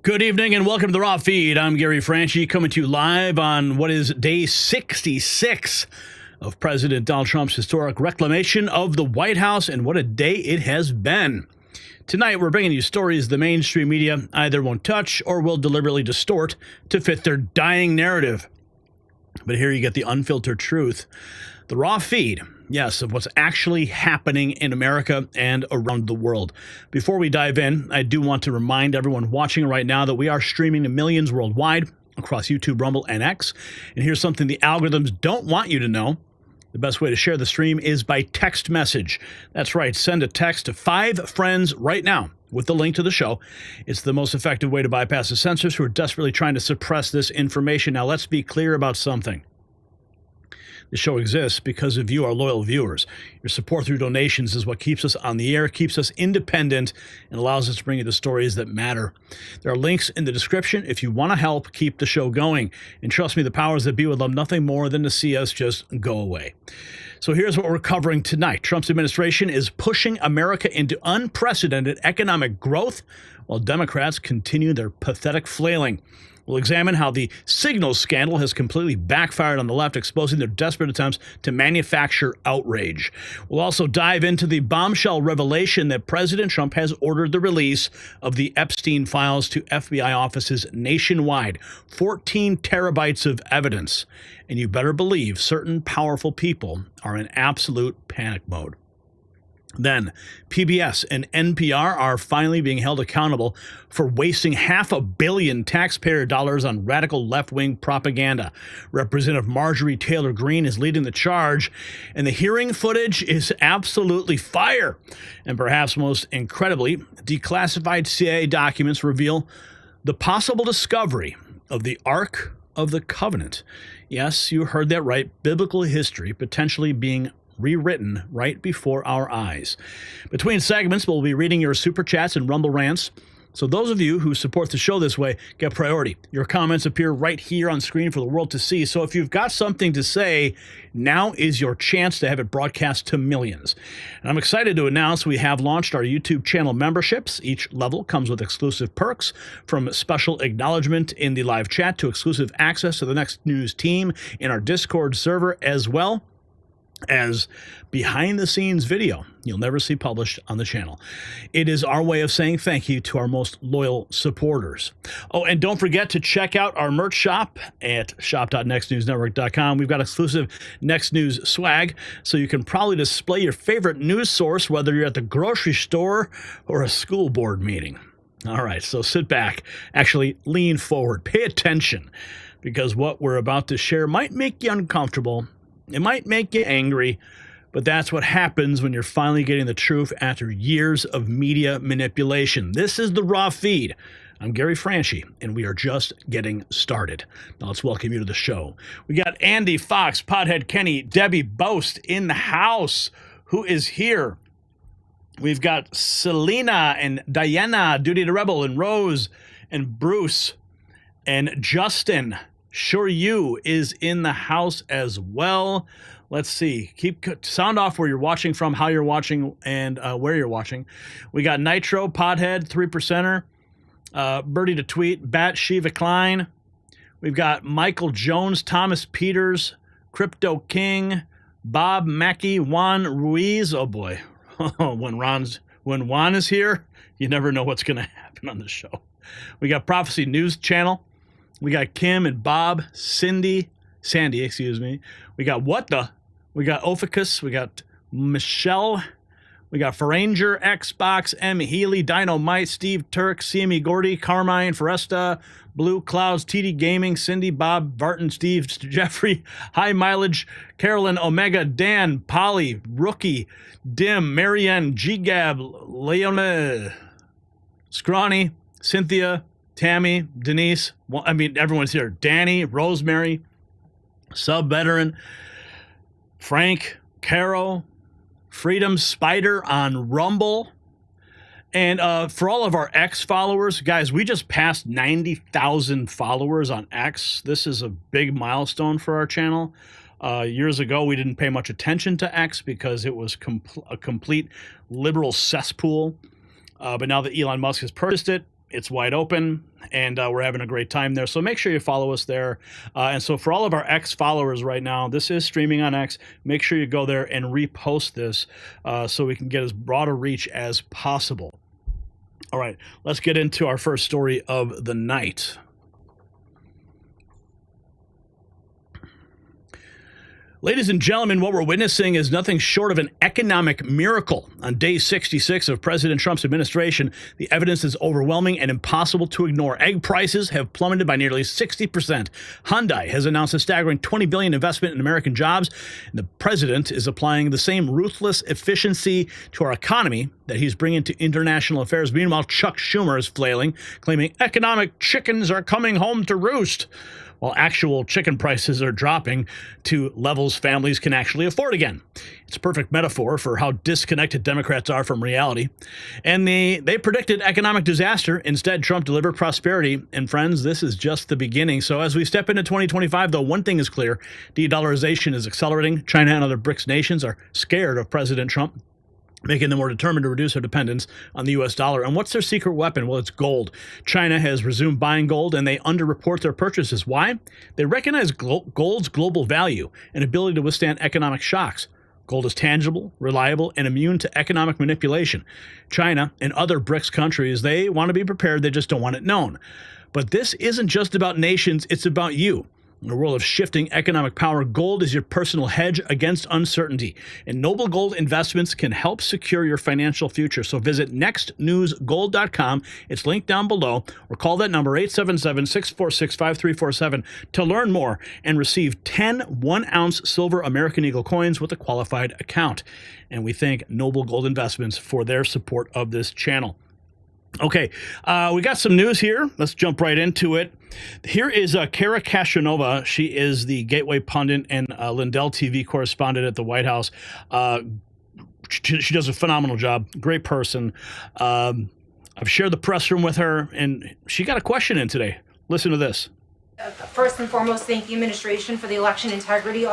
Good evening and welcome to the Raw Feed. I'm Gary Franchi coming to you live on what is day 66 of President Donald Trump's historic reclamation of the White House, and what a day it has been. Tonight we're bringing you stories the mainstream media either won't touch or will deliberately distort to fit their dying narrative. But here you get the unfiltered truth. The Raw Feed, yes, of what's actually happening in America and around the world. Before we dive in, I do want to remind everyone watching right now that we are streaming to millions worldwide across YouTube, Rumble, and X. And here's something the algorithms don't want you to know. The best way to share the stream is by text message. That's right, send a text to 5 friends right now with the link to the show. It's the most effective way to bypass the censors who are desperately trying to suppress this information. Now, let's be clear about something. The show exists because of you, our loyal viewers. Your support through donations is what keeps us on the air, keeps us independent, and allows us to bring you the stories that matter. There are links in the description if you want to help keep the show going. And trust me, the powers that be would love nothing more than to see us just go away. So here's what we're covering tonight. Trump's administration is pushing America into unprecedented economic growth while Democrats continue their pathetic flailing. We'll examine how the signals scandal has completely backfired on the left, exposing their desperate attempts to manufacture outrage. We'll also dive into the bombshell revelation that President Trump has ordered the release of the Epstein files to FBI offices nationwide. 14 terabytes of evidence. And you better believe certain powerful people are in absolute panic mode. Then, PBS and NPR are finally being held accountable for wasting $500 million taxpayer dollars on radical left-wing propaganda. Representative Marjorie Taylor Greene is leading the charge, and the hearing footage is absolutely fire. And perhaps most incredibly, declassified CIA documents reveal the possible discovery of the Ark of the Covenant. Yes, you heard that right, biblical history potentially being rewritten right before our eyes. Between segments, we'll be reading your super chats and Rumble rants. So those of you who support the show this way get priority. Your comments appear right here on screen for the world to see. So if you've got something to say, now is your chance to have it broadcast to millions. And I'm excited to announce we have launched our YouTube channel memberships. Each level comes with exclusive perks, from special acknowledgement in the live chat to exclusive access to the Next News team in our Discord server, as well as behind-the-scenes video you'll never see published on the channel. It is our way of saying thank you to our most loyal supporters. Oh, and don't forget to check out our merch shop at shop.nextnewsnetwork.com. We've got exclusive Next News swag, so you can probably display your favorite news source, whether you're at the grocery store or a school board meeting. All right, so sit back, actually lean forward, pay attention, because what we're about to share might make you uncomfortable. It might make you angry, but that's what happens when you're finally getting the truth after years of media manipulation. This is the Raw Feed. I'm Gary Franchi, and we are just getting started. Now let's welcome you to the show. We got Andy Fox, Pothead Kenny, Debbie Boast in the house. Who is here? We've got Selena and Diana, Duty to Rebel, and Rose, and Bruce, and Justin. Sure You is in the house as well. Let's see. Keep sound off where you're watching from, how you're watching, and where you're watching. We got Nitro, Podhead, 3%er, Birdie to Tweet, Bat Shiva Klein. We've got Michael Jones, Thomas Peters, Crypto King, Bob Mackey, Juan Ruiz. Oh boy, when Juan is here, you never know what's going to happen on the show. We got Prophecy News Channel. We got Kim and Bob, Sandy, excuse me. We got we got Ophicus, we got Michelle, we got Faranger, Xbox, M. Healy, Dynamite, Steve Turk, CME Gordy, Carmine, Foresta, Blue Clouds, TD Gaming, Cindy, Bob, Barton, Steve, Jeffrey, High Mileage, Carolyn, Omega, Dan, Polly, Rookie, Dim, Marianne, G-Gab, Leona, Scrawny, Cynthia, Tammy, Denise, well, I mean, everyone's here. Danny, Rosemary, Sub-Veteran, Frank, Carol, Freedom Spider on Rumble. And for all of our X followers, guys, we just passed 90,000 followers on X. This is a big milestone for our channel. Years ago, we didn't pay much attention to X because it was a complete liberal cesspool. But now that Elon Musk has purchased it, It's wide open, and we're having a great time there. So make sure you follow us there. And so for all of our X followers right now, this is streaming on X. Make sure you go there and repost this so we can get as broad a reach as possible. All right, let's get into our first story of the night. Ladies and gentlemen, what we're witnessing is nothing short of an economic miracle. On day 66 of President Trump's administration, the evidence is overwhelming and impossible to ignore. Egg prices have plummeted by nearly 60%. Hyundai has announced a staggering $20 billion investment in American jobs. And the president is applying the same ruthless efficiency to our economy that he's bringing to international affairs. Meanwhile, Chuck Schumer is flailing, claiming economic chickens are coming home to roost, while actual chicken prices are dropping to levels families can actually afford again. It's a perfect metaphor for how disconnected Democrats are from reality. And they predicted economic disaster. Instead, Trump delivered prosperity. And friends, this is just the beginning. So as we step into 2025, though, one thing is clear. De-dollarization is accelerating. China and other BRICS nations are scared of President Trump, making them more determined to reduce their dependence on the U.S. dollar. And what's their secret weapon? Well, it's gold. China has resumed buying gold, and they underreport their purchases. Why? They recognize gold's global value and ability to withstand economic shocks. Gold is tangible, reliable, and immune to economic manipulation. China and other BRICS countries, they want to be prepared, they just don't want it known. But this isn't just about nations, it's about you. In a world of shifting economic power, gold is your personal hedge against uncertainty. And Noble Gold Investments can help secure your financial future. So visit nextnewsgold.com. It's linked down below, or call that number 877-646-5347 to learn more and receive 10 1-ounce silver American Eagle coins with a qualified account. And we thank Noble Gold Investments for their support of this channel. Okay, we got some news here. Let's jump right into it. Here is Kara Kashyanova. She is the Gateway pundit and Lindell TV correspondent at the White House. She does a phenomenal job. Great person. I've shared the press room with her, and she got a question in today. Listen to this. First and foremost, thank the administration for the election integrity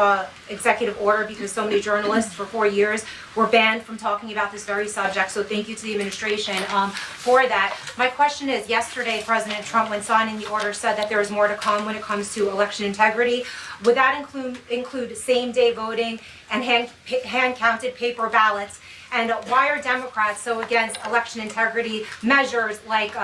executive order, because so many journalists for 4 years were banned from talking about this very subject. So thank you to the administration for that. My question is, yesterday President Trump, when signing the order, said that there is more to come when it comes to election integrity. Would that include same-day voting and hand-counted paper ballots? And why are Democrats so against election integrity measures like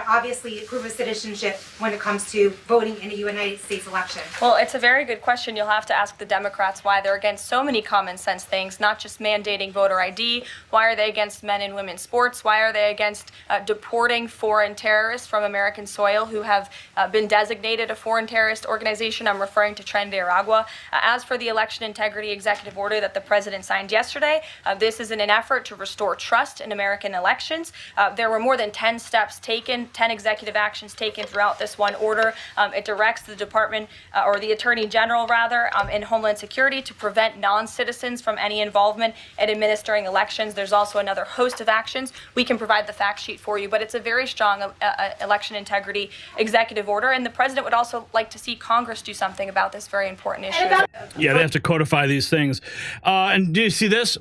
obviously proof of citizenship when it comes to voting in a United States election? Well, it's a very good question. You'll have to ask the Democrats why they're against so many common sense things, not just mandating voter ID. Why are they against men and women's sports? Why are they against deporting foreign terrorists from American soil who have been designated a foreign terrorist organization? I'm referring to Tren de Aragua. As for the election integrity executive order that the president signed yesterday, this is in an effort to restore trust in American elections. There were more than 10 steps taken, 10 executive actions taken throughout this one order. It directs the department, or the attorney general rather, in Homeland Security to prevent non-citizens from any involvement in administering elections. There's also another host of actions. We can provide the fact sheet for you, but it's a very strong election integrity executive order, and the president would also like to see Congress do something about this very important issue. Yeah, they have to codify these things. And do you see this?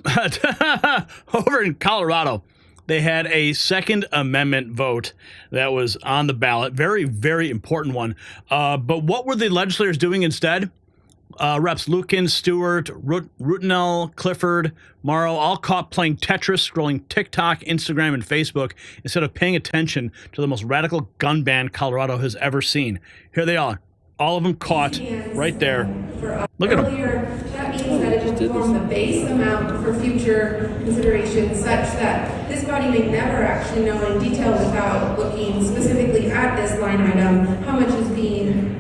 Over in Colorado, they had a Second Amendment vote that was on the ballot. Very, very important one. But what were the legislators doing instead? Reps Lukin, Stewart, Rutinel, Clifford, Morrow, all caught playing Tetris, scrolling TikTok, Instagram, and Facebook instead of paying attention to the most radical gun ban Colorado has ever seen. Here they are. All of them caught right there. Look at them. That means that it will form the base amount for future consideration, such that this body may never actually know in detail, without looking specifically at this line item, how much is being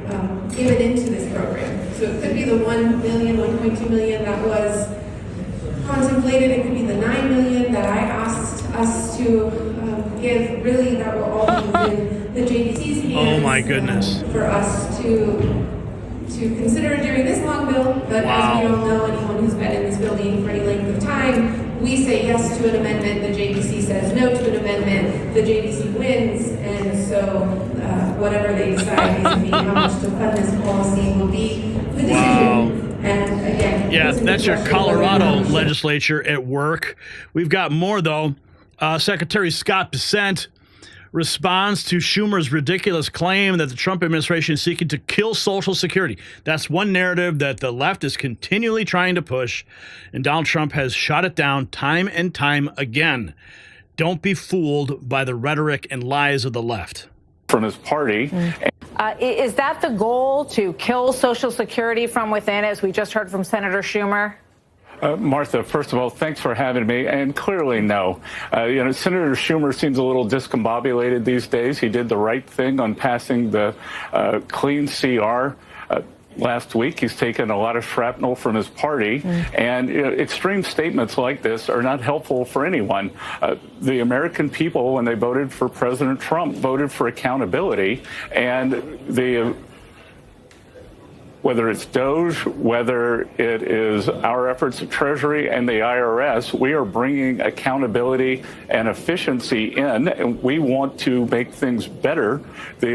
given into this program. So it could be the 1 million, 1.2 million that was contemplated. It could be the 9 million that I asked us to give. Really, that will all be in the JDC's hands. Oh my goodness. For us to consider during this long bill, but as we all know, anyone who's been in this building for any length of time, we say yes to an amendment, the JDC says no to an amendment, the JDC wins, and so whatever they decide vis-a-vis how much to fund this policy will be the decision. And again, yeah, that's your Colorado legislature at work. We've got more, though. Secretary Scott Bessent responds to Schumer's ridiculous claim that the Trump administration is seeking to kill Social Security. That's one narrative that the left is continually trying to push, and Donald Trump has shot it down time and time again. Don't be fooled by the rhetoric and lies of the left. From his party. Is that the goal, to kill Social Security from within, as we just heard from Senator Schumer? Martha, first of all, thanks for having me. And clearly, no. Senator Schumer seems a little discombobulated these days. He did the right thing on passing the clean CR last week. He's taken a lot of shrapnel from his party. And extreme statements like this are not helpful for anyone. The American people, when they voted for President Trump, voted for accountability. And whether it's DOJ, whether it is our efforts at Treasury and the IRS, we are bringing accountability and efficiency in, and we want to make things better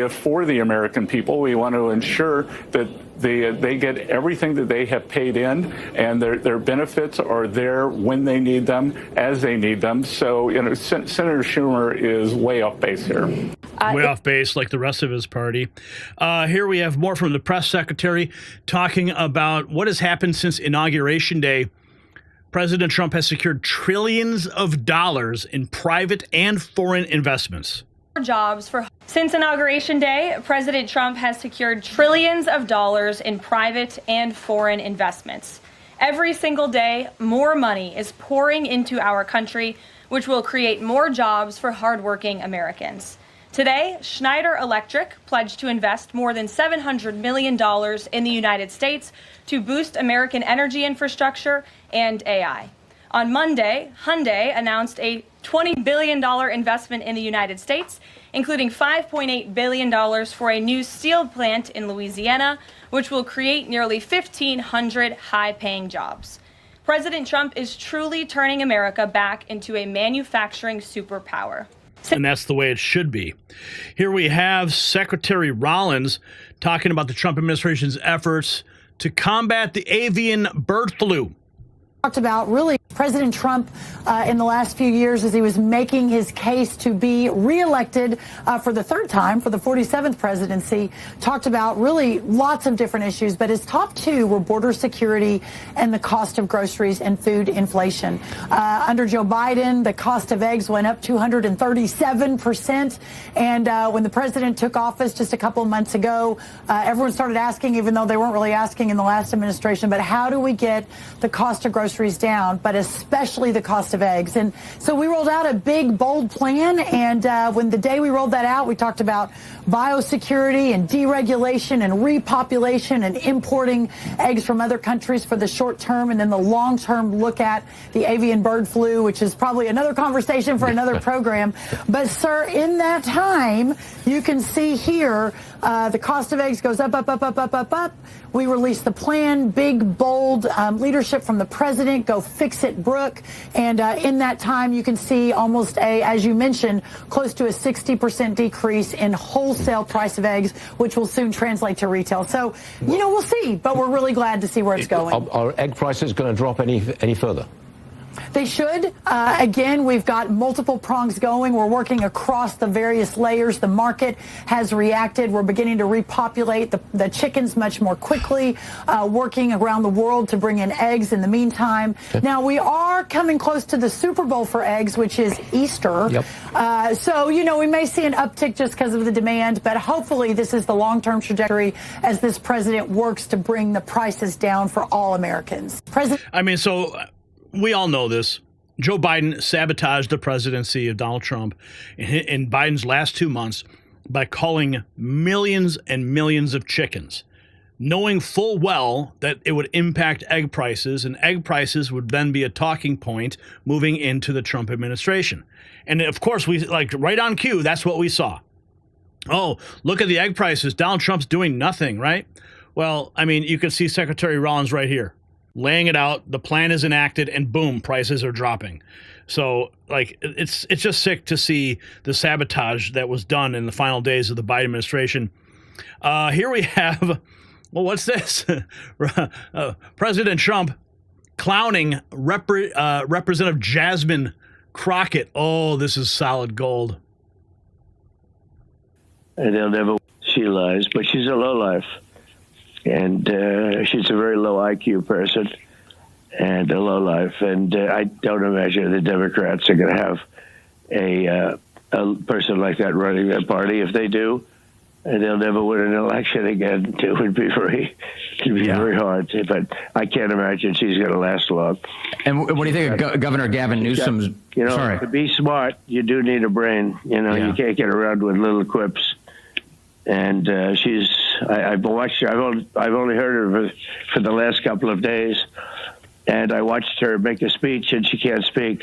for the American people. We want to ensure that they get everything that they have paid in, and their benefits are there when they need them, as they need them. So, Senator Schumer is way off base here. Way off base, like the rest of his party. Here we have more from the press secretary talking about what has happened since Inauguration Day. President Trump has secured trillions of dollars in private and foreign investments. Jobs for Since Inauguration Day, President Trump has secured trillions of dollars in private and foreign investments. Every single day, more money is pouring into our country, which will create more jobs for hardworking Americans. Today, Schneider Electric pledged to invest more than $700 million in the United States to boost American energy infrastructure and AI. On Monday, Hyundai announced a $20 billion investment in the United States, including $5.8 billion for a new steel plant in Louisiana, which will create nearly 1,500 high-paying jobs. President Trump is truly turning America back into a manufacturing superpower. And that's the way it should be. Here we have Secretary Rollins talking about the Trump administration's efforts to combat the avian bird flu. Talked about really President Trump in the last few years as he was making his case to be reelected for the third time for the 47th presidency. Talked about really lots of different issues, but his top two were border security and the cost of groceries and food inflation. Under Joe Biden, the cost of eggs went up 237%. And when the president took office just a couple of months ago, everyone started asking, even though they weren't really asking in the last administration, but how do we get the cost of groceries down, but especially the cost of eggs? And so we rolled out a big, bold plan. And when the day we rolled that out, we talked about biosecurity and deregulation and repopulation and importing eggs from other countries for the short term, and then the long term look at the avian bird flu, which is probably another conversation for another program. But, sir, in that time, you can see here the cost of eggs goes up, up, up, up, up, up, up. We released the plan, big, bold leadership from the president, go fix it, Brooke. And in that time, you can see almost as you mentioned, close to a 60% decrease in wholesale price of eggs, which will soon translate to retail. So, we'll see, but we're really glad to see where it's going. Are egg prices going to drop any further? They should. Again, we've got multiple prongs going. We're working across the various layers. The market has reacted. We're beginning to repopulate the chickens much more quickly, working around the world to bring in eggs in the meantime. Okay. Now, we are coming close to the Super Bowl for eggs, which is Easter. Yep. So, we may see an uptick just because of the demand, but hopefully this is the long-term trajectory as this president works to bring the prices down for all Americans. We all know this. Joe Biden sabotaged the presidency of Donald Trump in Biden's last 2 months by culling millions and millions of chickens, knowing full well that it would impact egg prices, and egg prices would then be a talking point moving into the Trump administration. And of course, right on cue, that's what we saw. Oh, look at the egg prices. Donald Trump's doing nothing, right? Well, you can see Secretary Rollins right here, laying it out. The plan is enacted, and boom, prices are dropping. So, it's just sick to see the sabotage that was done in the final days of the Biden administration. Here we have, what's this? President Trump clowning Representative Jasmine Crockett. Oh, this is solid gold. and they'll never. She lies, but she's a lowlife, and she's a very low IQ person and a lowlife. And I don't imagine the Democrats are going to have a person like that running their party. If they do, they'll never win an election again. It would be very hard. But I can't imagine she's going to last long. And what do you think of Governor Gavin Newsom's? To be smart, you do need a brain. You can't get around with little quips. And I've watched her. I've only heard her for the last couple of days, and I watched her make a speech, and she can't speak.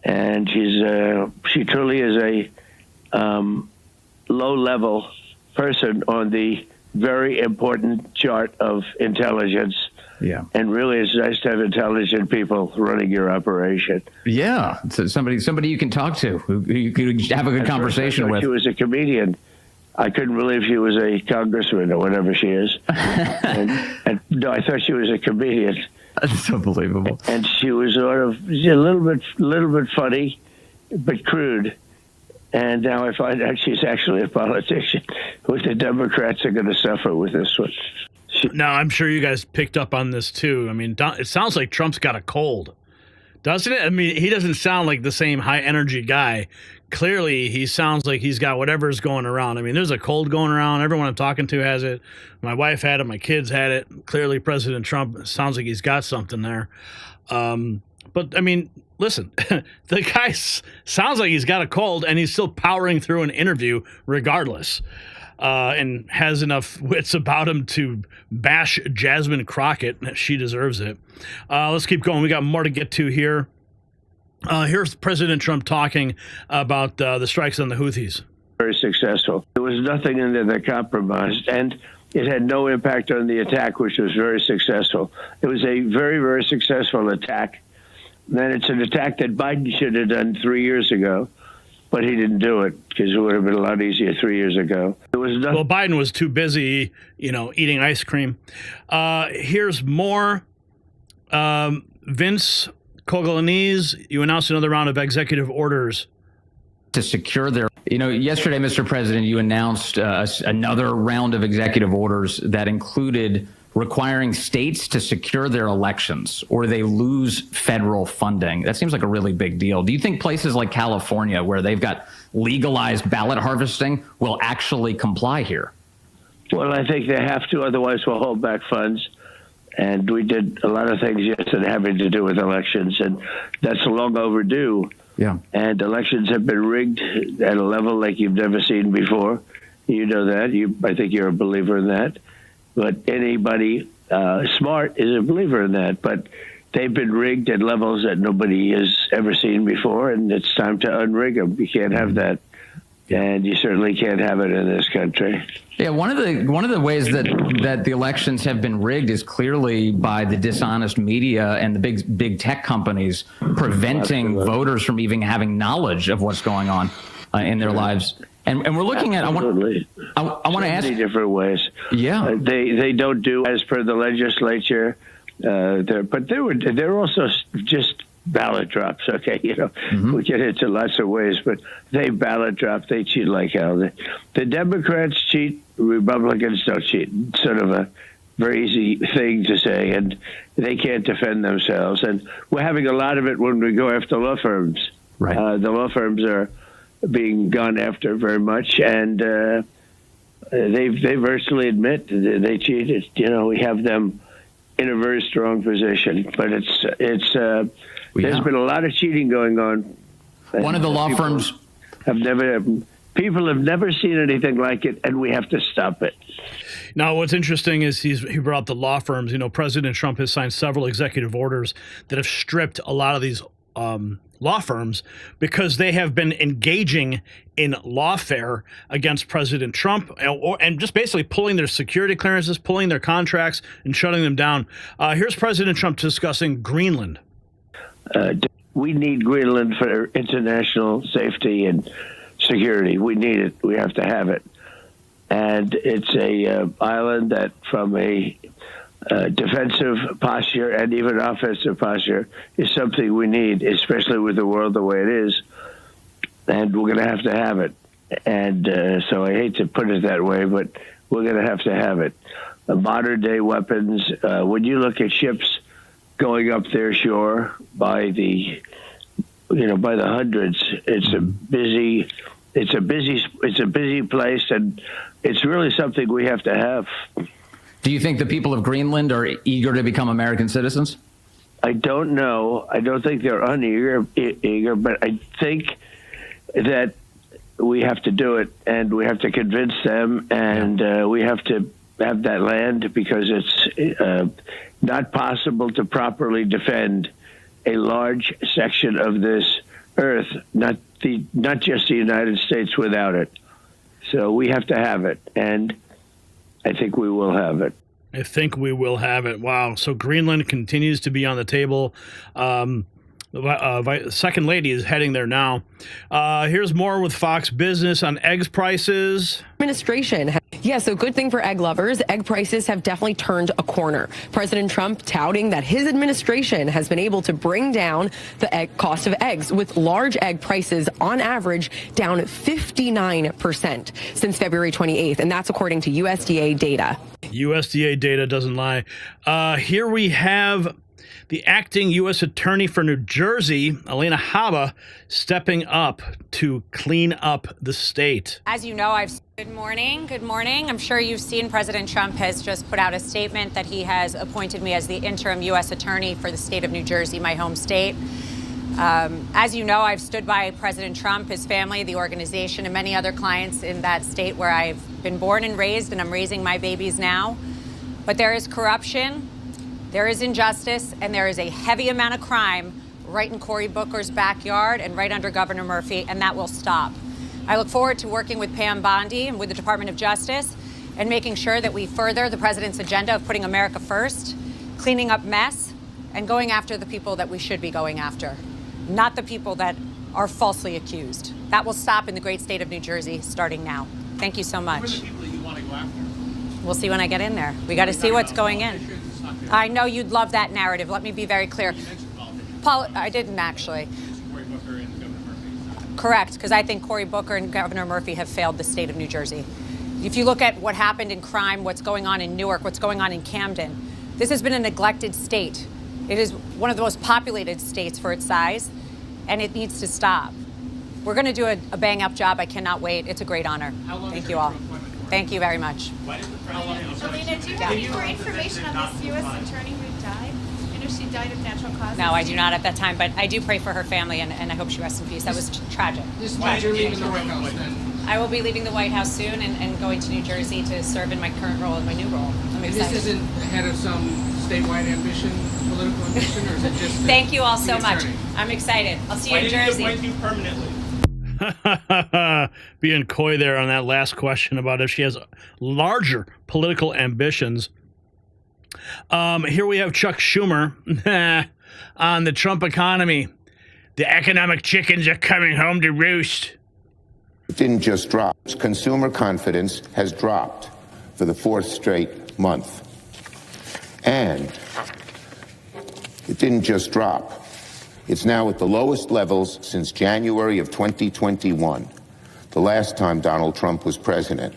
And she truly is a low-level person on the very important chart of intelligence. Yeah. And really, it's nice to have intelligent people running your operation. Yeah. So somebody you can talk to, who you could have a good conversation with. She was a comedian. I couldn't believe she was a congressman or whatever she is. and no, I thought she was a comedian. That's unbelievable. And she was sort of a little bit funny, but crude. And now I find out she's actually a politician. Which the Democrats are going to suffer with this one. Now, I'm sure you guys picked up on this too. I mean, it sounds like Trump's got a cold, doesn't it? I mean, he doesn't sound like the same high energy guy. Clearly, he sounds like he's got whatever's going around. I mean, there's a cold going around. Everyone I'm talking to has it. My wife had it. My kids had it. Clearly, President Trump sounds like he's got something there. But, I mean, listen, the guy sounds like he's got a cold, and he's still powering through an interview regardless, and has enough wits about him to bash Jasmine Crockett. She deserves it. Let's keep going. We got more to get to here. Here's President Trump talking about the strikes on the Houthis. Very successful. There was nothing in there that compromised, and it had no impact on the attack, which was very successful. It was a very, very successful attack. And it's an attack that Biden should have done 3 years ago, but he didn't do it because it would have been a lot easier 3 years ago. There was nothing. Well, Biden was too busy, eating ice cream. Here's more. Vince Coglianese, you announced another round of executive orders to secure their. Yesterday, Mr. President, you announced another round of executive orders that included requiring states to secure their elections or they lose federal funding. That seems like a really big deal. Do you think places like California, where they've got legalized ballot harvesting, will actually comply here? Well, I think they have to, otherwise we'll hold back funds. And we did a lot of things yesterday having to do with elections, and that's long overdue. Yeah. And elections have been rigged at a level like you've never seen before. You know that. I think you're a believer in that. But anybody smart is a believer in that. But they've been rigged at levels that nobody has ever seen before, and it's time to unrig them. You can't have that, and you certainly can't have it in this country. Yeah, one of the ways that the elections have been rigged is clearly by the dishonest media and the big tech companies preventing voters from even having knowledge of what's going on in their lives. And we're looking at. I want to ask many different ways. Yeah, they don't do as per the legislature, but they're also just ballot drops. Okay, we get into lots of ways, but they ballot drop. They cheat like hell. The Democrats cheat. Republicans don't cheat. It's sort of a very easy thing to say, and they can't defend themselves. And we're having a lot of it when we go after law firms. Right. The law firms are being gone after very much, and they virtually admit that they cheated. We have them in a very strong position, but there's been a lot of cheating going on. One of the law firms people have never seen anything like it, and we have to stop it. Now, what's interesting is he brought up the law firms. President Trump has signed several executive orders that have stripped a lot of these law firms because they have been engaging in lawfare against President Trump and just basically pulling their security clearances, pulling their contracts, and shutting them down. Here's President Trump discussing Greenland. We need Greenland for international safety and security. We need it. We have to have it. And it's a island that from a defensive posture and even offensive posture is something we need, especially with the world the way it is. And we're going to have it. And so I hate to put it that way, but we're going to have it. Modern day weapons. When you look at ships going up their shore by the hundreds, it's a busy place, and it's really something we have to have. Do you think the people of Greenland are eager to become American citizens? I don't know. I don't think they're uneager, but I think that we have to do it, and we have to convince them, and we have to have that land, because it's not possible to properly defend a large section of this earth, not just the United States, without it. So we have to have it, and I think we will have it. I think we will have it. Wow. So Greenland continues to be on the table. Second Lady is heading there now. Here's more with Fox Business on eggs prices. Administration. Yeah, so good thing for egg lovers. Egg prices have definitely turned a corner. President Trump touting that his administration has been able to bring down the cost of eggs, with large egg prices on average down 59% since February 28th. And that's according to USDA data. USDA data doesn't lie. Here we have the acting U.S. Attorney for New Jersey, Alina Habba, stepping up to clean up the state. As you know, Good morning. Good morning. I'm sure you've seen President Trump has just put out a statement that he has appointed me as the interim U.S. Attorney for the state of New Jersey, my home state. As you know, I've stood by President Trump, his family, the organization, and many other clients in that state where I've been born and raised, and I'm raising my babies now. But there is corruption, there is injustice, and there is a heavy amount of crime right in Cory Booker's backyard and right under Governor Murphy, and that will stop. I look forward to working with Pam Bondi and with the Department of Justice and making sure that we further the president's agenda of putting America first, cleaning up mess, and going after the people that we should be going after, not the people that are falsely accused. That will stop in the great state of New Jersey starting now. Thank you so much. Who are the people that you want to go after? We'll see when I get in there. We got to see what's going in. I know you'd love that narrative. Let me be very clear. I didn't actually. Correct, because I think Cory Booker and Governor Murphy have failed the state of New Jersey. If you look at what happened in crime, what's going on in Newark, what's going on in Camden, this has been a neglected state. It is one of the most populated states for its size, and it needs to stop. We're going to do a bang-up job. I cannot wait. It's a great honor. Thank you all. Thank you very much. Alina, do you have any more information on this U.S. attorney who died? I know she died of natural causes. No, I do not at that time, but I do pray for her family, and I hope she rests in peace. That was tragic. Why are you leaving the White House then? I will be leaving the White House soon and going to New Jersey to serve in my current role and my new role. I'm excited. This isn't ahead of some statewide ambition, political ambition, or is it just... Thank you all so much. I'm excited. I'll see you in Jersey. Why did you appoint you permanently? Being coy there on that last question about if she has larger political ambitions. Here we have Chuck Schumer on the Trump economy. The economic chickens are coming home to roost. It didn't just drop. Consumer confidence has dropped for the fourth straight month. And it didn't just drop. It's now at the lowest levels since January of 2021, the last time Donald Trump was president.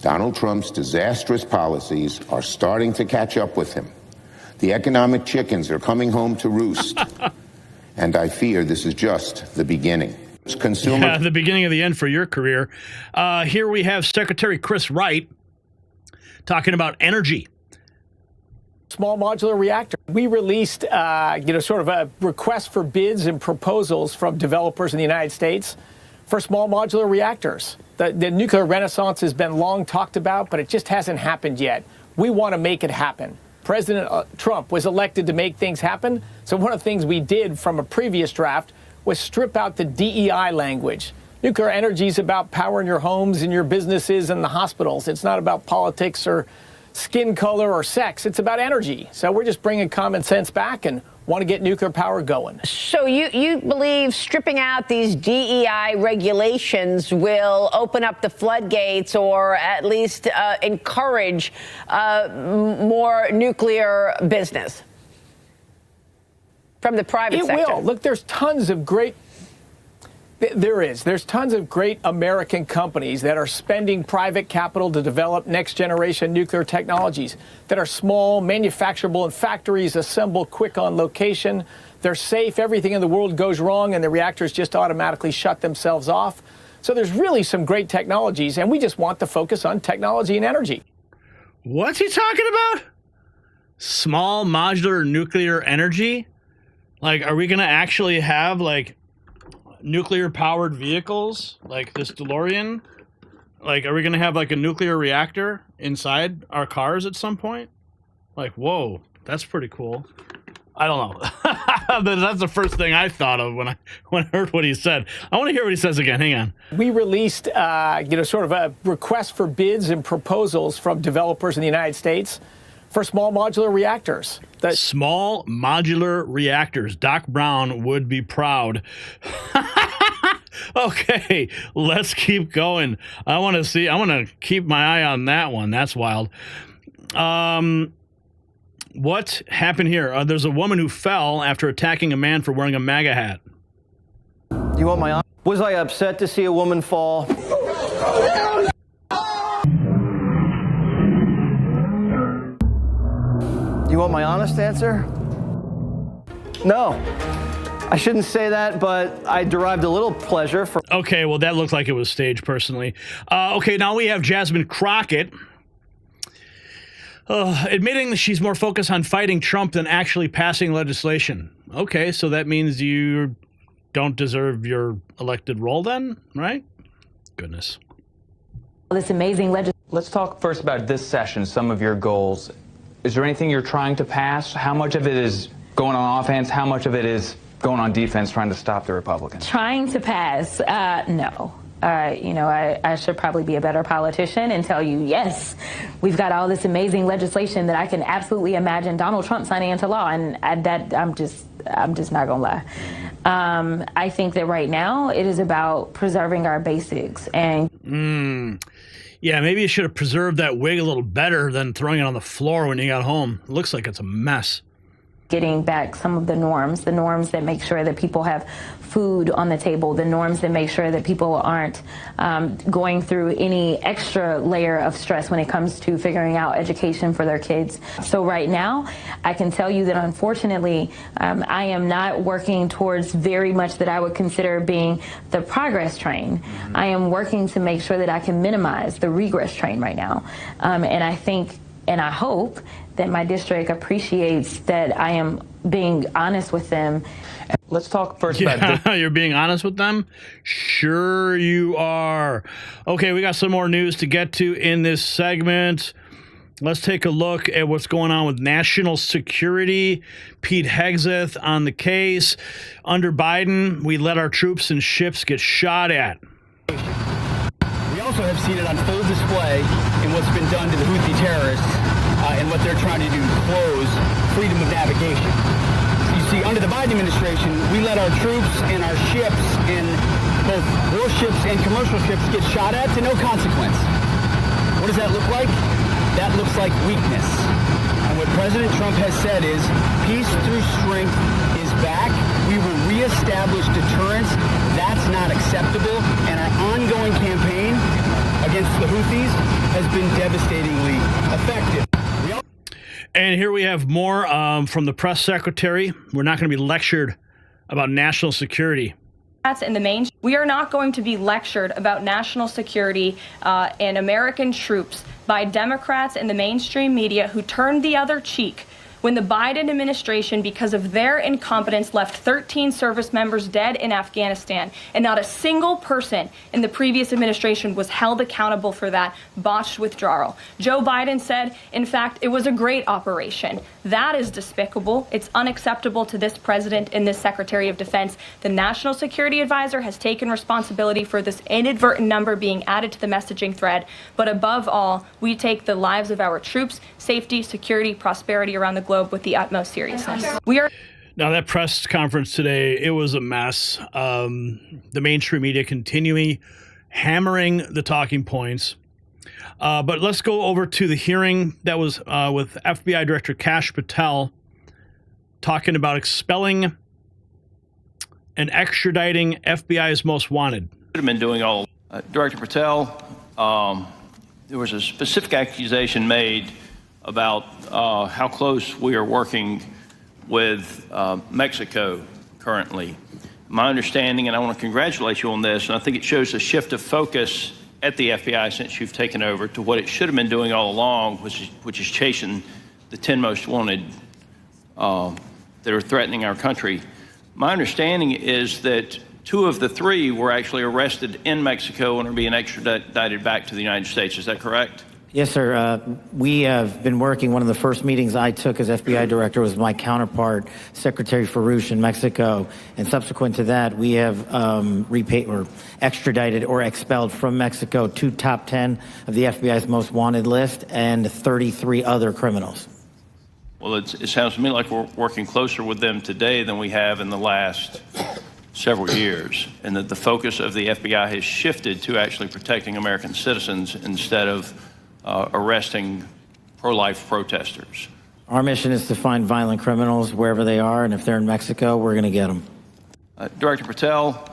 Donald Trump's disastrous policies are starting to catch up with him. The economic chickens are coming home to roost. And I fear this is just the beginning. The beginning of the end for your career. Here we have Secretary Chris Wright talking about energy. Small modular reactor. We released, sort of a request for bids and proposals from developers in the United States for small modular reactors. The nuclear renaissance has been long talked about, but it just hasn't happened yet. We want to make it happen. President Trump was elected to make things happen. So one of the things we did from a previous draft was strip out the DEI language. Nuclear energy is about powering your homes and your businesses and the hospitals. It's not about politics or skin color or sex. It's about energy. So we're just bringing common sense back and want to get nuclear power going. So you believe stripping out these DEI regulations will open up the floodgates or at least encourage more nuclear business from the private sector? It will. Look, there's tons of great There is. There's tons of great American companies that are spending private capital to develop next-generation nuclear technologies that are small, manufacturable in factories, assembled quick on location. They're safe. Everything in the world goes wrong, and the reactors just automatically shut themselves off. So there's really some great technologies, and we just want to focus on technology and energy. What's he talking about? Small modular nuclear energy? Like, are we going to actually have, like, nuclear-powered vehicles, like this DeLorean? Like, are we going to have, like, a nuclear reactor inside our cars at some point? Like, whoa, that's pretty cool. I don't know. But that's the first thing I thought of when I heard what he said. I want to hear what he says again. Hang on. We released, sort of a request for bids and proposals from developers in the United States for small modular reactors. Small modular reactors. Doc Brown would be proud. Okay, let's keep going. I want to keep my eye on that one. That's wild. What happened here? There's a woman who fell after attacking a man for wearing a MAGA hat. You want my... Was I upset to see a woman fall? You want my honest answer? No. I shouldn't say that, but I derived a little pleasure from... Okay, well, that looked like it was staged, personally. Okay, now we have Jasmine Crockett admitting that she's more focused on fighting Trump than actually passing legislation. Okay, so that means you don't deserve your elected role then, right? Goodness. This amazing legislation. Let's talk first about this session, some of your goals. Is there anything you're trying to pass? How much of it is going on offense? How much of it is going on defense, trying to stop the Republicans? Trying to pass? No. I should probably be a better politician and tell you, yes, we've got all this amazing legislation that I can absolutely imagine Donald Trump signing into law, and I'm just not gonna lie. I think that right now it is about preserving our basics and. Yeah, maybe you should have preserved that wig a little better than throwing it on the floor when you got home. It looks like it's a mess. Getting back some of the norms that make sure that people have food on the table, the norms that make sure that people aren't going through any extra layer of stress when it comes to figuring out education for their kids. So right now, I can tell you that unfortunately, I am not working towards very much that I would consider being the progress train. I am working to make sure that I can minimize the regress train right now. And I think, and I hope that my district appreciates that I am being honest with them. Let's talk first about this. You're being honest with them? Sure you are. Okay, we got some more news to get to in this segment. Let's take a look at what's going on with national security. Pete Hegseth on the case. Under Biden, we let our troops and ships get shot at. We also have seen it on full display in what's been done to the Houthi terrorists and what they're trying to do to close freedom of navigation. You see, under the Biden administration, we let our troops and our ships, and both warships and commercial ships, get shot at to no consequence. What does that look like? That looks like weakness. And what President Trump has said is, peace through strength is back. We will reestablish deterrence. That's not acceptable. And our ongoing campaign against the Houthis has been devastatingly effective. And here we have more from the press secretary. We're not going to be lectured about national security. In the main, we are not going to be lectured about national security and American troops by Democrats in the mainstream media who turned the other cheek when the Biden administration, because of their incompetence, left 13 service members dead in Afghanistan, and not a single person in the previous administration was held accountable for that botched withdrawal. Joe Biden said, in fact, it was a great operation. That is despicable. It's unacceptable to this president and this Secretary of Defense. The National Security Advisor has taken responsibility for this inadvertent number being added to the messaging thread. But above all, we take the lives of our troops, safety, security, prosperity around the globe with the utmost seriousness. Now, that press conference today, it was a mess. The mainstream media continuing hammering the talking points. But let's go over to the hearing that was with FBI Director Kash Patel talking about expelling and extraditing FBI's most wanted. Should have been doing all. Director Patel, there was a specific accusation made about how close we are working with Mexico currently. My understanding, and I want to congratulate you on this, and I think it shows a shift of focus at the FBI since you've taken over to what it should have been doing all along, which is chasing the 10 most wanted that are threatening our country. My understanding is that 2 of the 3 were actually arrested in Mexico and are being extradited back to the United States. Is that correct? Yes, sir. We have been working. One of the first meetings I took as FBI director was my counterpart, Secretary Farouche in Mexico. And subsequent to that, we have repaid or extradited or expelled from Mexico 2 top 10 of the FBI's most wanted list and 33 other criminals. Well, it sounds to me like we're working closer with them today than we have in the last several years, and that the focus of the FBI has shifted to actually protecting American citizens instead of arresting pro-life protesters. Our mission is to find violent criminals wherever they are, and if they're in Mexico, we're going to get them. Director Patel.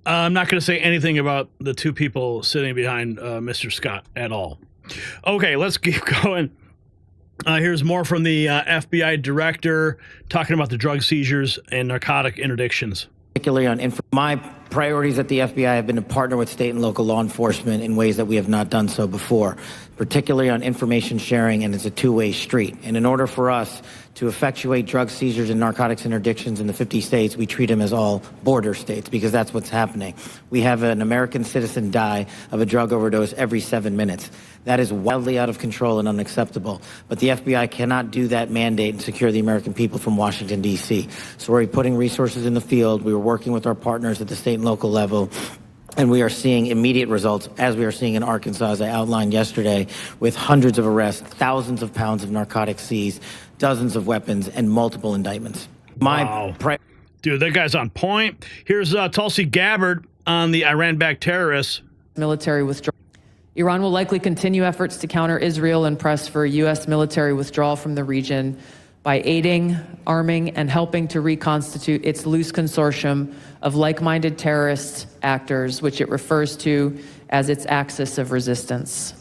I'm not going to say anything about the 2 people sitting behind Mr. Scott at all. Okay, let's keep going. Here's more from the FBI director talking about the drug seizures and narcotic interdictions. Particularly on my priorities at the FBI have been to partner with state and local law enforcement in ways that we have not done so before, particularly on information sharing, and it's a 2-way street. And in order for us to effectuate drug seizures and narcotics interdictions in the 50 states, we treat them as all border states because that's what's happening. We have an American citizen die of a drug overdose every 7 minutes. That is wildly out of control and unacceptable. But the FBI cannot do that mandate and secure the American people from Washington, D.C. So we're putting resources in the field. We were working with our partners at the state and local level. And we are seeing immediate results, as we are seeing in Arkansas, as I outlined yesterday, with hundreds of arrests, thousands of pounds of narcotics seized, dozens of weapons, and multiple indictments. Wow. Dude, that guy's on point. Here's Tulsi Gabbard on the Iran-backed terrorists. Military withdrawal. Iran will likely continue efforts to counter Israel and press for a U.S. military withdrawal from the region by aiding, arming, and helping to reconstitute its loose consortium of like-minded terrorist actors, which it refers to as its axis of resistance.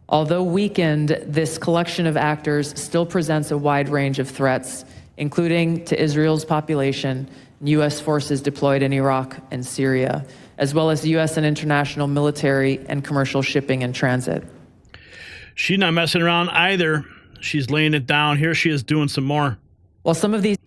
Although weakened, this collection of actors still presents a wide range of threats, including to Israel's population, U.S. forces deployed in Iraq and Syria, as well as U.S. and international military and commercial shipping and transit. She's not messing around either. She's laying it down. Here she is doing some more. While some of these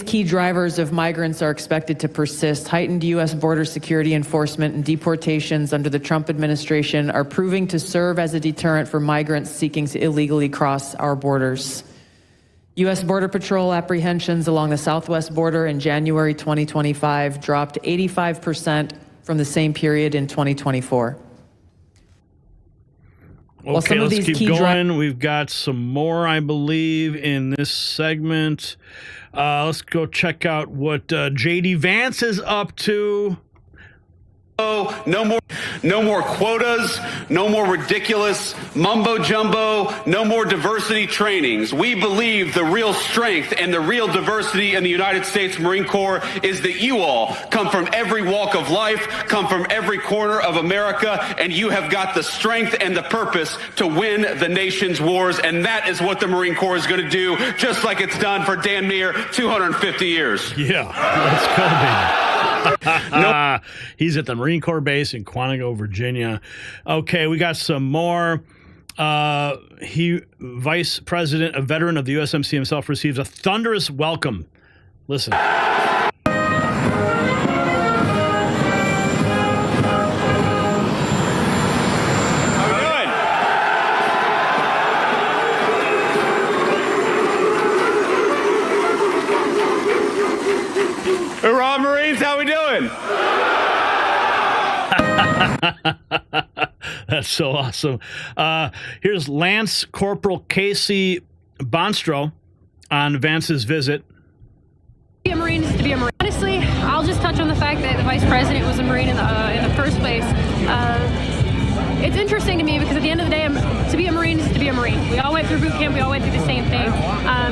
key drivers of migrants are expected to persist, heightened U.S. border security enforcement and deportations under the Trump administration are proving to serve as a deterrent for migrants seeking to illegally cross our borders. U.S. Border Patrol apprehensions along the southwest border in January 2025 dropped 85% from the same period in 2024. Okay, let's keep going. We've got some more, I believe, in this segment. Let's go check out what J.D. Vance is up to. No more quotas, no more ridiculous mumbo jumbo, no more diversity trainings. We believe the real strength and the real diversity in the United States Marine Corps is that you all come from every walk of life, come from every corner of America, and you have got the strength and the purpose to win the nation's wars. And that is what the Marine Corps is going to do, just like it's done for damn near 250 years. Yeah, let's go, baby. He's at the Marine Corps base in Quantico, Virginia. Okay, we got some more. Vice President, a veteran of the USMC himself, receives a thunderous welcome. Listen. Hurrah, Marines, how we doing? That's so awesome. Here's Lance Corporal Casey Bonstro on Vance's visit. To be a Marine is to be a Marine. Honestly, I'll just touch on the fact that the Vice President was a Marine in the first place. it's interesting to me because at the end of the day, to be a Marine is to be a Marine. We all went through boot camp. We all went through the same thing.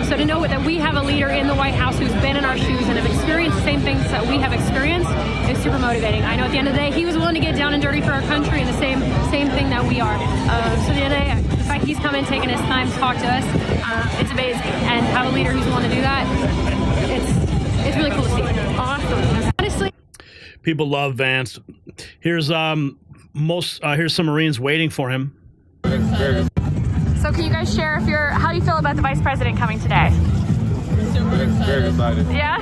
So to know that we have a leader in the White House who's been in our shoes and have experienced the same things that we have experienced is super motivating. I know at the end of the day, he was willing to get down and dirty for our country and the same thing that we are. So the end of the day, the fact he's come in, taking his time to talk to us, it's amazing. And have a leader who's willing to do that, it's really cool to see. Awesome. Honestly, people love Vance. Here's some Marines waiting for him. So can you guys share how you feel about the Vice President coming today? Very excited. Yeah?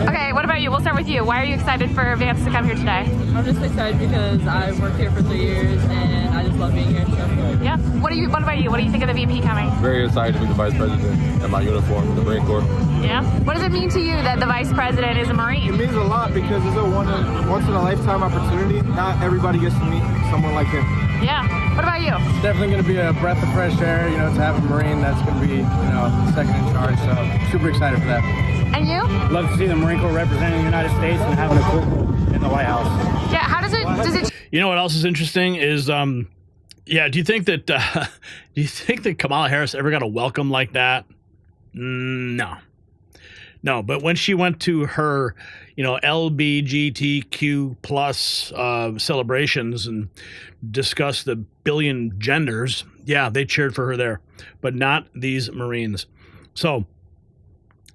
Okay, what about you? We'll start with you. Why are you excited for Vance to come here today? I'm just excited because I've worked here for 3 years and I just love being here. So. Yeah? What about you? What do you think of the VP coming? Very excited to be the Vice President in my uniform in the Marine Corps. Yeah? What does it mean to you that the Vice President is a Marine? It means a lot because it's a once-in-a-lifetime opportunity. Not everybody gets to meet someone like him. Yeah. What about you? It's definitely going to be a breath of fresh air, to have a Marine that's going to be, second in charge. So super excited for that. And you? Love to see the Marine Corps representing the United States and having a cool in the White House. Yeah. How does it? You know what else is interesting is, do you think that Kamala Harris ever got a welcome like that? No. But when she went to her, LGBTQ plus celebrations and discussed the billion genders, yeah, they cheered for her there, but not these Marines. So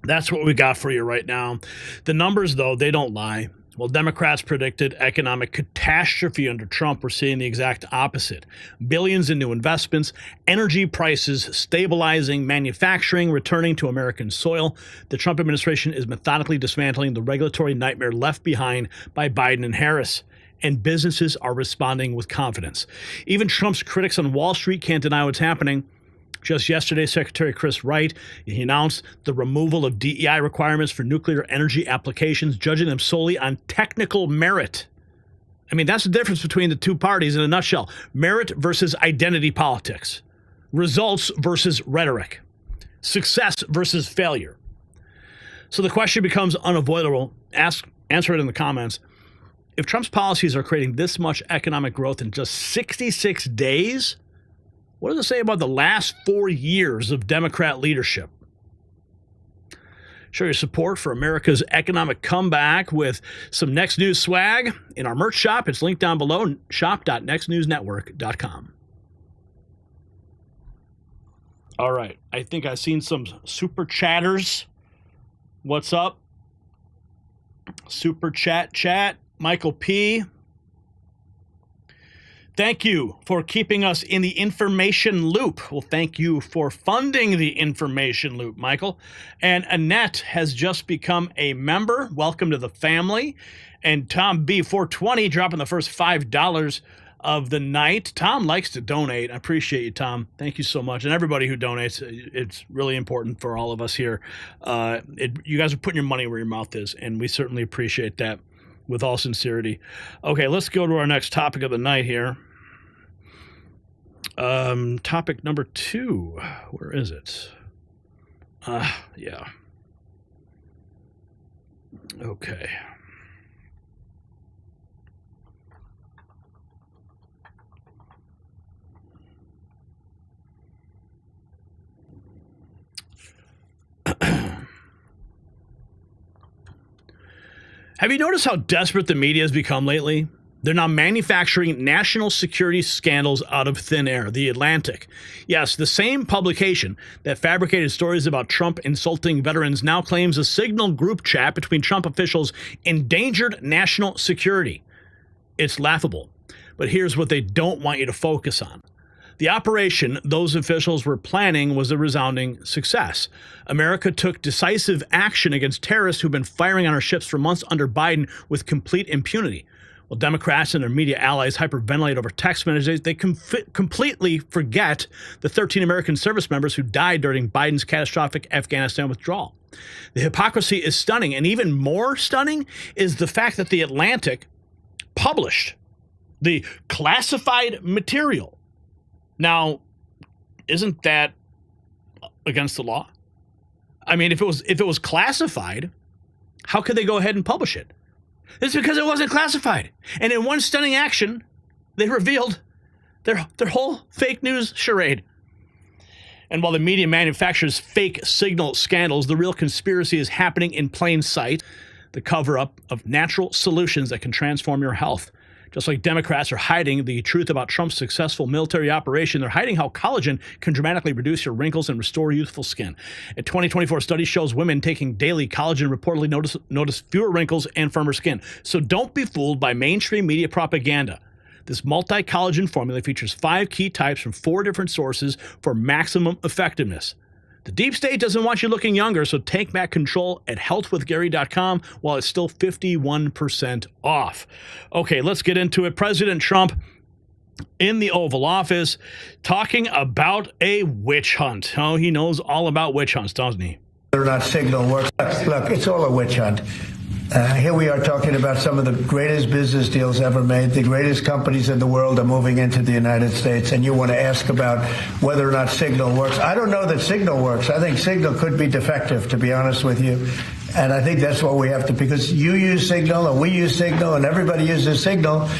that's what we got for you right now. The numbers, though, they don't lie. Well, Democrats predicted economic catastrophe under Trump. We're seeing the exact opposite. Billions in new investments, energy prices stabilizing, manufacturing returning to American soil. The Trump administration is methodically dismantling the regulatory nightmare left behind by Biden and Harris. And businesses are responding with confidence. Even Trump's critics on Wall Street can't deny what's happening. Just yesterday, Secretary Chris Wright, he announced the removal of DEI requirements for nuclear energy applications, judging them solely on technical merit. I mean, that's the difference between the two parties in a nutshell. Merit versus identity politics. Results versus rhetoric. Success versus failure. So the question becomes unavoidable. Answer it in the comments. If Trump's policies are creating this much economic growth in just 66 days, what does it say about the last 4 years of Democrat leadership? Show your support for America's economic comeback with some Next News swag in our merch shop. It's linked down below, shop.nextnewsnetwork.com. All right. I think I've seen some super chatters. What's up? Super chat. Michael P. Thank you for keeping us in the information loop. Well, thank you for funding the information loop, Michael. And Annette has just become a member. Welcome to the family. And Tom B. 420 dropping the first $5 of the night. Tom likes to donate. I appreciate you, Tom. Thank you so much. And everybody who donates, it's really important for all of us here. You guys are putting your money where your mouth is, and we certainly appreciate that with all sincerity. Okay, let's go to our next topic of the night here. Topic number 2. Where is it? Yeah. Okay. Have you noticed how desperate the media has become lately? They're now manufacturing national security scandals out of thin air. The Atlantic. Yes, the same publication that fabricated stories about Trump insulting veterans now claims a Signal group chat between Trump officials endangered national security. It's laughable. But here's what they don't want you to focus on. The operation those officials were planning was a resounding success. America took decisive action against terrorists who've been firing on our ships for months under Biden with complete impunity. While Democrats and their media allies hyperventilate over text messages, they completely forget the 13 American service members who died during Biden's catastrophic Afghanistan withdrawal. The hypocrisy is stunning, and even more stunning is the fact that the Atlantic published the classified material. Now, isn't that against the law? I mean, if it was classified, how could they go ahead and publish it? It's because it wasn't classified. And in one stunning action, they revealed Their whole fake news charade. And while the media manufactures fake signal scandals, the real conspiracy is happening in plain sight. The cover-up of natural solutions that can transform your health. Just like Democrats are hiding the truth about Trump's successful military operation, they're hiding how collagen can dramatically reduce your wrinkles and restore youthful skin. A 2024 study shows women taking daily collagen reportedly notice fewer wrinkles and firmer skin. So don't be fooled by mainstream media propaganda. This multi-collagen formula features 5 key types from 4 different sources for maximum effectiveness. The deep state doesn't want you looking younger, so take back control at healthwithgary.com while it's still 51% off. Okay, let's get into it. President Trump in the Oval Office talking about a witch hunt. Oh, he knows all about witch hunts, doesn't he? Whether or not signal works. Look, it's all a witch hunt. Here we are talking about some of the greatest business deals ever made. The greatest companies in the world are moving into the United States, and you want to ask about whether or not signal works. I don't know that signal works. I think signal could be defective, to be honest with you. And I think that's what we have to, because you use signal and we use signal and everybody uses signal,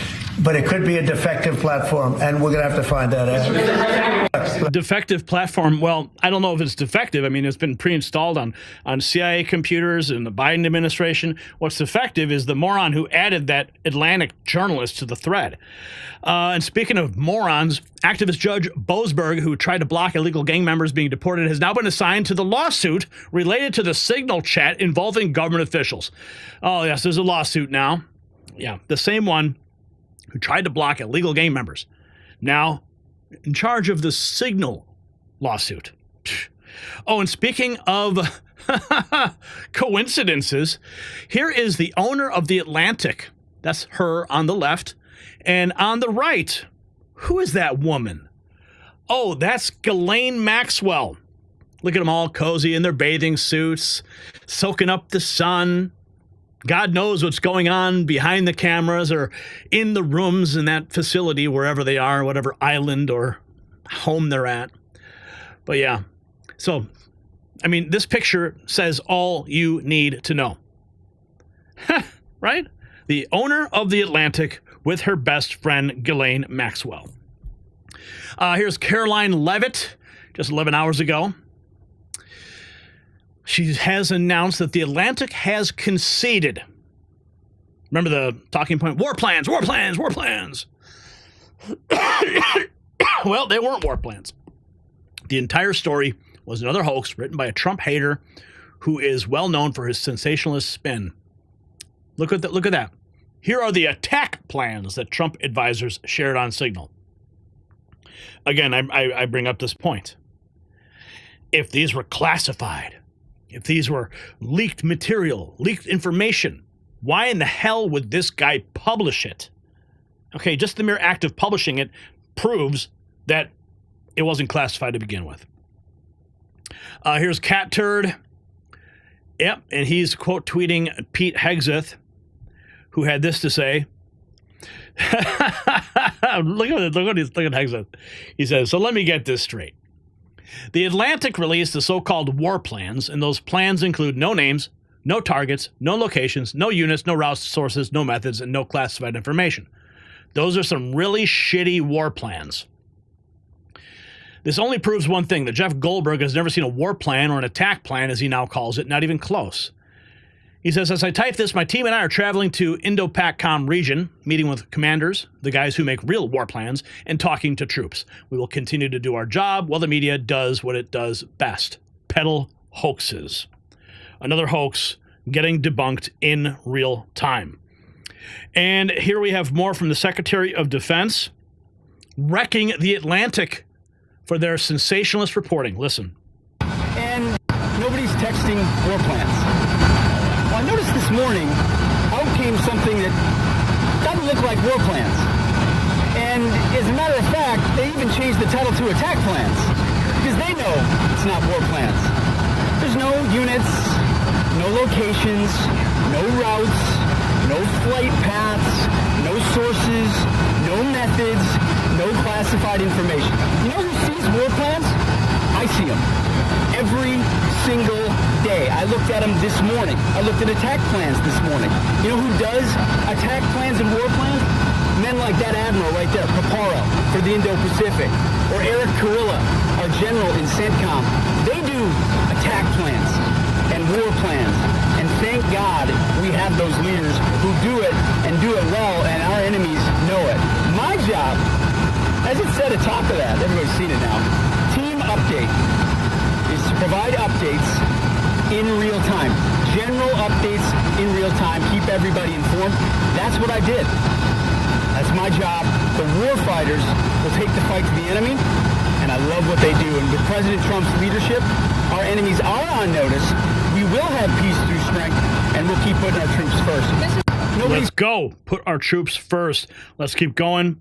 but it could be a defective platform, and we're going to have to find that out. Defective platform. Well, I don't know if it's defective. I mean, it's been pre-installed on CIA computers in the Biden administration. What's defective is the moron who added that Atlantic journalist to the thread. And speaking of morons, activist Judge Boasberg, who tried to block illegal gang members being deported, has now been assigned to the lawsuit related to the Signal chat involving government officials. Oh, yes, there's a lawsuit now. Yeah, the same one who tried to block illegal gang members. Now in charge of the Signal lawsuit. Oh, and speaking of coincidences, here is the owner of the Atlantic. That's her on the left. And on the right, who is that woman? Oh, that's Ghislaine Maxwell. Look at them all cozy in their bathing suits, soaking up the sun. God knows what's going on behind the cameras or in the rooms in that facility, wherever they are, whatever island or home they're at. But yeah, so, I mean, this picture says all you need to know. Right? The owner of the Atlantic with her best friend, Ghislaine Maxwell. Here's Caroline Leavitt, just 11 hours ago. She has announced that the Atlantic has conceded. Remember the talking point? War plans, war plans, war plans. Well, they weren't war plans. The entire story was another hoax written by a Trump hater who is well known for his sensationalist spin. Look at that. Here are the attack plans that Trump advisors shared on Signal. Again, I bring up this point. If these were classified, if these were leaked material, leaked information, why in the hell would this guy publish it? Okay, just the mere act of publishing it proves that it wasn't classified to begin with. Here's Cat Turd. Yep, and he's quote tweeting Pete Hegseth, who had this to say. Look at Hegseth. He says, so let me get this straight. The Atlantic released the so-called war plans, and those plans include no names, no targets, no locations, no units, no route sources, no methods, and no classified information. Those are some really shitty war plans. This only proves one thing, that Jeff Goldberg has never seen a war plan or an attack plan, as he now calls it, not even close. He says, as I type this, my team and I are traveling to Indo-PACOM region, meeting with commanders, the guys who make real war plans, and talking to troops. We will continue to do our job while the media does what it does best, peddle hoaxes. Another hoax getting debunked in real time. And here we have more from the Secretary of Defense, wrecking the Atlantic for their sensationalist reporting. Listen. And nobody's texting war plans. Well, I noticed this morning out came something that doesn't look like war plans. And as a matter of fact, they even changed the title to attack plans because they know it's not war plans. There's no units, no locations, no routes, no flight paths, no sources, no methods, no classified information. You know who sees war plans? I see them every single day. I looked at them this morning. I looked at attack plans this morning. You know who does attack plans and war plans? Men like that admiral right there, Paparo, for the Indo-Pacific, or Eric Kurilla, our general in CENTCOM. They do attack plans and war plans. And thank God we have those leaders who do it and do it well, and our enemies know it. My job, as it said at the top of that, everybody's seen it now, team update is to provide updates in real time. General updates in real time, keep everybody informed. That's what I did. That's my job. The war fighters will take the fight to the enemy, and I love what they do. And with President Trump's leadership, our enemies are on notice. We will have peace through strength, and we'll keep putting our troops first. Let's go. Put our troops first. Let's keep going.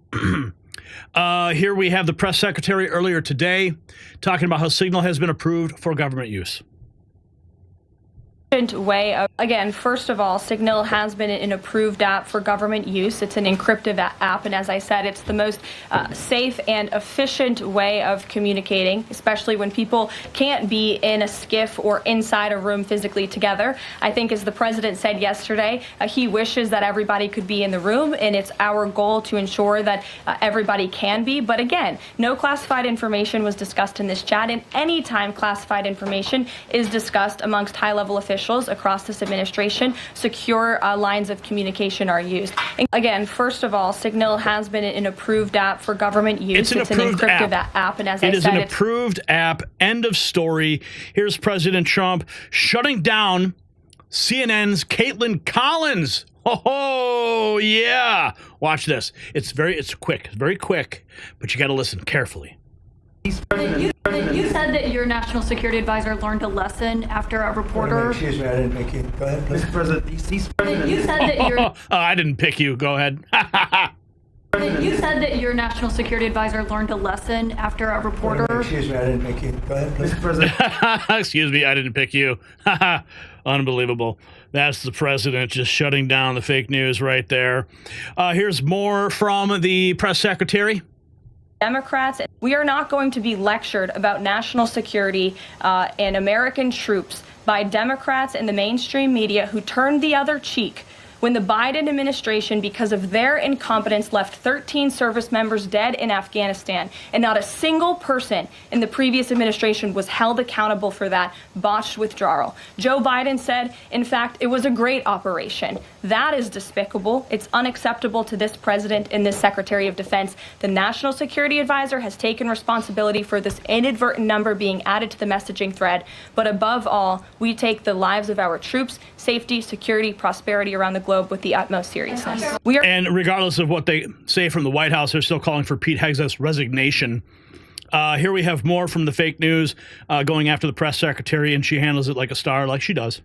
Here we have the press secretary earlier today talking about how Signal has been approved for government use. Way of, again, first of all, Signal has been an approved app for government use. It's an encrypted app, and as I said, it's the most safe and efficient way of communicating, especially when people can't be in a skiff or inside a room physically together. I think, as the president said yesterday, he wishes that everybody could be in the room, and it's our goal to ensure that everybody can be. But again, no classified information was discussed in this chat, and any time classified information is discussed amongst high-level officials across this administration, secure lines of communication are used. And again, first of all, Signal has been an approved app for government use. It's an encrypted app, and as I said, it is an approved app. End of story. Here's President Trump shutting down CNN's Caitlin Collins. Oh, yeah. Watch this. It's quick, very quick, but you got to listen carefully. You said that your national security advisor learned a lesson after a reporter. Excuse me, I didn't pick you. Go ahead, please. Mr. President, you said that your I didn't pick you. Go ahead. You said that your national security advisor learned a lesson after a reporter. Excuse me, I didn't pick you. Go ahead, please. Mr. President. Excuse me, I didn't pick you. Unbelievable. That's the president just shutting down the fake news right there. Here's more from the press secretary. Democrats, we are not going to be lectured about national security and American troops by Democrats and the mainstream media who turned the other cheek when the Biden administration, because of their incompetence, left 13 service members dead in Afghanistan, and not a single person in the previous administration was held accountable for that botched withdrawal. Joe Biden said, in fact, it was a great operation. That is despicable. It's unacceptable to this president and this Secretary of Defense. The National Security Advisor has taken responsibility for this inadvertent number being added to the messaging thread. But above all, we take the lives of our troops, safety, security, prosperity around the globe with the utmost seriousness. And regardless of what they say from the White House, they're still calling for Pete Hegseth's resignation. Here we have more from the fake news going after the press secretary, and she handles it like a star, like she does.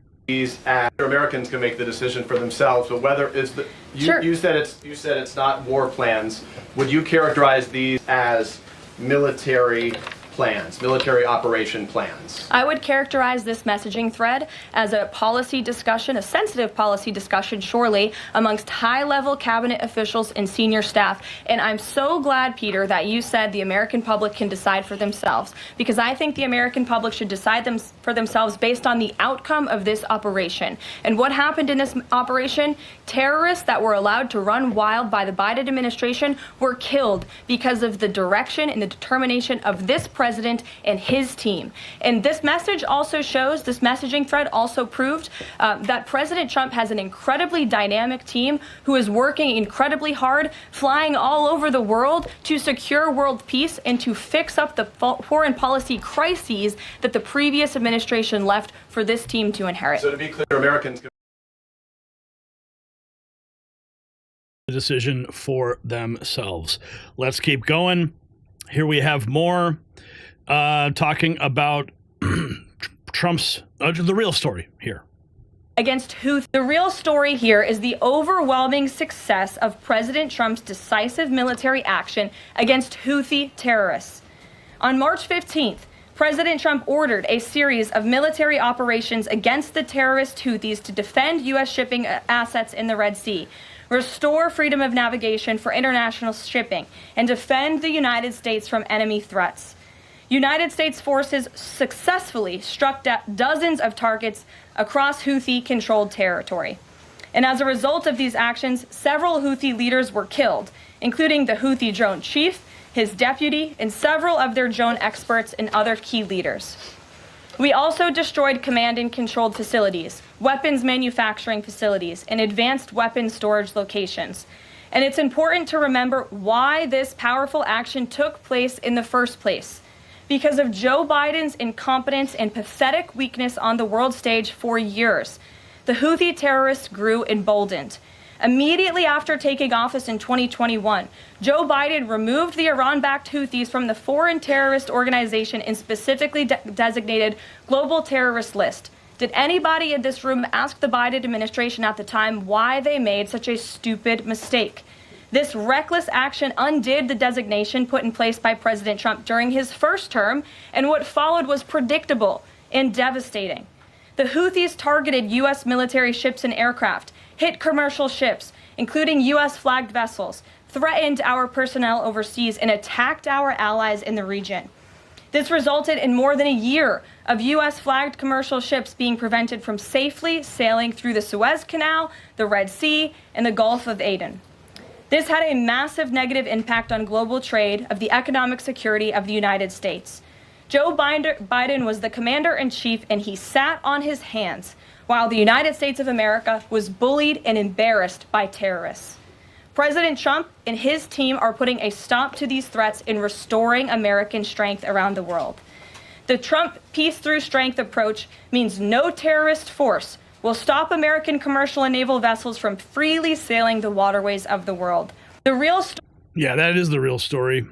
Americans can make the decision for themselves, but whether it's the you said it's not war plans. Would you characterize these as military plans, military operation plans? I would characterize this messaging thread as a policy discussion, a sensitive policy discussion, surely, amongst high-level cabinet officials and senior staff. And I'm so glad, Peter, that you said the American public can decide for themselves, because I think the American public should decide for themselves based on the outcome of this operation. And what happened in this operation? Terrorists that were allowed to run wild by the Biden administration were killed because of the direction and the determination of this president and his team. And this message also shows, this messaging thread also proved that President Trump has an incredibly dynamic team who is working incredibly hard, flying all over the world to secure world peace and to fix up the foreign policy crises that the previous administration left for this team to inherit. So to be clear, Americans can the decision for themselves. Let's keep going. Here we have more talking about Trump's the real story here. Against Houthi. The real story here is the overwhelming success of President Trump's decisive military action against Houthi terrorists. On March 15th, President Trump ordered a series of military operations against the terrorist Houthis to defend U.S. shipping assets in the Red Sea, restore freedom of navigation for international shipping, and defend the United States from enemy threats. United States forces successfully struck down dozens of targets across Houthi-controlled territory. And as a result of these actions, several Houthi leaders were killed, including the Houthi drone chief, his deputy, and several of their drone experts and other key leaders. We also destroyed command and controlled facilities, weapons manufacturing facilities, and advanced weapons storage locations. And it's important to remember why this powerful action took place in the first place. Because of Joe Biden's incompetence and pathetic weakness on the world stage for years, the Houthi terrorists grew emboldened. Immediately after taking office in 2021, Joe Biden removed the Iran-backed Houthis from the foreign terrorist organization and specifically designated global terrorist list. Did anybody in this room ask the Biden administration at the time why they made such a stupid mistake? This reckless action undid the designation put in place by President Trump during his first term, and what followed was predictable and devastating. The Houthis targeted U.S. military ships and aircraft, hit commercial ships, including U.S.-flagged vessels, threatened our personnel overseas, and attacked our allies in the region. This resulted in more than a year of U.S.-flagged commercial ships being prevented from safely sailing through the Suez Canal, the Red Sea, and the Gulf of Aden. This had a massive negative impact on global trade of the economic security of the United States. Joe Biden was the commander-in-chief, and he sat on his hands while the United States of America was bullied and embarrassed by terrorists. President Trump and his team are putting a stop to these threats and restoring American strength around the world. The Trump peace through strength approach means no terrorist force will stop American commercial and naval vessels from freely sailing the waterways of the world. The real story. Yeah, that is the real story.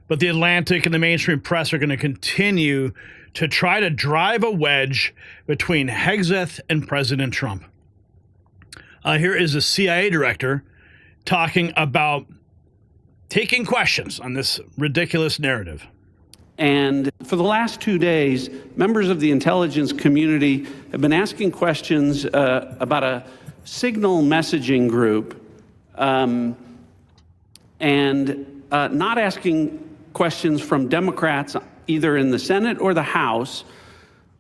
But the Atlantic and the mainstream press are going to continue to try to drive a wedge between Hegseth and President Trump. Here is a CIA director talking about taking questions on this ridiculous narrative. And for the last 2 days, members of the intelligence community have been asking questions about a signal messaging group and not asking questions from Democrats either in the Senate or the House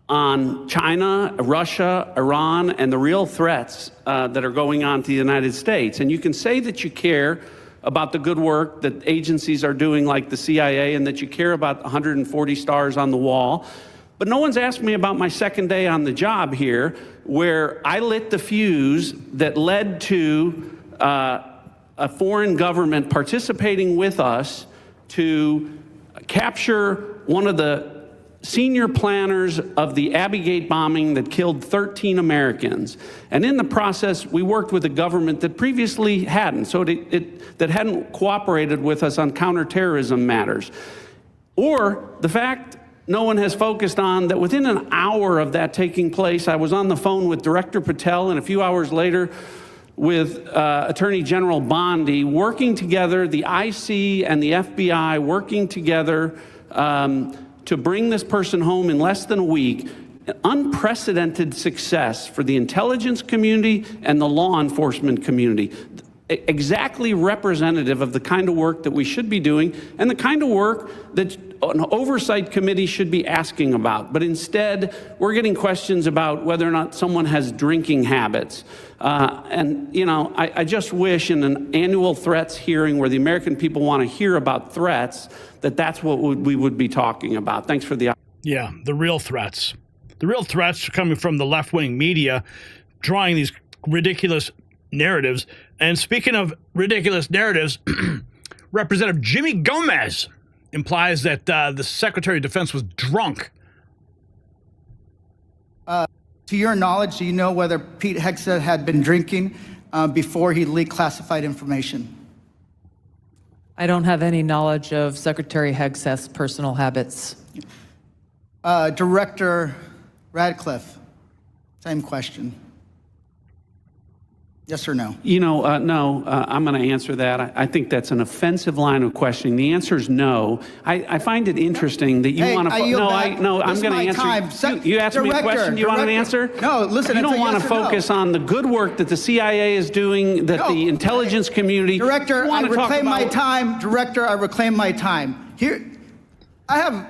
on China, Russia, Iran, and the real threats that are going on to the United States. And you can say that you care about the good work that agencies are doing like the CIA and that you care about 140 stars on the wall. But no one's asked me about my second day on the job here, where I lit the fuse that led to a foreign government participating with us to capture one of the senior planners of the Abbey Gate bombing that killed 13 Americans. And in the process, we worked with a government that previously hadn't, that hadn't cooperated with us on counterterrorism matters. Or the fact no one has focused on that within an hour of that taking place, I was on the phone with Director Patel, and a few hours later with Attorney General Bondi, working together, the IC and the FBI working together to bring this person home in less than a week. Unprecedented success for the intelligence community and the law enforcement community. Exactly representative of the kind of work that we should be doing and the kind of work that an oversight committee should be asking about. But instead, we're getting questions about whether or not someone has drinking habits. And, you know, I just wish in an annual threats hearing where the American people want to hear about threats, that's what we would be talking about. Thanks for the opportunity. Yeah, the real threats. The real threats are coming from the left-wing media, drawing these ridiculous narratives. And speaking of ridiculous narratives, Representative Jimmy Gomez implies that the Secretary of Defense was drunk. To your knowledge, do you know whether Pete Hegseth had been drinking before he leaked classified information? I don't have any knowledge of Secretary Hegseth's personal habits. Director Radcliffe, same question. Yes or no? You know, no, I'm going to answer that. I think that's an offensive line of questioning. The answer is no. I find it interesting that you want to... No, I'm going to answer. You asked me a question, you want an answer? No, listen, you don't want to focus on the good work that the CIA is doing, that the intelligence community... Director, I reclaim my time. Director, I reclaim my time. Here, I have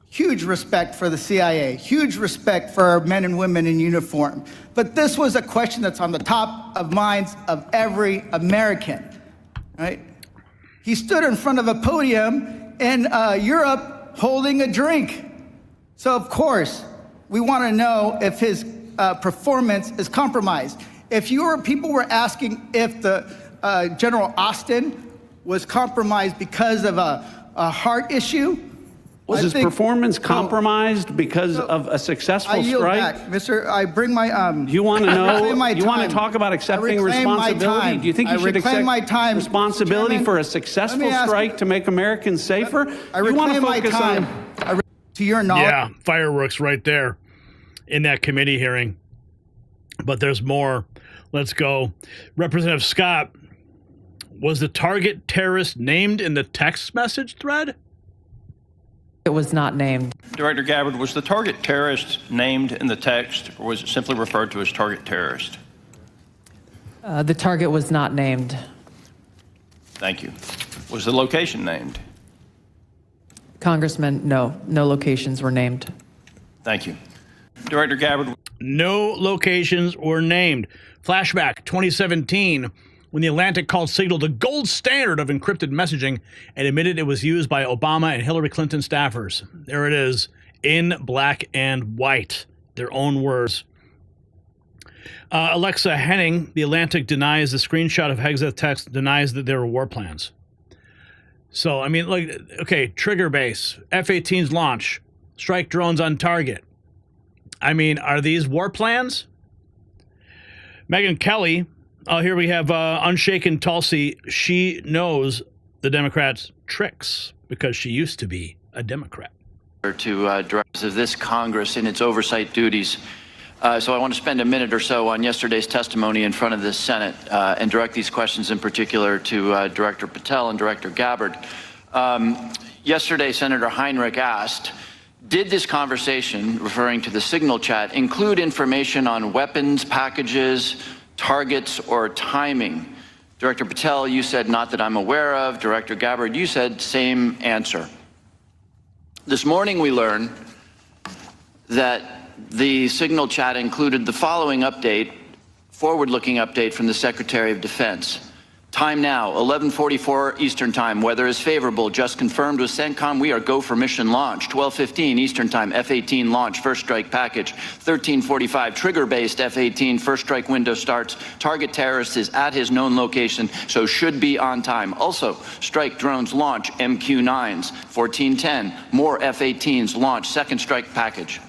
huge respect for the CIA, huge respect for our men and women in uniform. But this was a question that's on the top of minds of every American, right? He stood in front of a podium in Europe holding a drink. So of course, we want to know if his performance is compromised. If people were asking if the General Austin was compromised because of a heart issue, was his performance compromised because of a successful I yield strike? back, Mr. I bring my. You want to know? You want to time. talk about accepting I reclaim my responsibility? time. Do you think you I should reclaim accept my time, responsibility Chairman. for a successful strike to make Americans safer? I You want to reclaim my focus time. on. To your knowledge. Yeah, fireworks right there in that committee hearing. But there's more. Let's go. Representative Scott, was the target terrorist named in the text message thread? It was not named. Director Gabbard, was the target terrorist named in the text, or was it simply referred to as target terrorist? The target was not named. Thank you. Was the location named? Congressman, no locations were named. Thank you. Director Gabbard. No locations were named. Flashback 2017, when the Atlantic called Signal the gold standard of encrypted messaging and admitted it was used by Obama and Hillary Clinton staffers. There it is, in black and white, their own words. Alexa Henning, the Atlantic denies the screenshot of Hegseth text, denies that there were war plans. So, I mean, like, okay, trigger base, F-18s launch, strike drones on target. I mean, are these war plans? Megyn Kelly, here we have Unshaken Tulsi. She knows the Democrats' tricks because she used to be a Democrat. To directors of this Congress in its oversight duties. So I want to spend a minute or so on yesterday's testimony in front of the Senate and direct these questions in particular to Director Patel and Director Gabbard. Yesterday, Senator Heinrich asked, did this conversation, referring to the Signal chat, include information on weapons, packages, targets, or timing? Director Patel, you said not that I'm aware of. Director Gabbard, you said same answer. This morning we learned that the Signal chat included the following update, forward-looking update from the Secretary of Defense. Time now, 11:44 Eastern Time. Weather is favorable. Just confirmed with CENTCOM. We are go for mission launch. 12:15 Eastern Time. F-18 launch. First strike package. 13:45 trigger-based F-18. First strike window starts. Target terrorist is at his known location, so should be on time. Also, strike drones launch. MQ-9s. 14:10. More F-18s launch. Second strike package.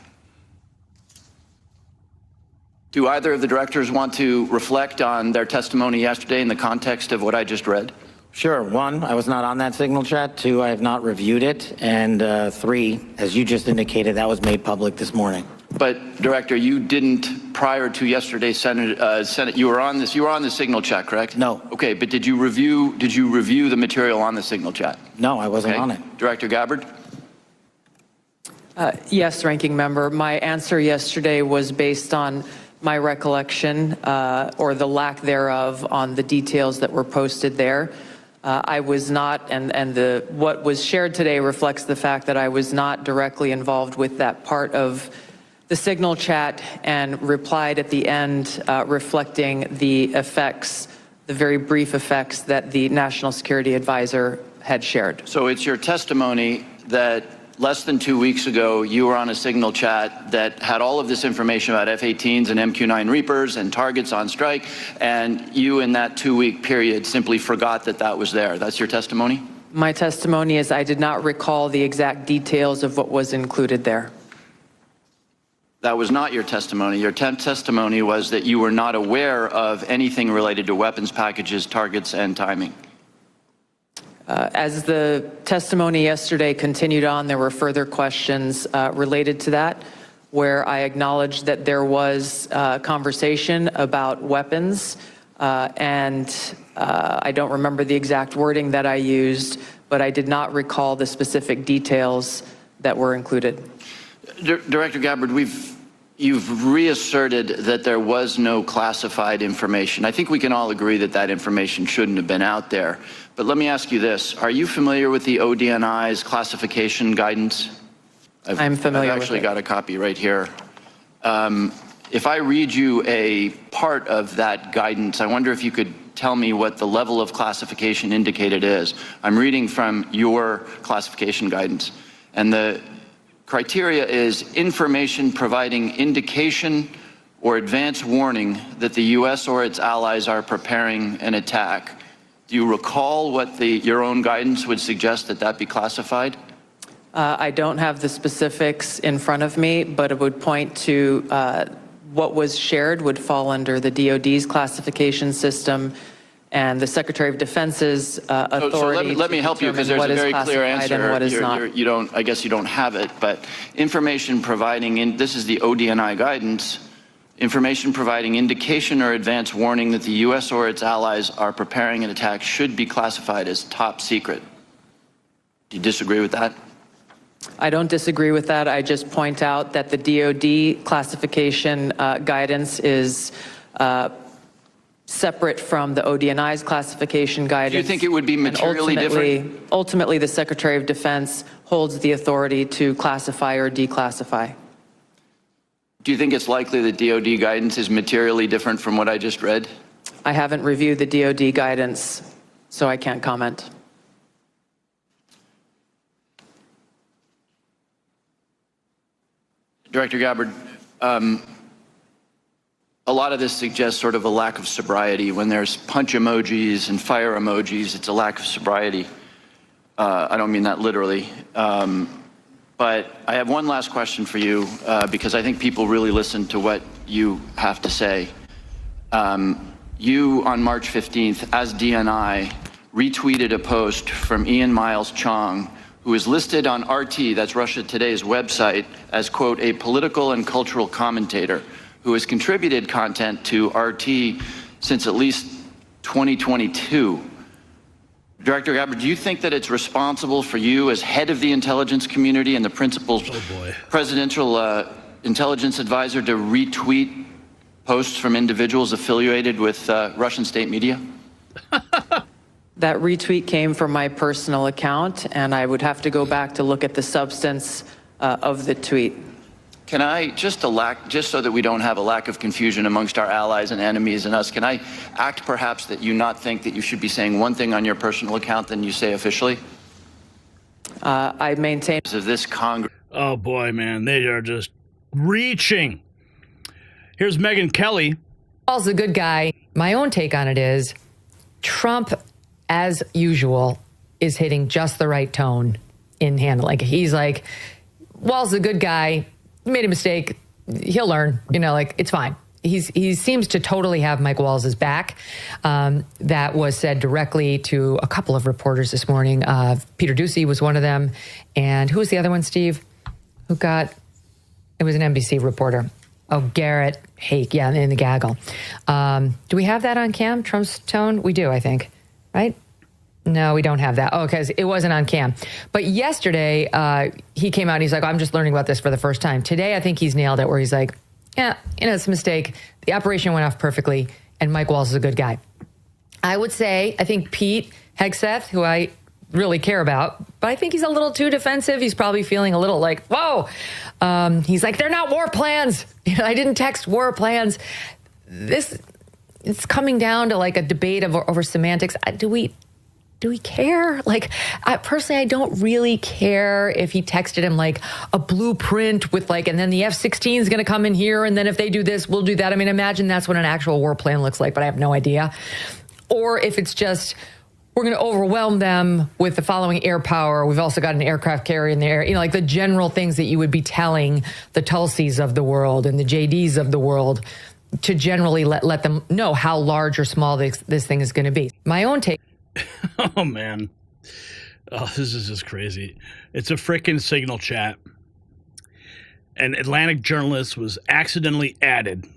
Do either of the directors want to reflect on their testimony yesterday in the context of what I just read? Sure. One, I was not on that Signal chat. Two, I have not reviewed it. And three, as you just indicated, that was made public this morning. But Director, you didn't prior to yesterday's Senate. You were on this. You were on the Signal chat, correct? No. Okay, but did you review the material on the Signal chat? No, I wasn't on it. Director Gabbard. Yes, Ranking Member. My answer yesterday was based on my recollection or the lack thereof on the details that were posted there. I was not, and what was shared today reflects the fact that I was not directly involved with that part of the Signal chat and replied at the end reflecting the effects, the very brief effects that the National Security Advisor had shared. So it's your testimony that less than 2 weeks ago, you were on a Signal chat that had all of this information about F-18s and MQ-9 Reapers and targets on strike, and you in that 2-week period simply forgot that that was there. That's your testimony? My testimony is I did not recall the exact details of what was included there. That was not your testimony. Your testimony was that you were not aware of anything related to weapons packages, targets, and timing. As the testimony yesterday continued on, there were further questions related to that, where I acknowledged that there was conversation about weapons, and I don't remember the exact wording that I used, but I did not recall the specific details that were included. Director Gabbard, you've reasserted that there was no classified information. I think we can all agree that that information shouldn't have been out there. But let me ask you this. Are you familiar with the ODNI's classification guidance? I'm familiar I've with actually it. got a copy right here. If I read you a part of that guidance, I wonder if you could tell me what the level of classification indicated is. I'm reading from your classification guidance, and the criteria is information providing indication or advance warning that the U.S. or its allies are preparing an attack. Do you recall what your own guidance would suggest that be classified? I don't have the specifics in front of me, but it would point to what was shared would fall under the DOD's classification system and the Secretary of Defense's authority. So let me help you, because there's a very clear answer. And what is not. You don't, I guess you don't have it, but information providing, this is the ODNI guidance, information providing indication or advance warning that the U.S. or its allies are preparing an attack should be classified as top secret. Do you disagree with that? I don't disagree with that. I just point out that the DOD classification guidance is separate from the ODNI's classification guidance. Do you think it would be materially different? Ultimately, the Secretary of Defense holds the authority to classify or declassify. Do you think it's likely that DOD guidance is materially different from what I just read? I haven't reviewed the DOD guidance, so I can't comment. Director Gabbard, a lot of this suggests sort of a lack of sobriety. When there's punch emojis and fire emojis, it's a lack of sobriety. I don't mean that literally. But I have one last question for you, because I think people really listen to what you have to say. You, on March 15th, as DNI, retweeted a post from Ian Miles Chong, who is listed on RT, that's Russia Today's website, as, quote, a political and cultural commentator who has contributed content to RT since at least 2022. Director Gabbard, do you think that it's responsible for you as head of the intelligence community and the principal presidential intelligence advisor to retweet posts from individuals affiliated with Russian state media? That retweet came from my personal account, and I would have to go back to look at the substance of the tweet. Can I, just so that we don't have a lack of confusion amongst our allies and enemies and us, can I act perhaps that you not think that you should be saying one thing on your personal account than you say officially? I maintain of this Congress. Oh boy, man, they are just reaching. Here's Megyn Kelly. Paul's a good guy. My own take on it is Trump, as usual, is hitting just the right tone in handling. He's like, Wall's a good guy. He made a mistake. He'll learn. It's fine. He seems to totally have Mike Walls' back. That was said directly to a couple of reporters this morning. Peter Doocy was one of them. And who was the other one, Steve? It was an NBC reporter. Oh, Garrett Hake. Yeah, in the gaggle. Do we have that on cam, Trump's tone? We do, I think. Right? No, we don't have that. Oh, because it wasn't on cam. But yesterday, he came out and he's like, I'm just learning about this for the first time. Today, I think he's nailed it, where he's like, yeah, it's a mistake. The operation went off perfectly, and Mike Walls is a good guy. I would say, I think Pete Hegseth, who I really care about, but I think he's a little too defensive. He's probably feeling a little like, whoa. He's like, they're not war plans. I didn't text war plans. It's coming down to like a debate over semantics. Do we care? Personally, I don't really care if he texted him like a blueprint with and then the F-16 is going to come in here, and then if they do this, we'll do that. I mean, imagine that's what an actual war plan looks like, but I have no idea. Or if it's just, we're going to overwhelm them with the following air power. We've also got an aircraft carrier in the air. Like the general things that you would be telling the Tulsis of the world and the JDs of the world to generally let them know how large or small this thing is going to be. My own take. Oh, man. Oh, this is just crazy. It's a frickin' Signal chat. An Atlantic journalist was accidentally added,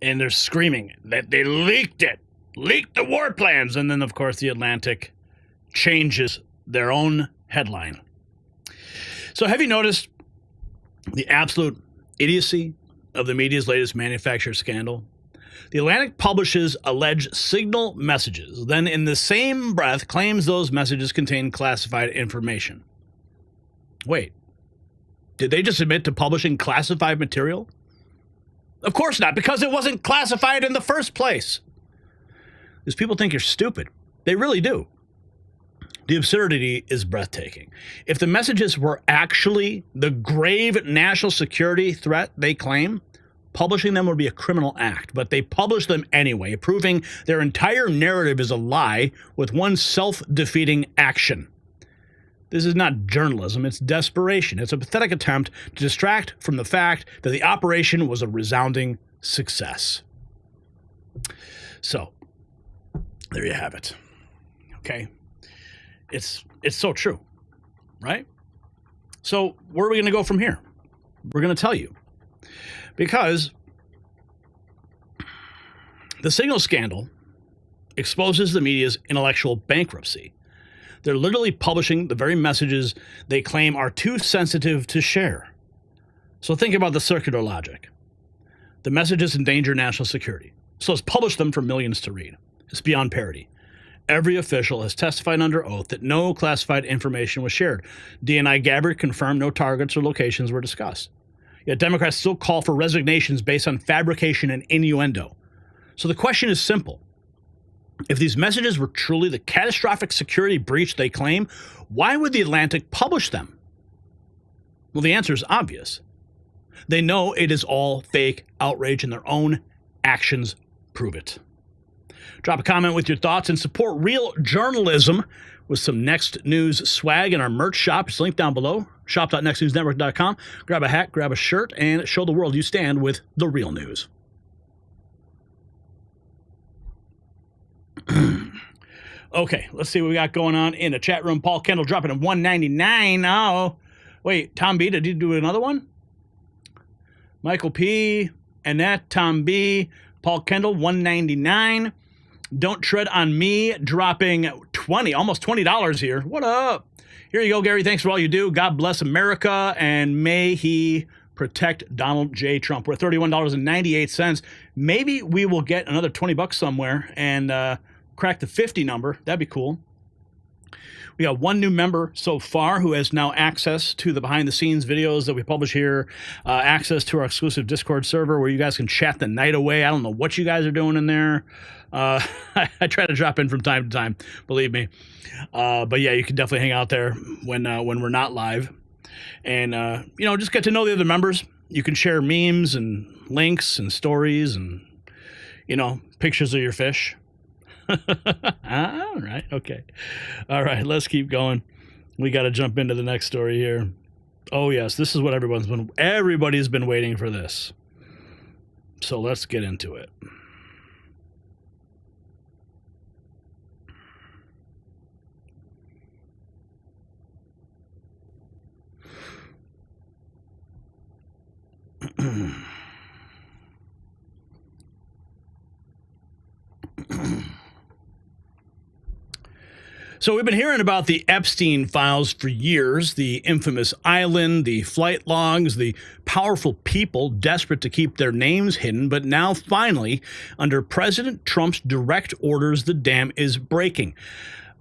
and they're screaming that they leaked the war plans. And then, of course, the Atlantic changes their own headline. So have you noticed the absolute idiocy of the media's latest manufacturer scandal? The Atlantic publishes alleged Signal messages, then in the same breath claims those messages contain classified information. Wait, Did they just admit to publishing classified material? Of course not, because it wasn't classified in the first place. These people think you're stupid. They really do. The absurdity is breathtaking. If the messages were actually the grave national security threat they claim, publishing them would be a criminal act, but they publish them anyway, proving their entire narrative is a lie with one self-defeating action. This is not journalism, it's desperation. It's a pathetic attempt to distract from the fact that the operation was a resounding success. So, there you have it. Okay? It's so true, right? So, where are we going to go from here? We're going to tell you. Because the Signal scandal exposes the media's intellectual bankruptcy. They're literally publishing the very messages they claim are too sensitive to share. So think about the circular logic. The messages endanger national security. So let's publish them for millions to read. It's beyond parody. Every official has testified under oath that no classified information was shared. DNI Gabbard confirmed no targets or locations were discussed. Yet Democrats still call for resignations based on fabrication and innuendo. So the question is simple. If these messages were truly the catastrophic security breach they claim, why would the Atlantic publish them? Well, the answer is obvious. They know it is all fake outrage and their own actions prove it. Drop a comment with your thoughts and support real journalism with some Next News swag in our merch shop. It's linked down below, shop.nextnewsnetwork.com. Grab a hat, grab a shirt, and show the world you stand with the real news. Okay, let's see what we got going on in the chat room. Paul Kendall dropping at $1.99. Oh, wait, Tom B, did you do another one? Michael P, Annette, Tom B, Paul Kendall, $1.99. Don't Tread on Me, dropping almost $20 here. What up? Here you go, Gary. Thanks for all you do. God bless America, and may he protect Donald J. Trump. We're at $31.98. Maybe we will get another $20 somewhere and crack the 50 number. That'd be cool. We got one new member so far who has now access to the behind-the-scenes videos that we publish here, access to our exclusive Discord server where you guys can chat the night away. I don't know what you guys are doing in there. I try to drop in from time to time, believe me. But yeah, you can definitely hang out there when we're not live. And, just get to know the other members. You can share memes and links and stories and, pictures of your fish. All right. Okay. All right. Let's keep going. We got to jump into the next story here. Oh, yes. This is what everybody's been waiting for this. So let's get into it. So we've been hearing about the Epstein files for years, the infamous island, the flight logs, the powerful people desperate to keep their names hidden. But now finally, under President Trump's direct orders, the dam is breaking.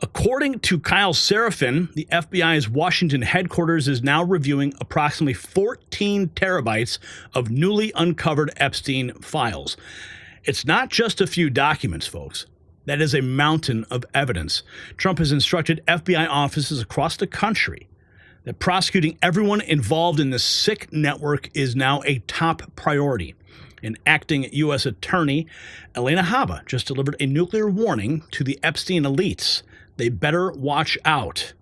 According to Kyle Seraphin, the FBI's Washington headquarters is now reviewing approximately 14 terabytes of newly uncovered Epstein files. It's not just a few documents, folks. That is a mountain of evidence. Trump has instructed FBI offices across the country that prosecuting everyone involved in this sick network is now a top priority. An acting U.S. attorney, Alina Habba, just delivered a nuclear warning to the Epstein elites. They better watch out.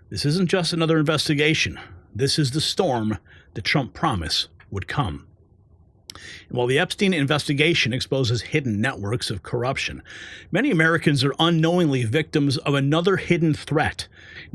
This isn't just another investigation. This is the storm that Trump promised would come. While the Epstein investigation exposes hidden networks of corruption, many Americans are unknowingly victims of another hidden threat,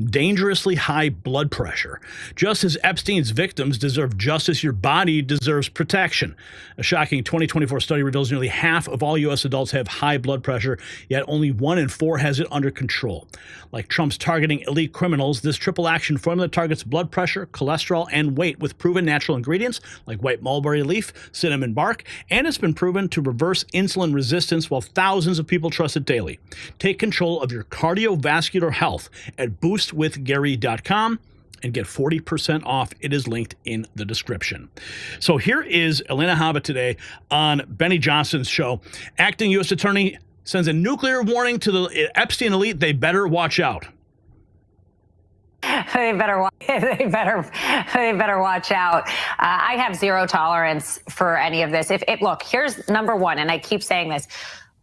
dangerously high blood pressure. Just as Epstein's victims deserve justice, your body deserves protection. A shocking 2024 study reveals nearly half of all U.S. adults have high blood pressure, yet only 1 in 4 has it under control. Like Trump's targeting elite criminals, this triple action formula targets blood pressure, cholesterol, and weight with proven natural ingredients like white mulberry leaf, cinnamon bark, and it's been proven to reverse insulin resistance while thousands of people trust it daily. Take control of your cardiovascular health at boostwithgary.com. and get 40% off. It is linked in the description. So here is Alina Habba today on Benny Johnson's show. Acting U.S. Attorney sends a nuclear warning to the Epstein elite. They better watch out. They better watch out. I have zero tolerance for any of this. Look, here's number one, and I keep saying this.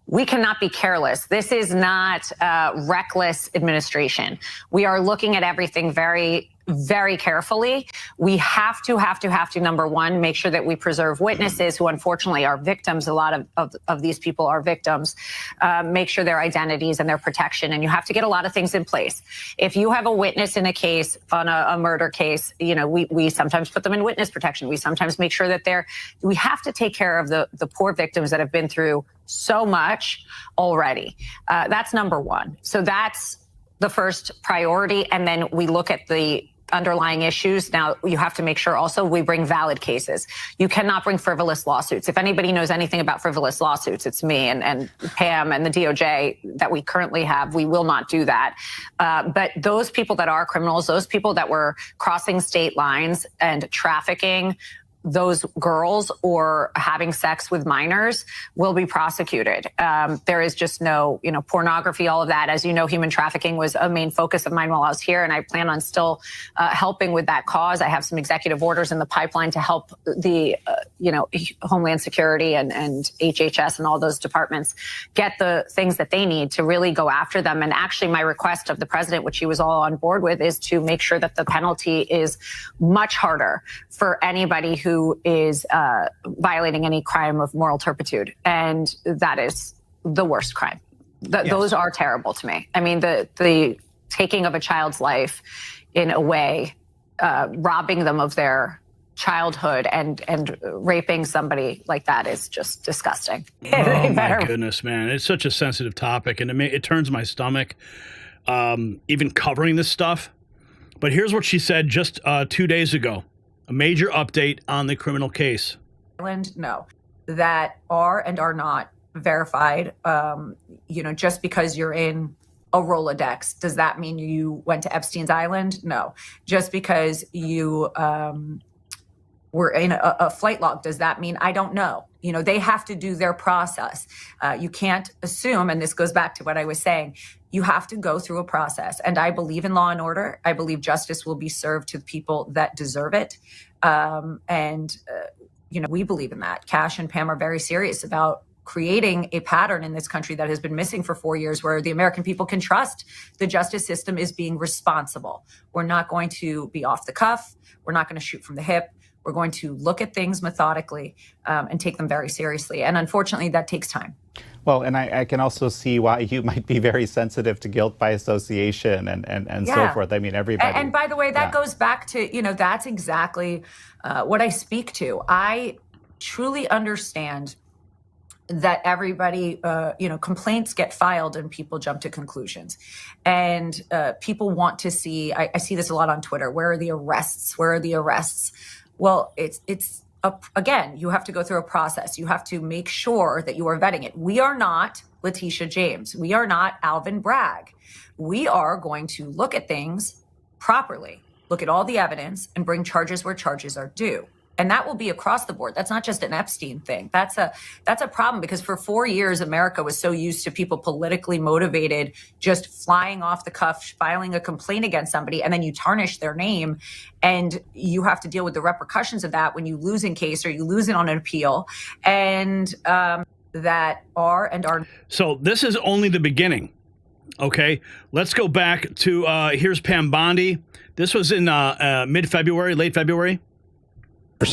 We cannot be careless. This is not reckless administration. We are looking at everything very, very carefully. We have to, number one, make sure that we preserve witnesses who unfortunately are victims. A lot of these people are victims. Make sure their identities and their protection. And you have to get a lot of things in place. If you have a witness in a case, on a murder case, we sometimes put them in witness protection. We sometimes make sure that we have to take care of the poor victims that have been through so much already. That's number one. So that's the first priority. And then we look at the underlying issues. Now, you have to make sure also we bring valid cases. You cannot bring frivolous lawsuits. If anybody knows anything about frivolous lawsuits, it's me and Pam and the DOJ that we currently have. We will not do that. But those people that are criminals, those people that were crossing state lines and trafficking those girls or having sex with minors will be prosecuted. There is just no, pornography, all of that. As you know, human trafficking was a main focus of mine while I was here, and I plan on still helping with that cause. I have some executive orders in the pipeline to help the, Homeland Security and HHS and all those departments get the things that they need to really go after them. And actually, my request of the president, which he was all on board with, is to make sure that the penalty is much harder for anybody who is violating any crime of moral turpitude. And that is the worst crime. Yes. Those are terrible to me. I mean, the taking of a child's life in a way, robbing them of their childhood and raping somebody like that is just disgusting. Oh, my goodness, man. It's such a sensitive topic, and it turns my stomach even covering this stuff. But here's what she said just 2 days ago. A major update on the criminal case. No, that are and are not verified. Just because you're in a Rolodex, does that mean you went to Epstein's Island? No. Just because you were in a flight log, does that mean? I don't know. They have to do their process. You can't assume, and this goes back to what I was saying, you have to go through a process. And I believe in law and order. I believe justice will be served to the people that deserve it. We believe in that. Cash and Pam are very serious about creating a pattern in this country that has been missing for 4 years, where the American people can trust the justice system is being responsible. We're not going to be off the cuff. We're not going to shoot from the hip. We're going to look at things methodically and take them very seriously. And unfortunately, that takes time. Well, and I can also see why you might be very sensitive to guilt by association and so forth. I mean, everybody. And by the way, that goes back to, that's exactly what I speak to. I truly understand that everybody, complaints get filed and people jump to conclusions. And people want to see, I see this a lot on Twitter, where are the arrests? Where are the arrests? Well, again, you have to go through a process. You have to make sure that you are vetting it. We are not Letitia James. We are not Alvin Bragg. We are going to look at things properly, look at all the evidence, and bring charges where charges are due. And that will be across the board. That's not just an Epstein thing. That's a problem, because for 4 years, America was so used to people politically motivated, just flying off the cuff, filing a complaint against somebody, and then you tarnish their name. And you have to deal with the repercussions of that when you lose in case or you lose it on an appeal. And that are and are. So this is only the beginning. Okay, let's go back to here's Pam Bondi. This was in mid-February, late February.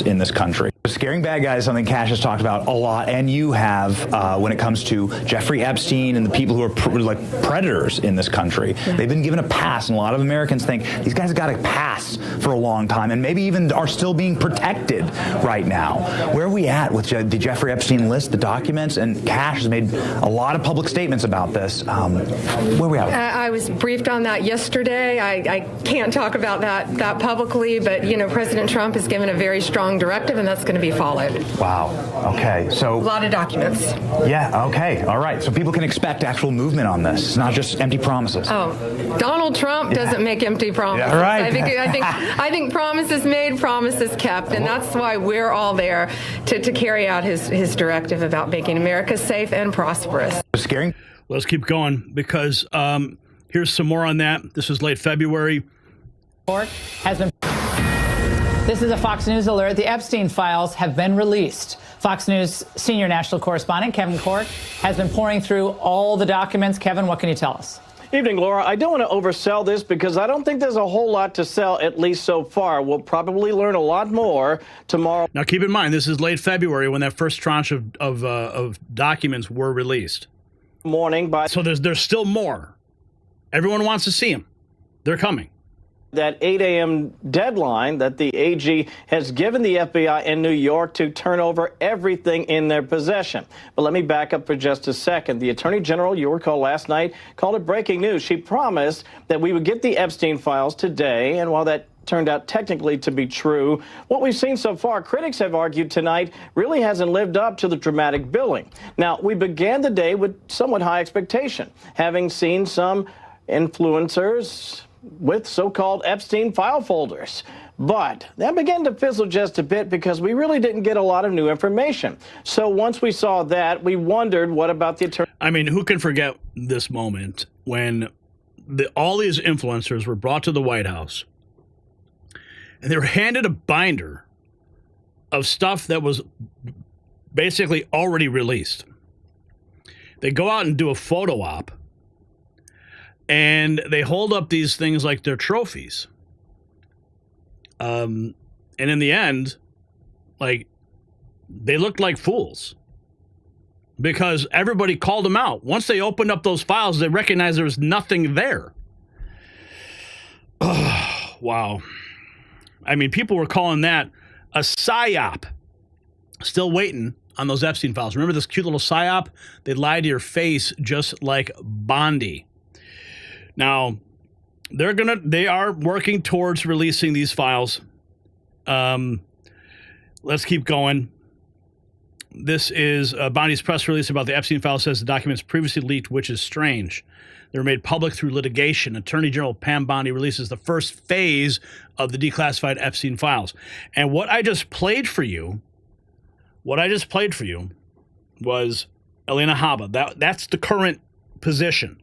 In this country. Scaring bad guys is something Cash has talked about a lot, and you have when it comes to Jeffrey Epstein and the people who are like predators in this country. They've been given a pass, and a lot of Americans think these guys have got a pass for a long time and maybe even are still being protected right now. Where are we at with the Jeffrey Epstein list, the documents? And Cash has made a lot of public statements about this. Where are we at? I was briefed on that yesterday. I can't talk about that publicly, but President Trump has given a very strong strong directive, and that's going to be followed. Wow. Okay. So a lot of documents. Yeah. Okay. All right. So people can expect actual movement on this. It's not just empty promises. Oh, Donald Trump doesn't make empty promises. Yeah, right. I think promises made, promises kept, and that's why we're all there to carry out his directive about making America safe and prosperous. Scaring. Let's keep going because here's some more on that. This is late February. This is a Fox News alert. The Epstein files have been released. Fox News senior national correspondent Kevin Corke has been pouring through all the documents. Kevin, what can you tell us? Evening, Laura. I don't want to oversell this because I don't think there's a whole lot to sell, at least so far. We'll probably learn a lot more tomorrow. Now, keep in mind, this is late February when that first tranche of documents were released. So there's still more. Everyone wants to see them. They're coming. That 8 a.m. deadline that the AG has given the FBI in New York to turn over everything in their possession. But let me back up for just a second. The Attorney General, you recall last night, called it breaking news. She promised that we would get the Epstein files today, and while that turned out technically to be true, what we've seen so far, critics have argued tonight, really hasn't lived up to the dramatic billing. Now, we began the day with somewhat high expectation, having seen some influencers with so-called Epstein file folders. But that began to fizzle just a bit because we really didn't get a lot of new information. So once we saw that, we wondered, what about the attorney? I mean, who can forget this moment when all these influencers were brought to the White House and they were handed a binder of stuff that was basically already released. They go out and do a photo op, and they hold up these things like they're trophies. And in the end, like, they looked like fools because everybody called them out. Once they opened up those files, they recognized there was nothing there. Oh, wow. I mean, people were calling that a psyop. Still waiting on those Epstein files. Remember this cute little psyop? They lied to your face just like Bondi. Now, they are working towards releasing these files. Let's keep going. This is Bondi's press release about the Epstein files says the documents previously leaked, which is strange. They were made public through litigation. Attorney General Pam Bondi releases the first phase of the declassified Epstein files. And what I just played for you was Alina Habba. That's the current position.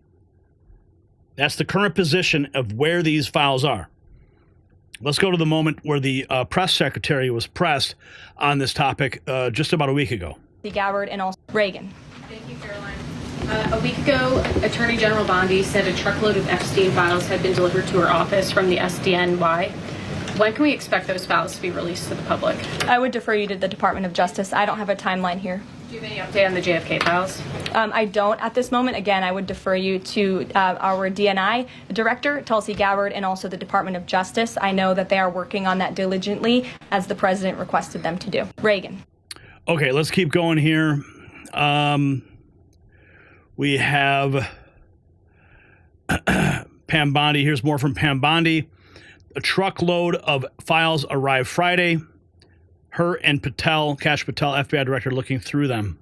That's the current position of where these files are. Let's go to the moment where the press secretary was pressed on this topic just about a week ago. Gabbard and also Reagan. Thank you, Caroline. A week ago, Attorney General Bondi said a truckload of Epstein files had been delivered to her office from the SDNY. When can we expect those files to be released to the public? I would defer you to the Department of Justice. I don't have a timeline here. Do you have any update on the JFK files? I don't at this moment. Again, I would defer you to our DNI director, Tulsi Gabbard, and also the Department of Justice. I know that they are working on that diligently, as the president requested them to do. Reagan. Okay, let's keep going here. We have Pam Bondi. Here's more from Pam Bondi. A truckload of files arrived Friday. Her and Patel, Kash Patel, FBI director, looking through them.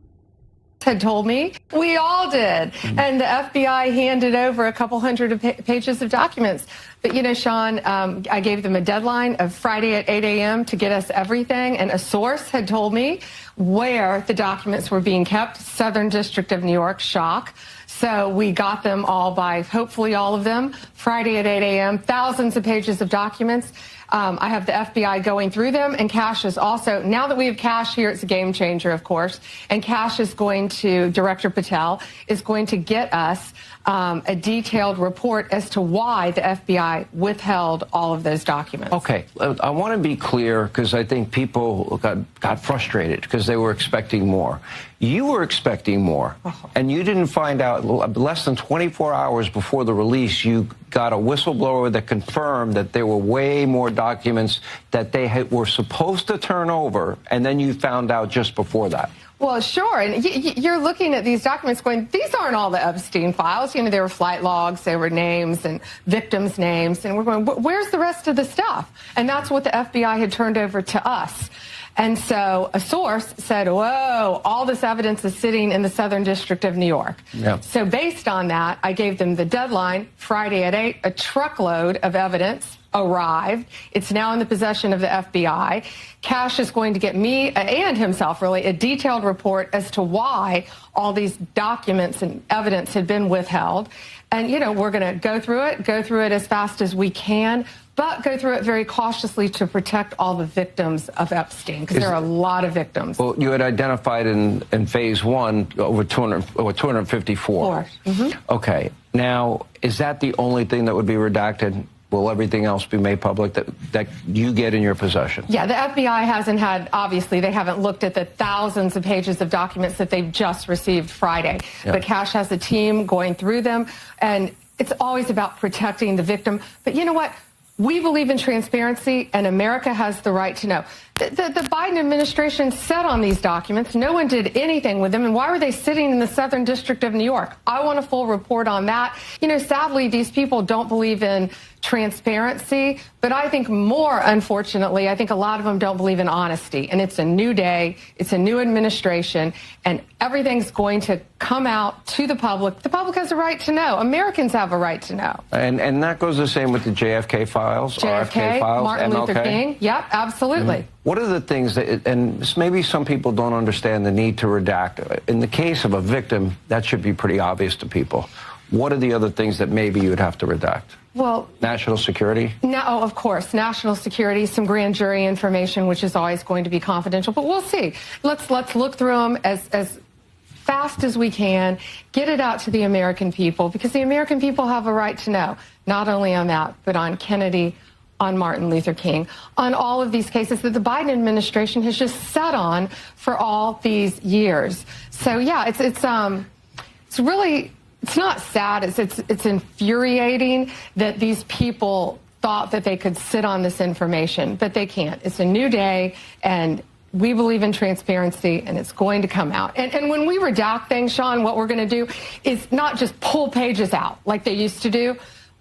Had told me. We all did. And the FBI handed over a couple hundred pages of documents. But, you know, Sean, I gave them a deadline of Friday at 8 a.m. to get us everything. And a source had told me where the documents were being kept. Southern District of New York, shock. So we got them all by, hopefully all of them, Friday at 8 a.m., thousands of pages of documents. I have the FBI going through them, and Kash is also, now that we have Kash here, it's a game changer, of course, and Kash is going to, Director Patel, is going to get us a detailed report as to why the FBI withheld all of those documents. Okay, I want to be clear because I think people got frustrated because they were expecting more. You were expecting more, and you didn't find out less than 24 hours before the release. You got a whistleblower that confirmed that there were way more documents that they were supposed to turn over, and then you found out just before that. Well, sure. And you're looking at these documents going, these aren't all the Epstein files. You know, there were flight logs, there were names and victims' names. And we're going, where's the rest of the stuff? And that's what the FBI had turned over to us. And so a source said, whoa, all this evidence is sitting in the Southern District of New York. Yeah. So based on that, I gave them the deadline, Friday at 8, a truckload of evidence arrived. It's now in the possession of the FBI. Cash is going to get me and himself, really, a detailed report as to why all these documents and evidence had been withheld. And, you know, we're going to go through it as fast as we can, but go through it very cautiously to protect all the victims of Epstein, because there are a lot of victims. Well, you had identified in phase one over 254. Mm-hmm. Okay. Now, is that the only thing that would be redacted? Will everything else be made public that you get in your possession? Yeah, the FBI hasn't had, obviously, they haven't looked at the thousands of pages of documents that they've just received Friday. Yeah. But Cash has a team going through them, and it's always about protecting the victim. But you know what? We believe in transparency, and America has the right to know. The Biden administration sat on these documents. No one did anything with them. And why were they sitting in the Southern District of New York? I want a full report on that. You know, sadly, these people don't believe in transparency. But I think more, unfortunately, I think a lot of them don't believe in honesty. And it's a new day. It's a new administration. And everything's going to come out to the public. The public has a right to know. Americans have a right to know. And that goes the same with the JFK files, JFK, RFK files, Martin MLK? Luther King. Yep, absolutely. Mm-hmm. What are the things that, and maybe some people don't understand the need to redact. In the case of a victim, that should be pretty obvious to people. What are the other things that maybe you would have to redact? Well, national security? No, of course, national security, some grand jury information, which is always going to be confidential. But we'll see. Let's look through them as fast as we can, get it out to the American people, because the American people have a right to know, not only on that, but on Kennedy, on Martin Luther King, on all of these cases that the Biden administration has just sat on for all these years. So yeah, it's really, it's not sad. It's infuriating that these people thought that they could sit on this information, but they can't. It's a new day, and we believe in transparency, and it's going to come out. And when we redact things, Sean, what we're going to do is not just pull pages out like they used to do.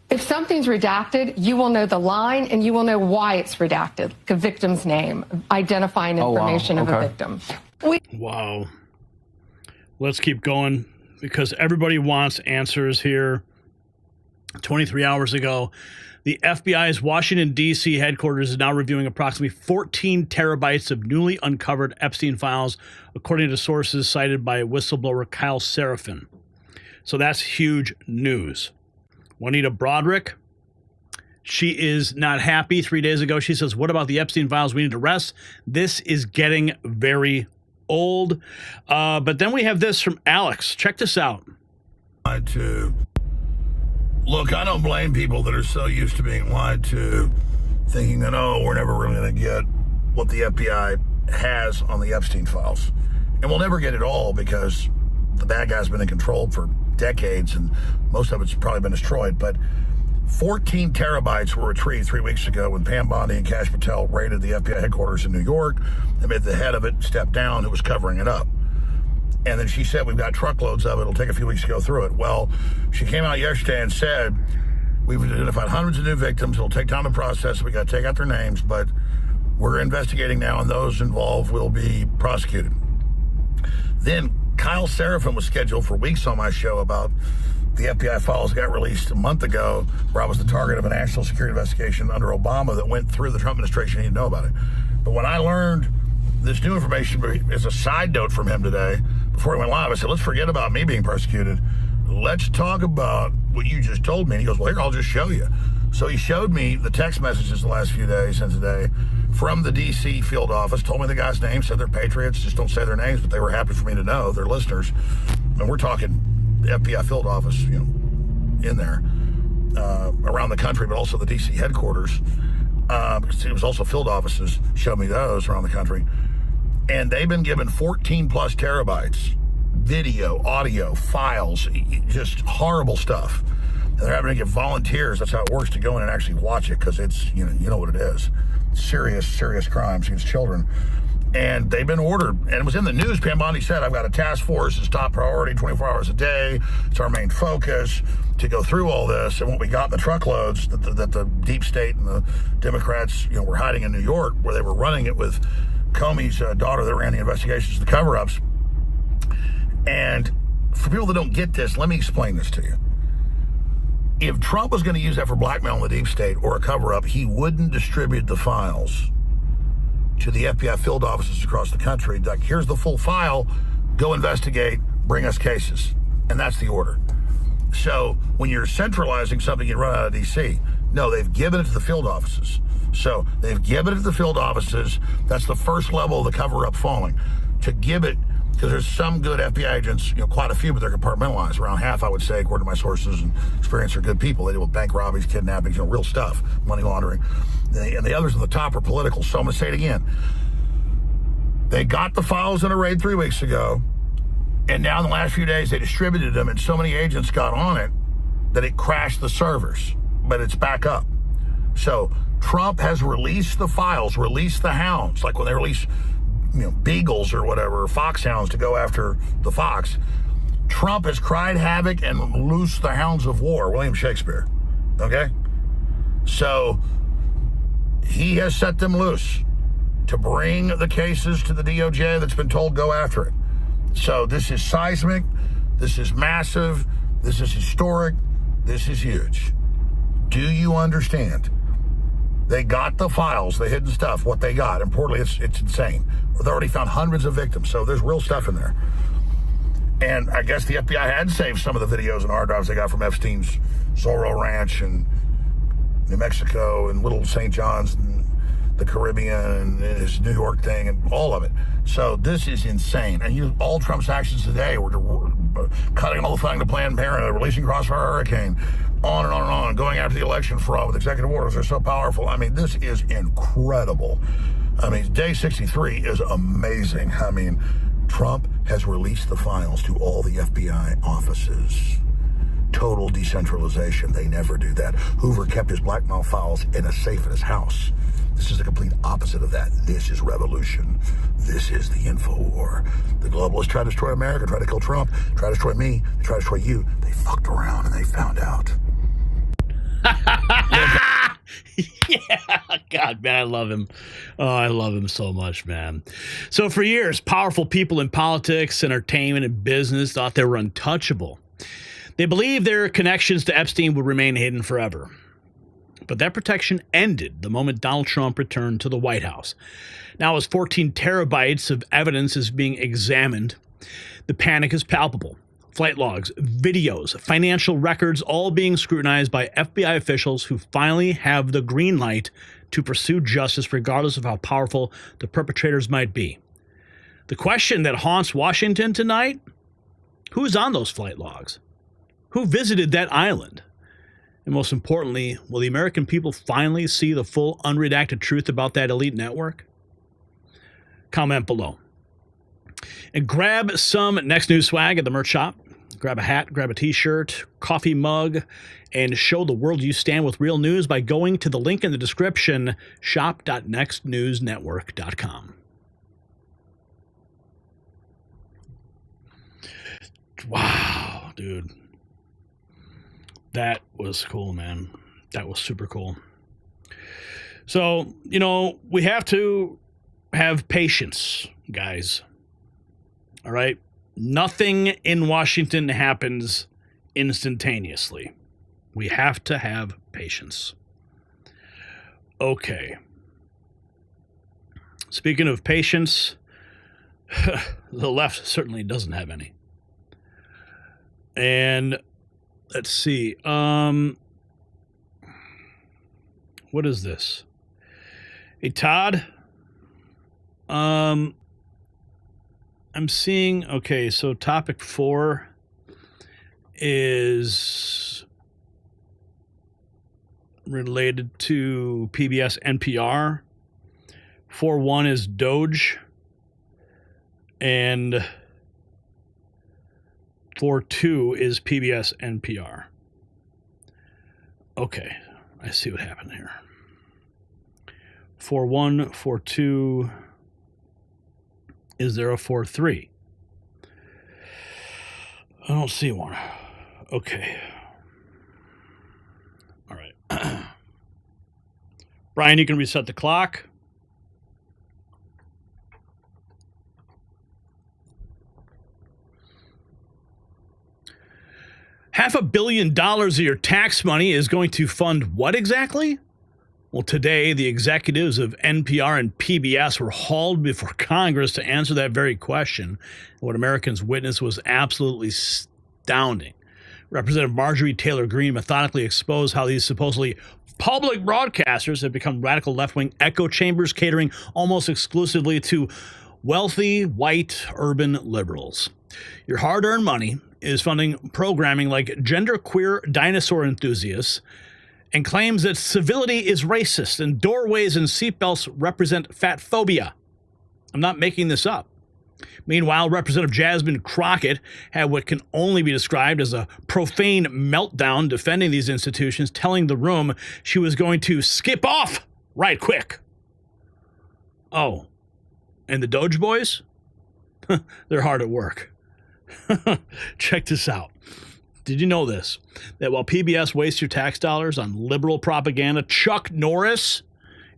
If something's redacted, you will know the line, and you will know why it's redacted, like a victim's name, identifying information of a victim. Wow. Let's keep going, because everybody wants answers here. 23 hours ago, the FBI's Washington, D.C. headquarters is now reviewing approximately 14 terabytes of newly uncovered Epstein files, according to sources cited by whistleblower Kyle Seraphin. So that's huge news. Juanita Broderick, she is not happy. 3 days ago, she says, what about the Epstein files? We need to rest. This is getting very old. But then we have this from Alex. Check this out. Look, I don't blame people that are so used to being lied to, thinking that, oh, we're never really going to get what the FBI has on the Epstein files. And we'll never get it all, because the bad guy's been in control for decades, and most of it's probably been destroyed. But 14 terabytes were retrieved 3 weeks ago when Pam Bondi and Kash Patel raided the FBI headquarters in New York. They made the head of it step down, who was covering it up. And then she said, we've got truckloads of it. It'll take a few weeks to go through it. Well, she came out yesterday and said, we've identified hundreds of new victims. It'll take time to process. We got to take out their names, but we're investigating now, and those involved will be prosecuted. Then Kyle Seraphin was scheduled for weeks on my show about the FBI files that got released a month ago, where I was the target of a national security investigation under Obama that went through the Trump administration. He didn't know about it. But when I learned this new information as a side note from him today, before he went live, I said, let's forget about me being persecuted. Let's talk about what you just told me. And he goes, well, here, I'll just show you. So he showed me the text messages the last few days and today from the D.C. field office, told me the guy's name, said they're patriots, just don't say their names, but they were happy for me to know, they're listeners. And we're talking the FBI field office, you know, in there, around the country, but also the D.C. headquarters. Because it was also field offices, showed me those around the country. And they've been given 14 plus terabytes, video, audio, files, just horrible stuff. And they're having to get volunteers, that's how it works, to go in and actually watch it, because it's, you know what it is. Serious crimes against children. And they've been ordered, and it was in the news. Pam Bondi said, I've got a task force, it's top priority, 24 hours a day. It's our main focus to go through all this. And what we got in the truckloads that the deep state and the Democrats, were hiding in New York, where they were running it with Comey's daughter that ran the investigations, the cover-ups. And for people that don't get this, let me explain this to you. If Trump was going to use that for blackmail in the deep state or a cover-up, he wouldn't distribute the files to the FBI field offices across the country. Like, here's the full file, go investigate, bring us cases. And that's the order. So when you're centralizing something, you run out of DC. No, they've given it to the field offices. So they've given it to the field offices. That's the first level of the cover-up falling. To give it, because there's some good FBI agents, quite a few, but they're compartmentalized. Around half, I would say, according to my sources and experience, are good people. They deal with bank robberies, kidnappings, real stuff, money laundering. And the others at the top are political. So I'm going to say it again. They got the files in a raid 3 weeks ago, and now in the last few days, they distributed them, and so many agents got on it that it crashed the servers, but it's back up. So Trump has released the files, released the hounds, like when they release beagles or whatever, foxhounds to go after the fox. Trump has cried havoc and loosed the hounds of war, William Shakespeare, okay? So he has set them loose to bring the cases to the DOJ that's been told go after it. So this is seismic, this is massive, this is historic, this is huge. Do you understand? They got the files, the hidden stuff, what they got. Importantly, it's insane. They've already found hundreds of victims, so there's real stuff in there. And I guess the FBI had saved some of the videos and hard drives they got from Epstein's Zorro Ranch and New Mexico and Little St. John's and the Caribbean and his New York thing and all of it. So this is insane. And all Trump's actions today were cutting all the funding to Planned Parenthood, releasing Crossfire Hurricane, on and on and on, going after the election fraud with executive orders. They're so powerful. I mean, this is incredible. I mean, day 63 is amazing. I mean, Trump has released the files to all the FBI offices. Total decentralization. They never do that. Hoover kept his blackmail files in a safe in his house. This is the complete opposite of that. This is revolution. This is the info war. The globalists try to destroy America, try to kill Trump, try to destroy me, they try to destroy you. They fucked around and they found out. Yeah, God, man, I love him. Oh, I love him so much, man. So for years, powerful people in politics, entertainment, and business thought they were untouchable. They believed their connections to Epstein would remain hidden forever. But that protection ended the moment Donald Trump returned to the White House. Now, as 14 terabytes of evidence is being examined, the panic is palpable. Flight logs, videos, financial records, all being scrutinized by FBI officials who finally have the green light to pursue justice regardless of how powerful the perpetrators might be. The question that haunts Washington tonight: who's on those flight logs? Who visited that island? And most importantly, will the American people finally see the full unredacted truth about that elite network? Comment below. And grab some Next News swag at the merch shop. Grab a hat, grab a t-shirt, coffee mug, and show the world you stand with real news by going to the link in the description, shop.nextnewsnetwork.com. Wow, dude. That was cool, man. That was super cool. So, we have to have patience, guys. All right? Nothing in Washington happens instantaneously. We have to have patience. Okay. Speaking of patience, the left certainly doesn't have any. And let's see. What is this? Hey, Todd. I'm seeing, okay, so topic 4 is related to PBS NPR. 4.1 is Doge. And 4.2 is PBS NPR. Okay, I see what happened here. 4.1, 4.2... Is there a 4-3? I don't see one. Okay. All right. Brian, you can reset the clock. $500 million of your tax money is going to fund what exactly? Well, today, the executives of NPR and PBS were hauled before Congress to answer that very question. What Americans witnessed was absolutely astounding. Representative Marjorie Taylor Greene methodically exposed how these supposedly public broadcasters have become radical left-wing echo chambers catering almost exclusively to wealthy, white, urban liberals. Your hard-earned money is funding programming like genderqueer dinosaur enthusiasts and claims that civility is racist and doorways and seatbelts represent fat phobia. I'm not making this up. Meanwhile, Representative Jasmine Crockett had what can only be described as a profane meltdown defending these institutions, telling the room she was going to skip off right quick. Oh, and the Doge boys? They're hard at work. Check this out. Did you know this? That while PBS wastes your tax dollars on liberal propaganda, Chuck Norris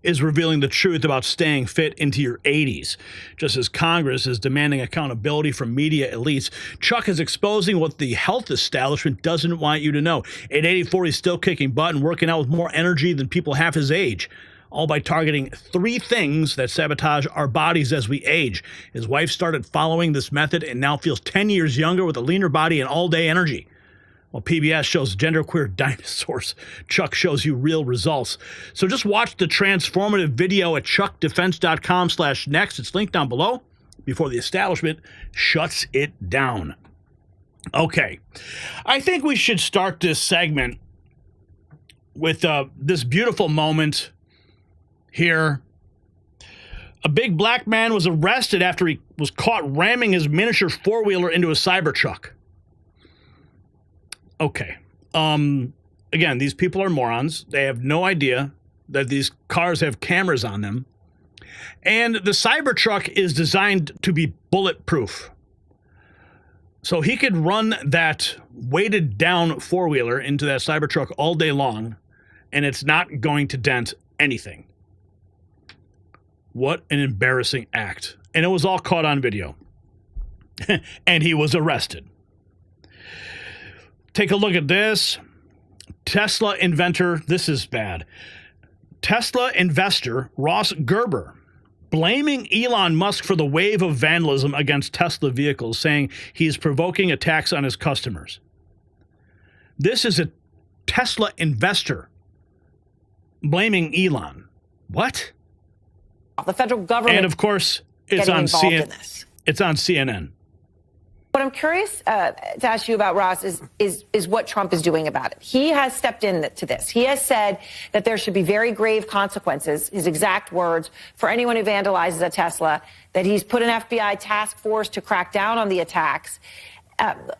is revealing the truth about staying fit into your 80s. Just as Congress is demanding accountability from media elites, Chuck is exposing what the health establishment doesn't want you to know. At 84, he's still kicking butt and working out with more energy than people half his age, all by targeting 3 things that sabotage our bodies as we age. His wife started following this method and now feels 10 years younger with a leaner body and all-day energy. While PBS shows genderqueer dinosaurs, Chuck shows you real results. So just watch the transformative video at chuckdefense.com/next. It's linked down below before the establishment shuts it down. Okay, I think we should start this segment with this beautiful moment here. A big black man was arrested after he was caught ramming his miniature four-wheeler into a Cybertruck. Okay. Again, these people are morons. They have no idea that these cars have cameras on them. And the Cybertruck is designed to be bulletproof. So he could run that weighted down four-wheeler into that Cybertruck all day long, and it's not going to dent anything. What an embarrassing act. And it was all caught on video. And he was arrested. Take a look at this. Tesla inventor, this is bad. Tesla investor Ross Gerber blaming Elon Musk for the wave of vandalism against Tesla vehicles, saying he's provoking attacks on his customers. This is a Tesla investor blaming Elon. What? The federal government. And of course, it's on CNN. It's on CNN. What I'm curious to ask you about, Ross, is what Trump is doing about it. He has stepped into this. He has said that there should be very grave consequences, his exact words, for anyone who vandalizes a Tesla, that he's put an FBI task force to crack down on the attacks.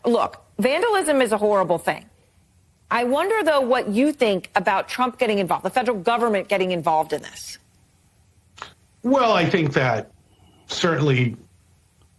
Look, vandalism is a horrible thing. I wonder, though, what you think about Trump getting involved, the federal government getting involved in this. Well, I think that certainly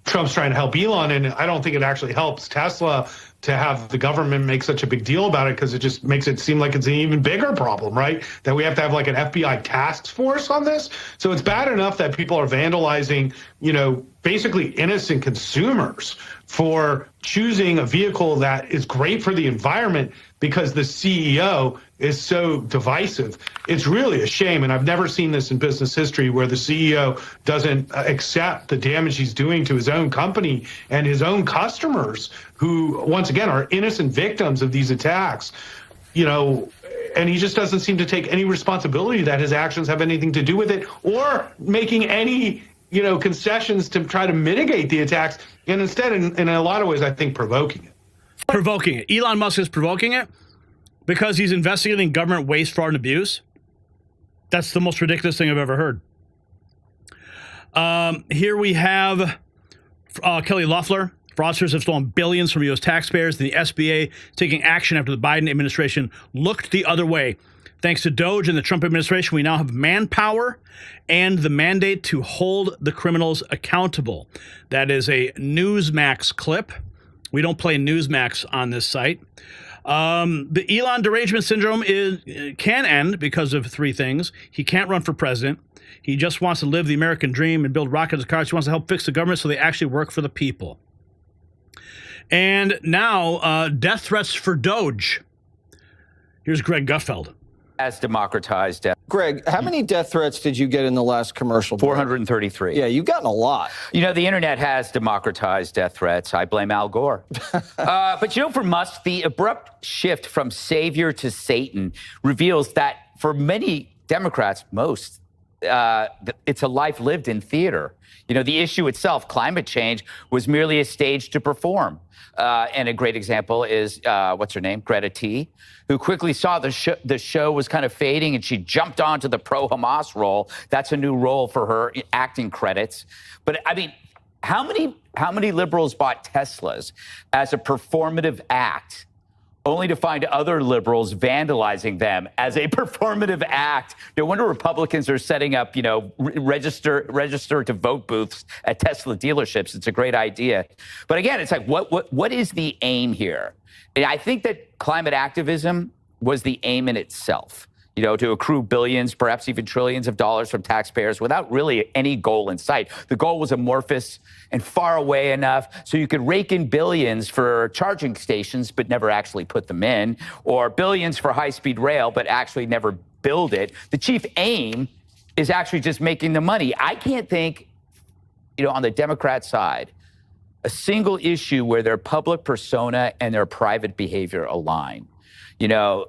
Trump's trying to help Elon, and I don't think it actually helps Tesla to have the government make such a big deal about it, because it just makes it seem like it's an even bigger problem, right? That we have to have like an FBI task force on this. So it's bad enough that people are vandalizing, you know, basically innocent consumers for choosing a vehicle that is great for the environment because the CEO is so divisive. It's really a shame, and I've never seen this in business history where the CEO doesn't accept the damage he's doing to his own company and his own customers, who, once again, are innocent victims of these attacks. You know, and he just doesn't seem to take any responsibility that his actions have anything to do with it, or making any, you know, concessions to try to mitigate the attacks, and instead, in a lot of ways, I think, provoking it. Provoking it. Elon Musk is provoking it because he's investigating government waste, fraud, and abuse. That's the most ridiculous thing I've ever heard. Here we have Kelly Loeffler. Fraudsters have stolen billions from U.S. taxpayers. The SBA taking action after the Biden administration looked the other way. Thanks to Doge and the Trump administration, we now have manpower and the mandate to hold the criminals accountable. That is a Newsmax clip. We don't play Newsmax on this site. The Elon derangement syndrome can end because of three things. He can't run for president. He just wants to live the American dream and build rockets and cars. He wants to help fix the government so they actually work for the people. And now, death threats for Doge. Here's Greg Gutfeld. Has democratized death. Greg, how many death threats did you get in the last commercial break? 433. Yeah, you've gotten a lot. You know, the internet has democratized death threats. I blame Al Gore. But you know, for Musk, the abrupt shift from savior to Satan reveals that for many Democrats, most, it's a life lived in theater. You know, the issue itself, climate change, was merely a stage to perform. And a great example is, what's her name? Greta T., who quickly saw the show was kind of fading and she jumped onto the pro-Hamas role. That's a new role for her, acting credits. But I mean, how many liberals bought Teslas as a performative act, only to find other liberals vandalizing them as a performative act? No wonder Republicans are setting up, you know, register to vote booths at Tesla dealerships. It's a great idea. But again, it's like, what is the aim here? And I think that climate activism was the aim in itself, you know, to accrue billions, perhaps even trillions of dollars from taxpayers without really any goal in sight. The goal was amorphous and far away enough so you could rake in billions for charging stations, but never actually put them in, or billions for high-speed rail, but actually never build it. The chief aim is actually just making the money. I can't think, you know, on the Democrat side, a single issue where their public persona and their private behavior align. You know,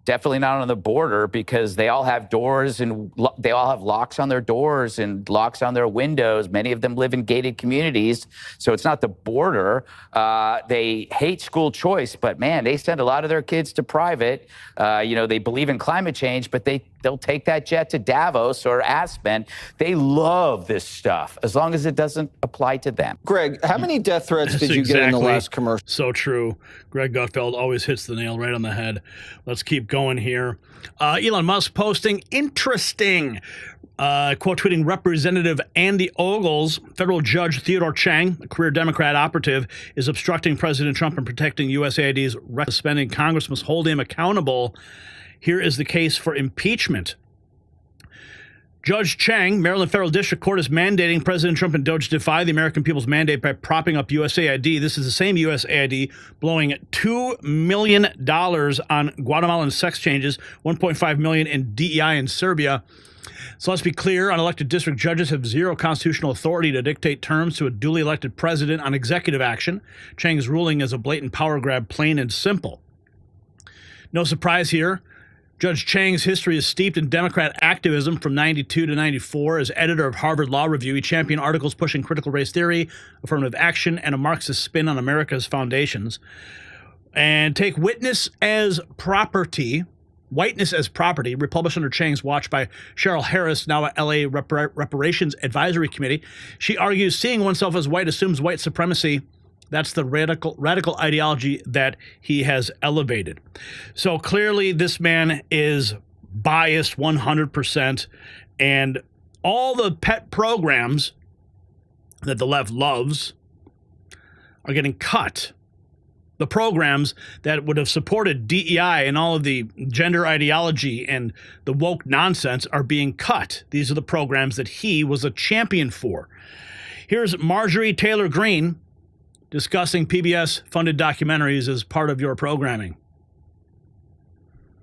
definitely not on the border, because they all have doors and they all have locks on their doors and locks on their windows. Many of them live in gated communities. So it's not the border. They hate school choice, but man, they send a lot of their kids to private. You know, they believe in climate change, but they'll take that jet to Davos or Aspen. They love this stuff as long as it doesn't apply to them. Greg, how many death threats did you get in the last commercial? So true. Greg Gutfeld always hits the nail right on the head. Let's keep going here. Elon Musk posting interesting, quote tweeting Representative Andy Ogles. Federal Judge Theodore Chang, a career Democrat operative, is obstructing President Trump and protecting USAID's reckless spending. Congress must hold him accountable. Here is the case for impeachment. Judge Chang, Maryland Federal District Court, is mandating President Trump and Doge defy the American people's mandate by propping up USAID. This is the same USAID blowing $2 million on Guatemalan sex changes, $1.5 million in DEI in Serbia. So let's be clear, unelected district judges have zero constitutional authority to dictate terms to a duly elected president on executive action. Chang's ruling is a blatant power grab, plain and simple. No surprise here. Judge Chang's history is steeped in Democrat activism from 92 to 94. As editor of Harvard Law Review, he championed articles pushing critical race theory, affirmative action, and a Marxist spin on America's foundations. And take witness as property, whiteness as property, republished under Chang's watch by Cheryl Harris, now at LA Reparations Advisory Committee. She argues seeing oneself as white assumes white supremacy. That's the radical ideology that he has elevated. So clearly this man is biased 100%, and all the pet programs that the left loves are getting cut. The programs that would have supported DEI and all of the gender ideology and the woke nonsense are being cut. These are the programs that he was a champion for. Here's Marjorie Taylor Greene discussing PBS-funded documentaries as part of your programming.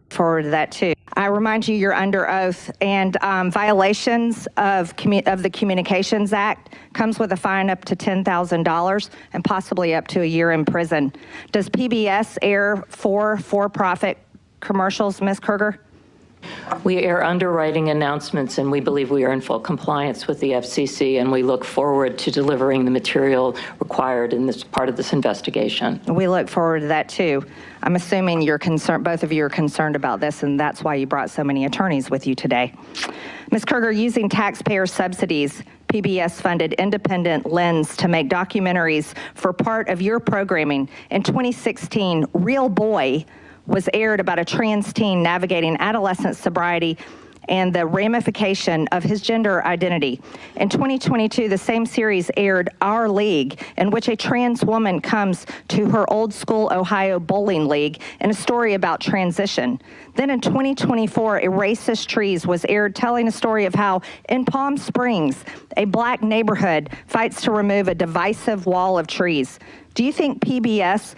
Forward to that too. I remind you, you're under oath, and violations of the Communications Act comes with a fine up to $10,000 and possibly up to a year in prison. Does PBS air for-profit commercials, Ms. Kruger? We air underwriting announcements, and we believe we are in full compliance with the FCC, and we look forward to delivering the material required in this part of this investigation. We look forward to that too. I'm assuming you're concerned, both of you are concerned about this, and that's why you brought so many attorneys with you today. Ms. Kruger, using taxpayer subsidies, PBS funded Independent Lens to make documentaries for part of your programming. In 2016, Real Boy was aired about a trans teen navigating adolescent sobriety and the ramification of his gender identity. In 2022, the same series aired Our League, in which a trans woman comes to her old school Ohio bowling league in a story about transition. Then in 2024, A Racist Trees was aired, telling a story of how in Palm Springs, a black neighborhood fights to remove a divisive wall of trees. Do you think PBS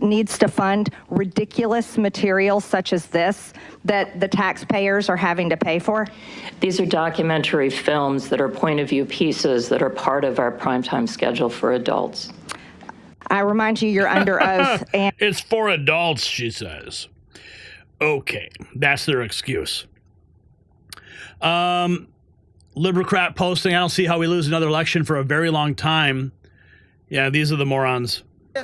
needs to fund ridiculous material such as this that the taxpayers are having to pay for? These are documentary films that are point of view pieces that are part of our primetime schedule for adults. I remind you, you're under oath. And it's for adults, she says. Okay, that's their excuse. Libercrat posting, I don't see how we lose another election for a very long time. Yeah, these are the morons. Hey,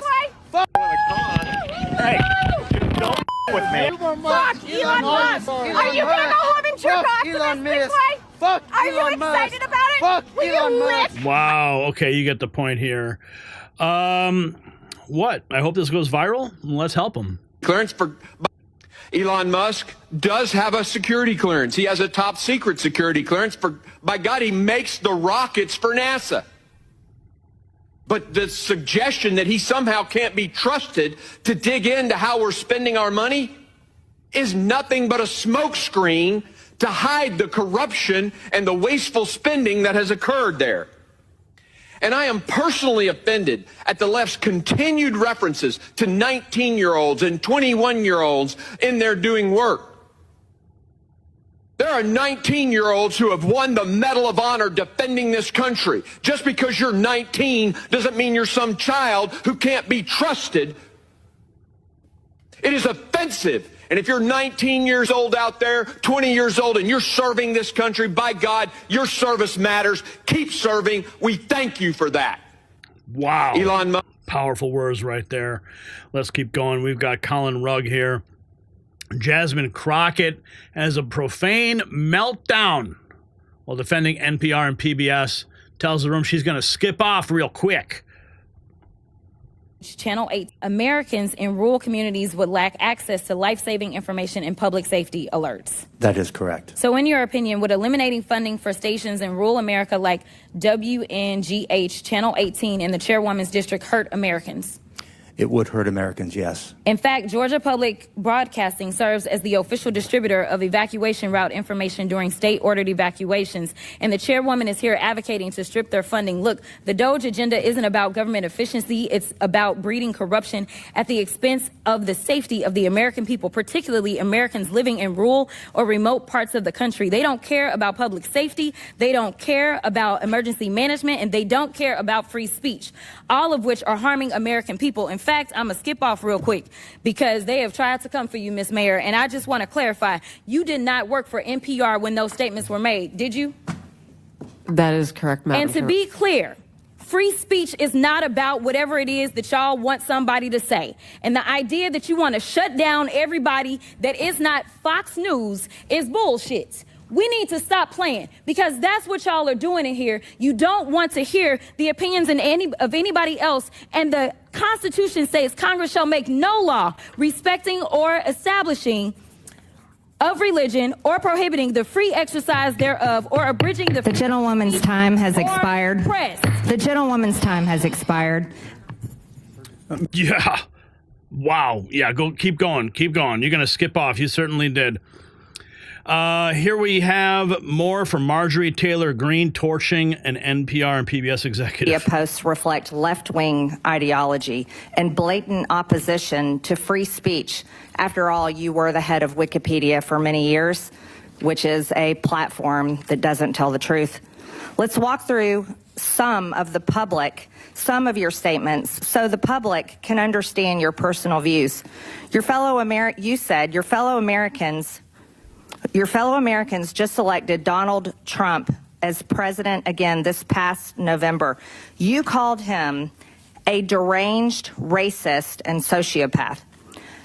don't with me. Fuck Elon Musk. Are you gonna go home and jerk off Elon this Musk. Fuck Are you Elon Musk. excited about it? Fuck Will Elon you Musk. lick? Wow, okay, you get the point here. What? I hope this goes viral. Let's help them. Clearance for Elon Musk does have a security clearance. He has a top secret security clearance for, by God, he makes the rockets for NASA. But the suggestion that he somehow can't be trusted to dig into how we're spending our money is nothing but a smokescreen to hide the corruption and the wasteful spending that has occurred there. And I am personally offended at the left's continued references to 19-year-olds and 21-year-olds in there doing work. There are 19-year-olds who have won the Medal of Honor defending this country. Just because you're 19 doesn't mean you're some child who can't be trusted. It is offensive. And if you're 19 years old out there, 20 years old, and you're serving this country, by God, your service matters. Keep serving. We thank you for that. Wow. Elon Musk. Powerful words right there. Let's keep going. We've got Colin Rugg here. Jasmine Crockett has a profane meltdown while defending NPR and PBS. Tells the room she's going to skip off real quick. Channel 8, Americans in rural communities would lack access to life-saving information and public safety alerts. That is correct. So in your opinion, would eliminating funding for stations in rural America like WNGH, Channel 18, and the Chairwoman's District hurt Americans? It would hurt Americans, yes. In fact, Georgia Public Broadcasting serves as the official distributor of evacuation route information during state-ordered evacuations, and the chairwoman is here advocating to strip their funding. Look, the DOGE agenda isn't about government efficiency. It's about breeding corruption at the expense of the safety of the American people, particularly Americans living in rural or remote parts of the country. They don't care about public safety. They don't care about emergency management, and they don't care about free speech, all of which are harming American people. In fact, I'm going to skip off real quick because they have tried to come for you, Ms. Mayor, and I just want to clarify, you did not work for NPR when those statements were made, did you? That is correct, Madam And to be clear, free speech is not about whatever it is that y'all want somebody to say. And the idea that you want to shut down everybody that is not Fox News is bullshit. We need to stop playing because that's what y'all are doing in here. You don't want to hear the opinions of anybody else. And the Constitution says Congress shall make no law respecting or establishing of religion or prohibiting the free exercise thereof or abridging the gentlewoman's time has expired. Press. The gentlewoman's time has expired. Yeah. Wow. Yeah, keep going. Keep going. You're going to skip off. You certainly did. Here we have more from Marjorie Taylor Greene torching an NPR and PBS executive. Media posts reflect left-wing ideology and blatant opposition to free speech. After all, you were the head of Wikipedia for many years, which is a platform that doesn't tell the truth. Let's walk through some of your statements so the public can understand your personal views. You said your fellow Americans just elected Donald Trump as president again this past November. You called him a deranged racist and sociopath.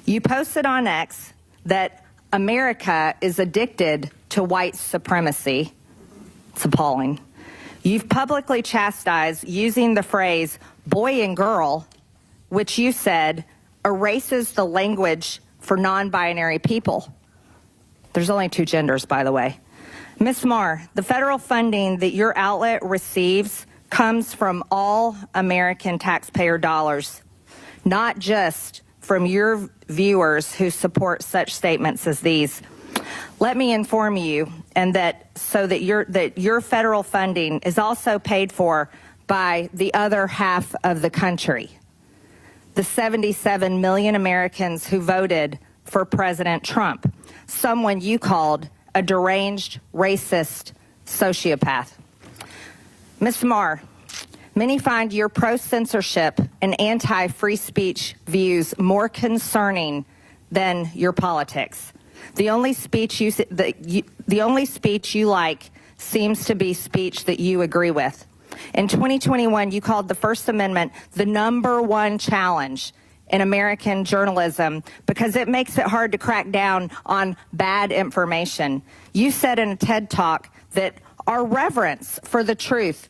You posted on X that America is addicted to white supremacy. It's appalling. You've publicly chastised using the phrase boy and girl, which you said erases the language for non-binary people. There's only 2 genders, by the way. Ms. Marr, the federal funding that your outlet receives comes from all American taxpayer dollars, not just from your viewers who support such statements as these. Let me inform you, and that your federal funding is also paid for by the other half of the country, the 77 million Americans who voted for President Trump, someone you called a deranged, racist sociopath. Ms. Marr, many find your pro-censorship and anti-free speech views more concerning than your politics. The only speech you like seems to be speech that you agree with. In 2021, you called the First Amendment the #1 challenge in American journalism because it makes it hard to crack down on bad information. You said in a TED Talk that our reverence for the truth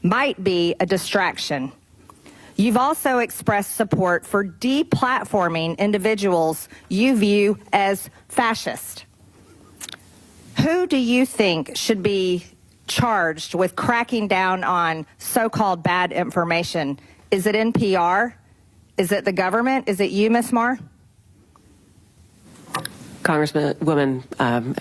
might be a distraction. You've also expressed support for deplatforming individuals you view as fascist. Who do you think should be charged with cracking down on so-called bad information? Is it NPR? Is it the government? Is it you, Ms. Marr? Congresswoman,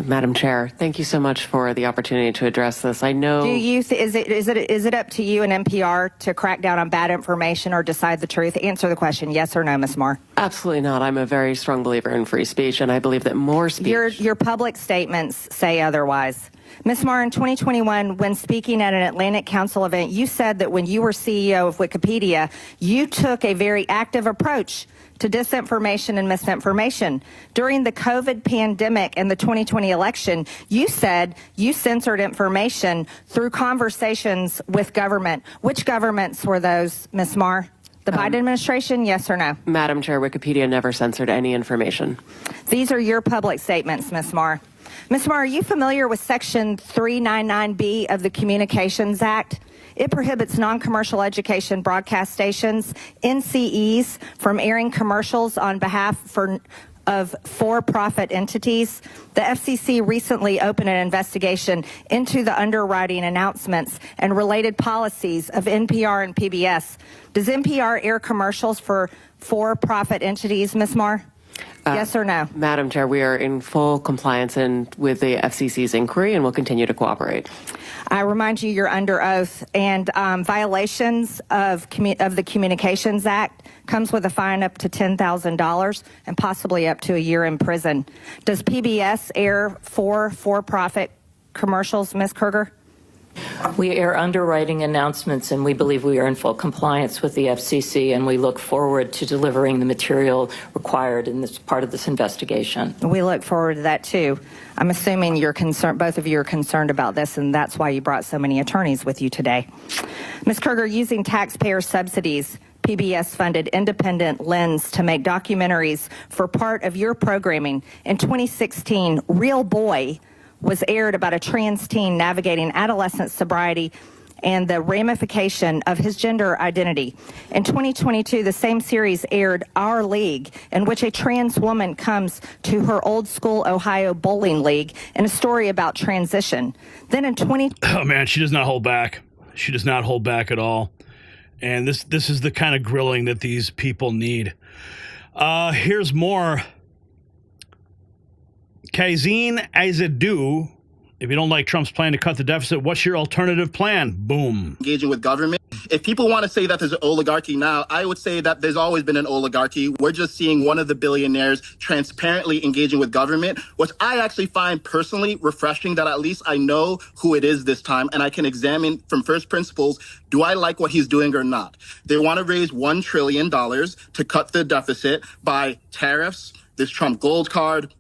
Madam Chair, thank you so much for the opportunity to address this. I know. Is it up to you and NPR to crack down on bad information or decide the truth? Answer the question, yes or no, Ms. Marr. Absolutely not. I'm a very strong believer in free speech, and I believe that more speech. Your public statements say otherwise. Ms. Marr, in 2021, when speaking at an Atlantic Council event, you said that when you were CEO of Wikipedia, you took a very active approach to disinformation and misinformation. During the COVID pandemic and the 2020 election, you said you censored information through conversations with government. Which governments were those, Ms. Marr? The Biden administration, yes or no? Madam Chair, Wikipedia never censored any information. These are your public statements, Ms. Marr. Ms. Marr, are you familiar with Section 399B of the Communications Act? It prohibits non-commercial education broadcast stations, NCEs, from airing commercials on behalf of for-profit entities. The FCC recently opened an investigation into the underwriting announcements and related policies of NPR and PBS. Does NPR air commercials for for-profit entities, Ms. Marr? Yes or no? Madam Chair, we are in full compliance with the FCC's inquiry and will continue to cooperate. I remind you you're under oath, and violations of the Communications Act comes with a fine up to $10,000 and possibly up to a year in prison. Does PBS air for-profit commercials, Ms. Kruger? We air underwriting announcements, and we believe we are in full compliance with the FCC, and we look forward to delivering the material required in this part of this investigation. We look forward to that, too. I'm assuming you're concerned, both of you are concerned about this, and that's why you brought so many attorneys with you today. Ms. Kruger, using taxpayer subsidies, PBS funded Independent Lens to make documentaries for part of your programming. In 2016, Real Boy was aired about a trans teen navigating adolescent sobriety and the ramification of his gender identity. In 2022, the same series aired Our League, in which a trans woman comes to her old school Ohio bowling league in a story about transition. Then in Oh man, she does not hold back. She does not hold back at all. And this is the kind of grilling that these people need. Here's more. Kazine Azadu, if you don't like Trump's plan to cut the deficit, what's your alternative plan? Boom. Engaging with government. If people want to say that there's an oligarchy now, I would say that there's always been an oligarchy. We're just seeing one of the billionaires transparently engaging with government, which I actually find personally refreshing, that at least I know who it is this time and I can examine from first principles, do I like what he's doing or not? They want to raise $1 trillion to cut the deficit by tariffs, this Trump gold card,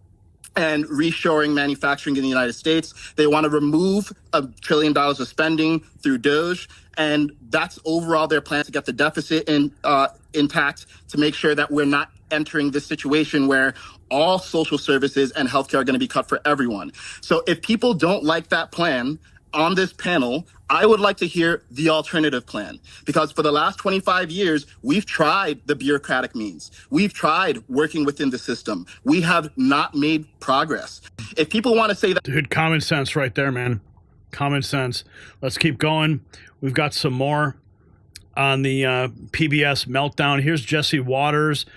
and reshoring manufacturing in the United States. They want to remove $1 trillion of spending through DOGE. And that's overall their plan to get the deficit intact, to make sure that we're not entering this situation where all social services and healthcare are going to be cut for everyone. So if people don't like that plan, on this panel, I would like to hear the alternative plan, because for the last 25 years, we've tried the bureaucratic means. We've tried working within the system. We have not made progress. If people want to say that... Dude, common sense right there, man. Common sense. Let's keep going. We've got some more on the PBS meltdown. Here's Jesse Waters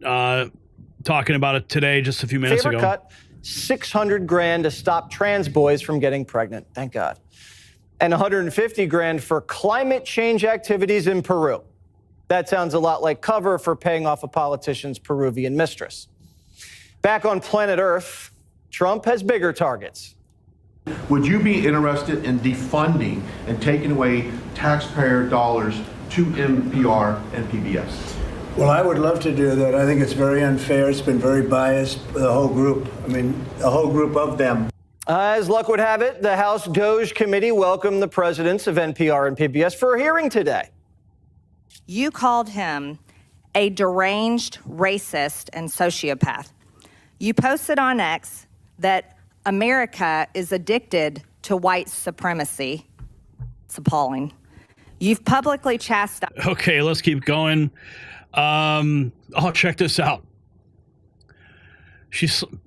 talking about it today, just a few minutes ago. Cut, $600,000 to stop trans boys from getting pregnant. Thank God. And $150,000 for climate change activities in Peru. That sounds a lot like cover for paying off a politician's Peruvian mistress. Back on planet Earth, Trump has bigger targets. Would you be interested in defunding and taking away taxpayer dollars to NPR and PBS? Well, I would love to do that. I think it's very unfair. It's been very biased, the whole group. I mean, a whole group of them. As luck would have it, the House DOJ committee welcomed the presidents of NPR and PBS for a hearing today. You called him a deranged racist and sociopath. You posted on X that America is addicted to white supremacy. It's appalling. You've publicly chastised... Okay, let's keep going. Check this out.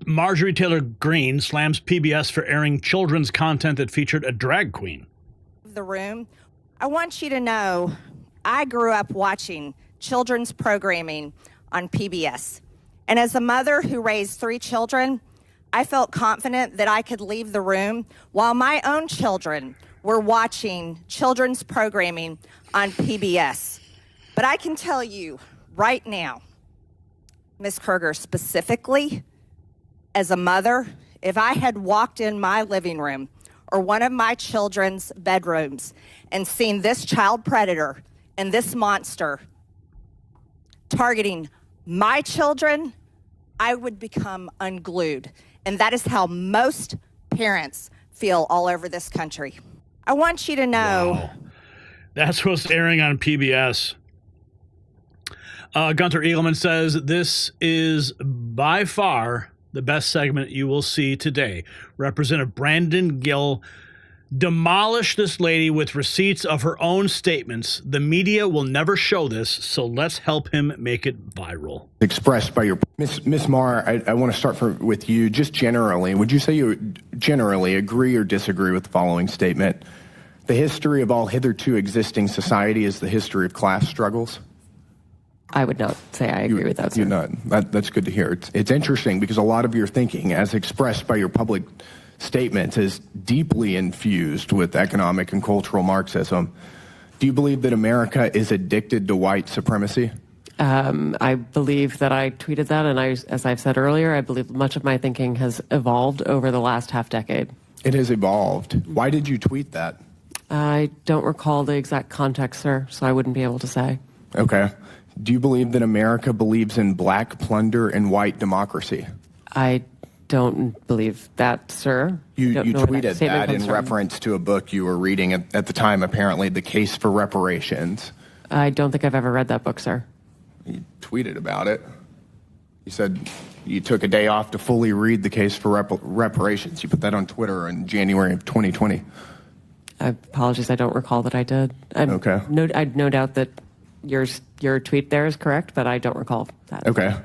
Marjorie Taylor Greene slams PBS for airing children's content that featured a drag queen. The room. I want you to know I grew up watching children's programming on PBS. And as a mother who raised 3 children, I felt confident that I could leave the room while my own children were watching children's programming on PBS. But I can tell you right now, Ms. Kruger, specifically, as a mother, if I had walked in my living room or one of my children's bedrooms and seen this child predator and this monster targeting my children, I would become unglued. And that is how most parents feel all over this country. I want you to know. Wow. That's what's airing on PBS. Gunter Eagleman says this is by far the best segment you will see today. Representative Brandon Gill demolished this lady with receipts of her own statements. The media will never show this, so let's help him make it viral. Expressed by your Ms. Maher, I want to start with you. Just generally, would you say you generally agree or disagree with the following statement? The history of all hitherto existing society is the history of class struggles. I would not say I agree with that, sir. You're not. That's good to hear. It's interesting because a lot of your thinking, as expressed by your public statements, is deeply infused with economic and cultural Marxism. Do you believe that America is addicted to white supremacy? I believe that I tweeted that, and as I've said earlier, I believe much of my thinking has evolved over the last half decade. It has evolved. Why did you tweet that? I don't recall the exact context, sir, so I wouldn't be able to say. Okay. Do you believe that America believes in black plunder and white democracy? I don't believe that, sir. You tweeted that in reference to a book you were reading at the time, apparently, The Case for Reparations. I don't think I've ever read that book, sir. You tweeted about it. You said you took a day off to fully read The Case for Reparations. You put that on Twitter in January of 2020. I apologize, I don't recall that I did. Okay. I no doubt that your tweet there is correct, but I don't recall that. Okay.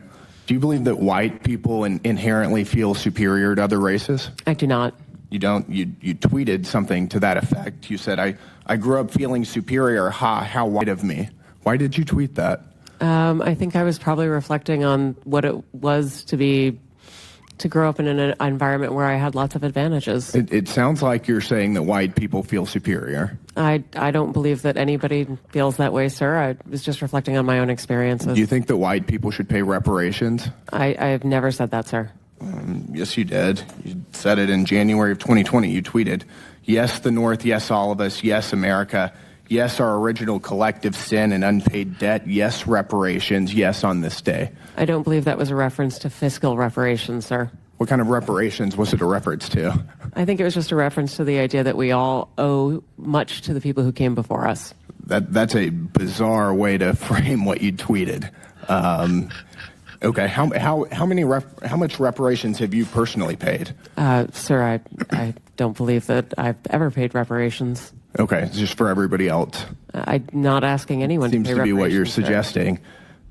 Do you believe that white people inherently feel superior to other races? I do not. You don't? You tweeted something to that effect. You said, I grew up feeling superior. Ha, how white of me. Why did you tweet that? I think I was probably reflecting on what it was to grow up in an environment where I had lots of advantages. It sounds like you're saying that white people feel superior. I don't believe that anybody feels that way, sir. I was just reflecting on my own experiences. Do you think that white people should pay reparations? I have never said that, sir. Yes, you did. You said it in January of 2020. You tweeted, yes, the North, yes, all of us, yes, America, yes, our original collective sin and unpaid debt, yes, reparations, yes, on this day. I don't believe that was a reference to fiscal reparations, sir. What kind of reparations was it a reference to? I think it was just a reference to the idea that we all owe much to the people who came before us. Okay. How much reparations have you personally paid? Sir, I don't believe that I've ever paid reparations. Okay, just for everybody else. I'm not asking anyone Seems to pay to be what you're reparations, sir. suggesting.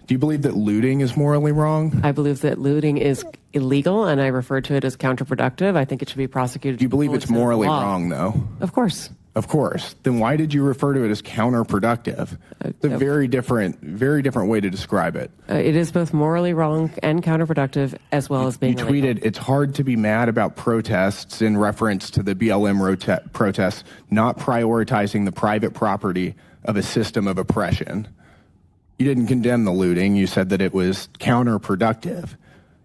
Do you believe that looting is morally wrong? I believe that looting is illegal, and I refer to it as counterproductive. I think it should be prosecuted. Do you believe it's morally wrong, though? Of course. Of course. Then why did you refer to it as counterproductive? It's a very different way to describe it. It is both morally wrong and counterproductive, as well as being You illegal. tweeted, it's hard to be mad about protests in reference to the BLM protests, not prioritizing the private property of a system of oppression. You didn't condemn the looting. You said that it was counterproductive.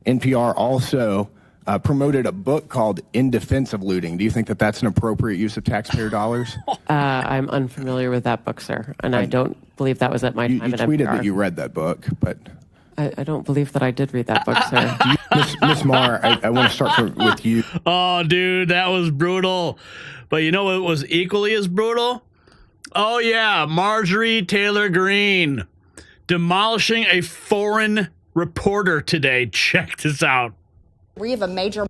NPR also promoted a book called In Defense of Looting. Do you think that that's an appropriate use of taxpayer dollars? I'm unfamiliar with that book, sir, and I don't believe that was at my time You at tweeted NPR. that you read that book, but... I don't believe that I did read that book, sir. Miss Marr, I want to start with you. Oh, dude, that was brutal. But you know what was equally as brutal? Oh, yeah, Marjorie Taylor Greene demolishing a foreign reporter today. Check this out. We have a major.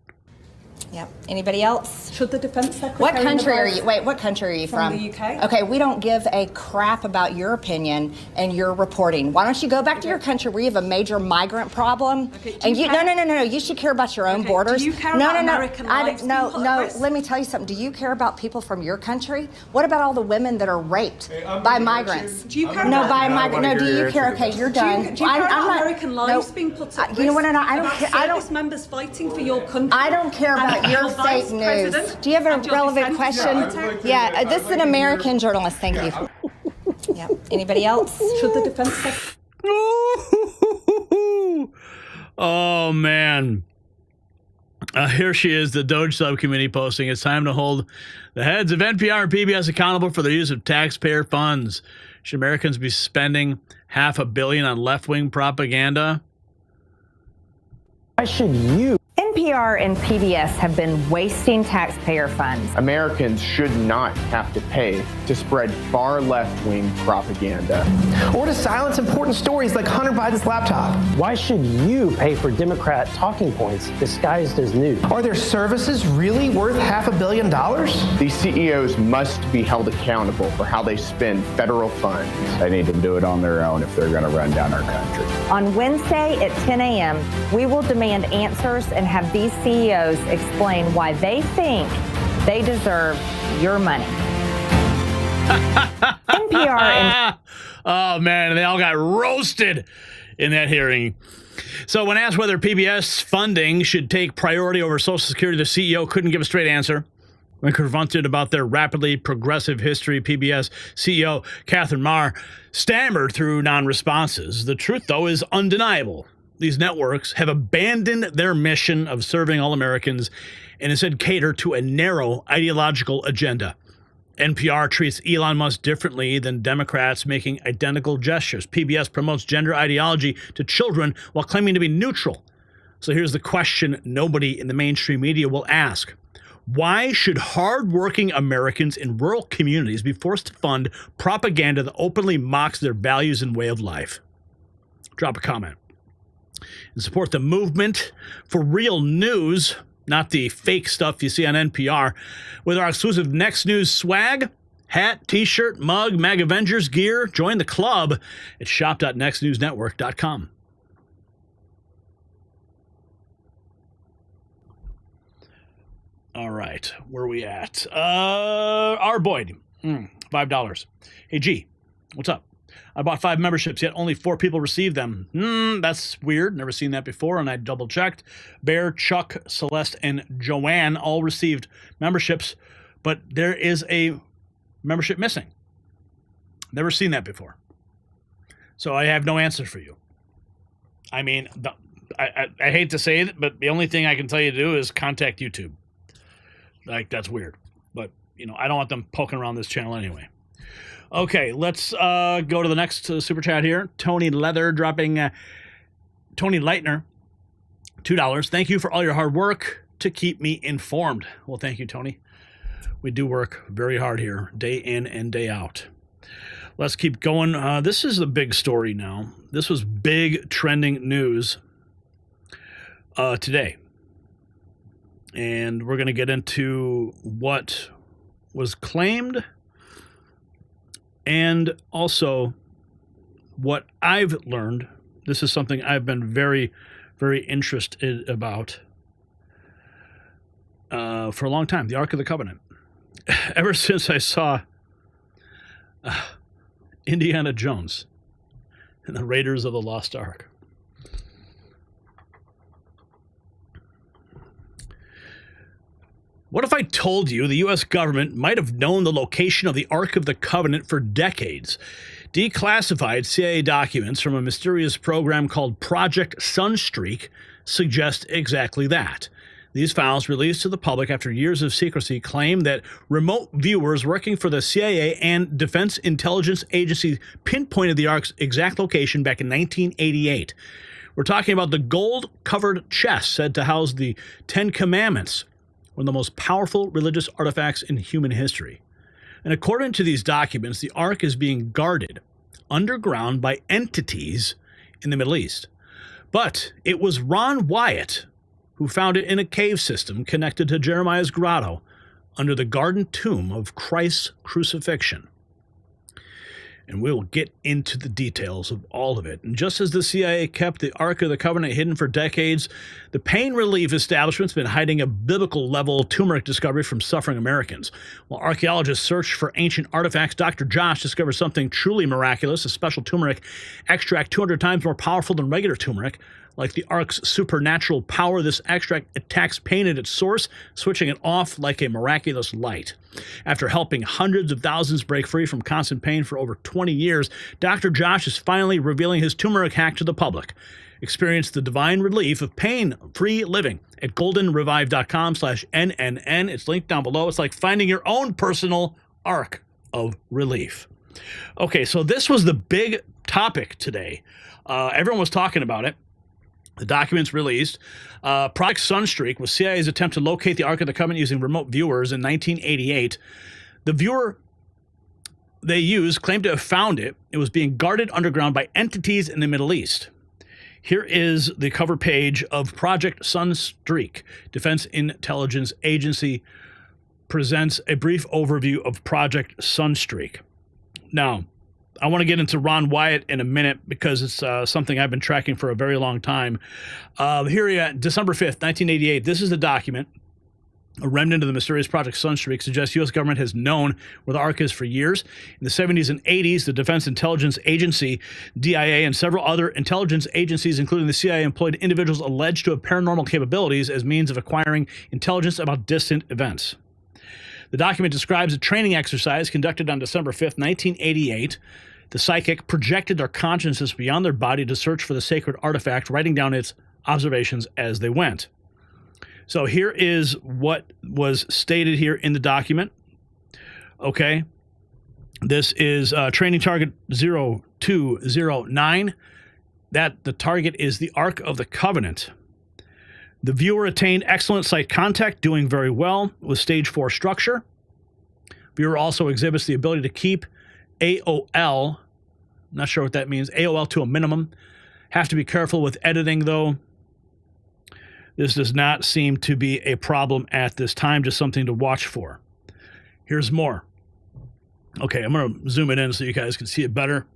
Yep. Anybody else? Should the defense secretary? What country are you? Wait, what country are you from? From the UK. Okay, we don't give a crap about your opinion and your reporting. Why don't you go back to your country where you have a major migrant problem? Okay, And you no. You should care about your own borders. Do you care no, about no, American no. lives being put at risk? Let me tell you something. Do you care about people from your country? What about all the women that are raped by migrants? Do you care No, about by migrants. No, do you care? Okay, you're done. Do you care about not- American lives being put at risk? You know what? I don't care. I don't. Service members fighting for your country. I don't care about And your your vice fake news. president Do you have a and your relevant defense question? secretary. Yeah, this is an American journalist. Thank you. Yeah. Anybody else? Should the defense secretary? Oh, man. Here she is, the Doge subcommittee posting. It's time to hold the heads of NPR and PBS accountable for their use of taxpayer funds. Should Americans be spending $500 million on left-wing propaganda? Why should you? NPR and PBS have been wasting taxpayer funds. Americans should not have to pay to spread far left-wing propaganda. Or to silence important stories like Hunter Biden's laptop. Why should you pay for Democrat talking points disguised as news? Are their services really worth $500 million? These CEOs must be held accountable for how they spend federal funds. They need to do it on their own if they're going to run down our country. On Wednesday at 10 a.m., we will demand answers and have these CEOs explain why they think they deserve your money. NPR and Oh, man, they all got roasted in that hearing. So when asked whether PBS funding should take priority over Social Security, the CEO couldn't give a straight answer. When confronted about their rapidly progressive history, PBS CEO Catherine Marr stammered through non-responses. The truth, though, is undeniable. These networks have abandoned their mission of serving all Americans and instead cater to a narrow ideological agenda. NPR treats Elon Musk differently than Democrats making identical gestures. PBS promotes gender ideology to children while claiming to be neutral. So here's the question nobody in the mainstream media will ask. Why should hardworking Americans in rural communities be forced to fund propaganda that openly mocks their values and way of life? Drop a comment. And support the movement for real news, not the fake stuff you see on NPR, with our exclusive Next News swag, hat, t-shirt, mug, MAGA Avengers gear. Join the club at shop.nextnewsnetwork.com. All right, where are we at? R. Boyd, $5. Hey, G, what's up? I bought 5 memberships, yet only 4 people received them. That's weird. Never seen that before, and I double-checked. Bear, Chuck, Celeste, and Joanne all received memberships, but there is a membership missing. Never seen that before. So I have no answer for you. I mean, I hate to say it, but the only thing I can tell you to do is contact YouTube. Like, that's weird. But, you know, I don't want them poking around this channel anyway. Okay, let's go to the next super chat here. Tony Leather dropping Tony Leitner, $2. Thank you for all your hard work to keep me informed. Well, thank you, Tony. We do work very hard here, day in and day out. Let's keep going. This is the big story now. This was big trending news today. And we're going to get into what was claimed and also what I've learned. This is something I've been very, very interested about for a long time, the Ark of the Covenant. Ever since I saw Indiana Jones and the Raiders of the Lost Ark. What if I told you the U.S. government might have known the location of the Ark of the Covenant for decades? Declassified CIA documents from a mysterious program called Project Sunstreak suggest exactly that. These files, released to the public after years of secrecy, claim that remote viewers working for the CIA and Defense Intelligence Agency pinpointed the Ark's exact location back in 1988. We're talking about the gold-covered chest said to house the Ten Commandments, one of the most powerful religious artifacts in human history. And according to these documents, the Ark is being guarded underground by entities in the Middle East. But it was Ron Wyatt who found it in a cave system connected to Jeremiah's grotto under the garden tomb of Christ's crucifixion. And we'll get into the details of all of it. And just as the CIA kept the Ark of the Covenant hidden for decades, the pain relief establishment's been hiding a biblical-level turmeric discovery from suffering Americans. While archaeologists search for ancient artifacts, Dr. Josh discovered something truly miraculous, a special turmeric extract 200 times more powerful than regular turmeric. Like the Ark's supernatural power, this extract attacks pain at its source, switching it off like a miraculous light. After helping hundreds of thousands break free from constant pain for over 20 years, Dr. Josh is finally revealing his turmeric hack to the public. Experience the divine relief of pain-free living at goldenrevive.com/NNN. It's linked down below. It's like finding your own personal Ark of relief. Okay, so this was the big topic today. Everyone was talking about it. The documents released. Project Sunstreak was CIA's attempt to locate the Ark of the Covenant using remote viewers in 1988. The viewer they used claimed to have found it. It was being guarded underground by entities in the Middle East. Here is the cover page of Project Sunstreak. Defense Intelligence Agency presents a brief overview of Project Sunstreak. Now, I want to get into Ron Wyatt in a minute because it's something I've been tracking for a very long time. Here you are, December 5th, 1988. This is the document. A remnant of the mysterious Project Sunstreak suggests U.S. government has known where the Ark is for years. In the 70s and 80s, the Defense Intelligence Agency, DIA, and several other intelligence agencies, including the CIA, employed individuals alleged to have paranormal capabilities as means of acquiring intelligence about distant events. The document describes a training exercise conducted on December 5th, 1988. The psychic projected their consciousness beyond their body to search for the sacred artifact, writing down its observations as they went. So here is what was stated here in the document. Okay. This is training target 0209. That the target is the Ark of the Covenant. The viewer attained excellent sight contact, doing very well with stage 4 structure. Viewer also exhibits the ability to keep AOL, not sure what that means, AOL to a minimum. Have to be careful with editing, though. This does not seem to be a problem at this time, just something to watch for. Here's more. Okay, I'm going to zoom it in so you guys can see it better.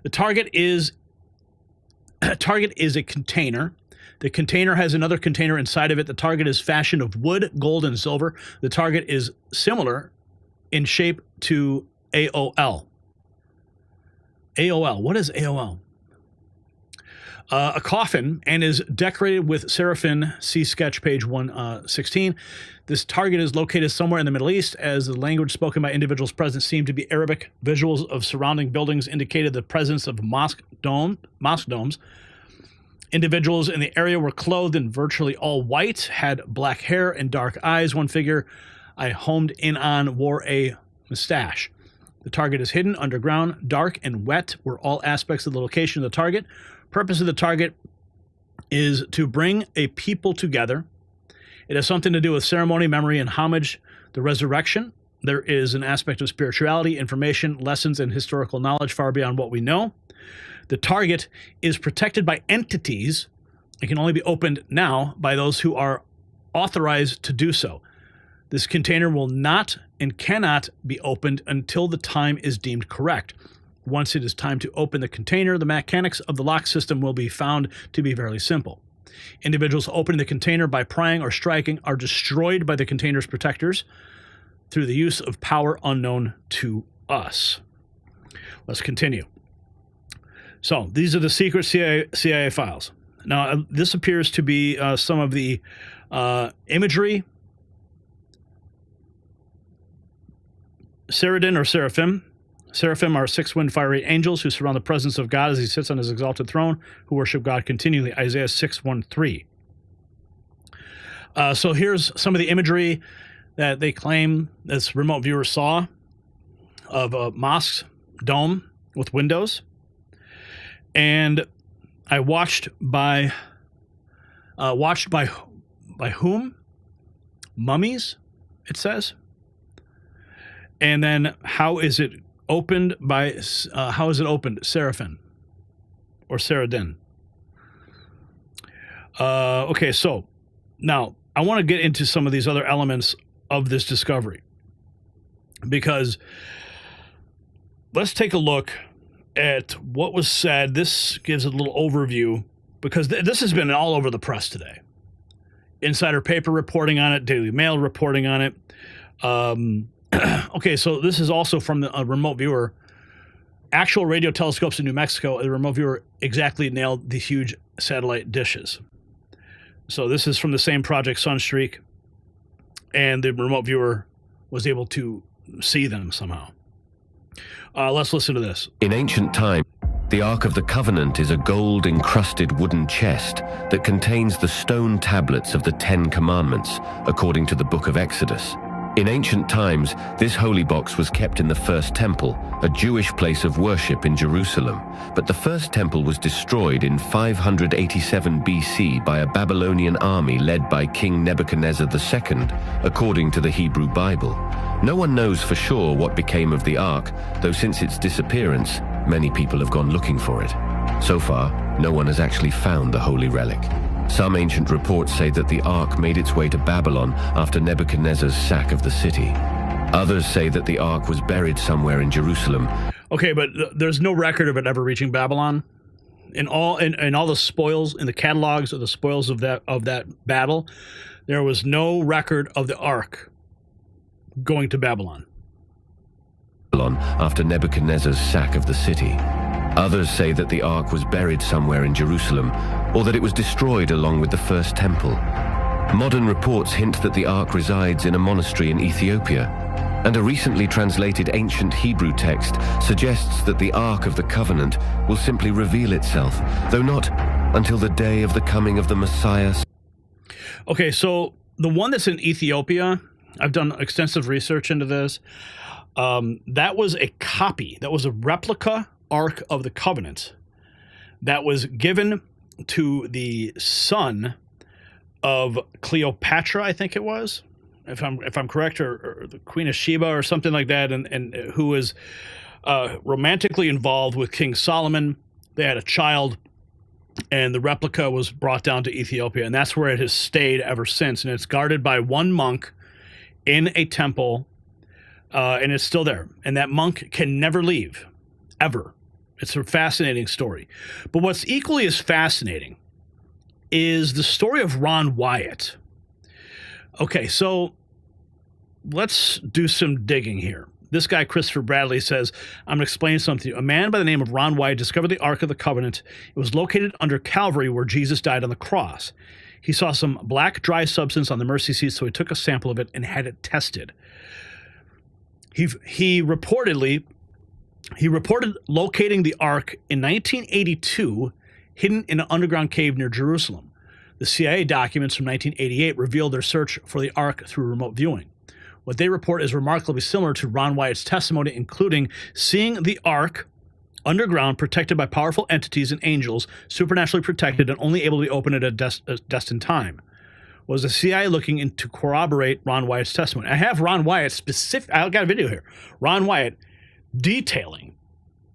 The target is a container. The container has another container inside of it. The target is fashioned of wood, gold, and silver. The target is similar in shape to AOL. AOL. What is AOL? A coffin, and is decorated with seraphim. See sketch page 116. This target is located somewhere in the Middle East, as the language spoken by individuals present seemed to be Arabic. Visuals of surrounding buildings indicated the presence of mosque domes. Individuals in the area were clothed in virtually all white, had black hair and dark eyes. One figure I homed in on wore a mustache. The target is hidden underground. Dark and wet were all aspects of the location of the target. Purpose of the target is to bring a people together. It has something to do with ceremony, memory, and homage, the resurrection. There is an aspect of spirituality, information, lessons, and historical knowledge far beyond what we know. The target is protected by entities It can only be opened now by those who are authorized to do so. This container will not and cannot be opened until the time is deemed correct. Once it is time to open the container, the mechanics of the lock system will be found to be fairly simple. Individuals opening the container by prying or striking are destroyed by the container's protectors through the use of power unknown to us. Let's continue. So these are the secret CIA files. Now, this appears to be some of the imagery. Seraphim or Seraphim. Seraphim are six-winged fiery angels who surround the presence of God as he sits on his exalted throne, who worship God continually. Isaiah 6:1-3. So here's some of the imagery that they claim this remote viewer saw of a mosque's dome with windows. And I watched by whom? Mummies, it says. And then how is it opened by, how is it opened? Seraphim or Saradin. Okay, so now I want to get into some of these other elements of this discovery, because let's take a look at what was said. This gives a little overview, because this has been all over the press today. Insider paper reporting on it, Daily Mail reporting on it. Okay, so this is also from a remote viewer. Actual radio telescopes in New Mexico, the remote viewer exactly nailed the huge satellite dishes. So this is from the same project, Sunstreak, and the remote viewer was able to see them somehow. Let's listen to this. In ancient times, the Ark of the Covenant is a gold-encrusted wooden chest that contains the stone tablets of the Ten Commandments, according to the book of Exodus. In ancient times, this holy box was kept in the First Temple, a Jewish place of worship in Jerusalem. But the First Temple was destroyed in 587 BC by a Babylonian army led by King Nebuchadnezzar II, according to the Hebrew Bible. No one knows for sure what became of the Ark, though since its disappearance, many people have gone looking for it. So far, no one has actually found the holy relic. Some ancient reports say that the Ark made its way to Babylon after Nebuchadnezzar's sack of the city. Others say that the Ark was buried somewhere in Jerusalem. Okay, but there's no record of it ever reaching Babylon. In all the spoils, in the catalogs of the spoils of that battle, there was no record of the Ark going to Babylon. After Nebuchadnezzar's sack of the city. Others say that the Ark was buried somewhere in Jerusalem, or that it was destroyed along with the First Temple. Modern reports hint that the Ark resides in a monastery in Ethiopia, and a recently translated ancient Hebrew text suggests that the Ark of the Covenant will simply reveal itself, though not until the day of the coming of the Messiah. Okay, so the one that's in Ethiopia, I've done extensive research into this. That was a copy, that was a replica Ark of the Covenant that was given to the son of Cleopatra, I think it was, if I'm correct, or the Queen of Sheba or something like that, and who was romantically involved with King Solomon. They had a child, and the replica was brought down to Ethiopia, and that's where it has stayed ever since. And it's guarded by one monk in a temple, and it's still there. And that monk can never leave, ever. It's a fascinating story. But what's equally as fascinating is the story of Ron Wyatt. Okay, so let's do some digging here. This guy, Christopher Bradley, says, I'm going to explain something to you. A man by the name of Ron Wyatt discovered the Ark of the Covenant. It was located under Calvary, where Jesus died on the cross. He saw some black dry substance on the mercy seat, so he took a sample of it and had it tested. He reported locating the Ark in 1982, hidden in an underground cave near Jerusalem. The CIA documents from 1988 revealed their search for the Ark through remote viewing. What they report is remarkably similar to Ron Wyatt's testimony, including seeing the Ark underground, protected by powerful entities and angels, supernaturally protected and only able to be opened at a destined time. Was the CIA looking into corroborate Ron Wyatt's testimony? I have Ron Wyatt I've got a video here. Ron Wyatt detailing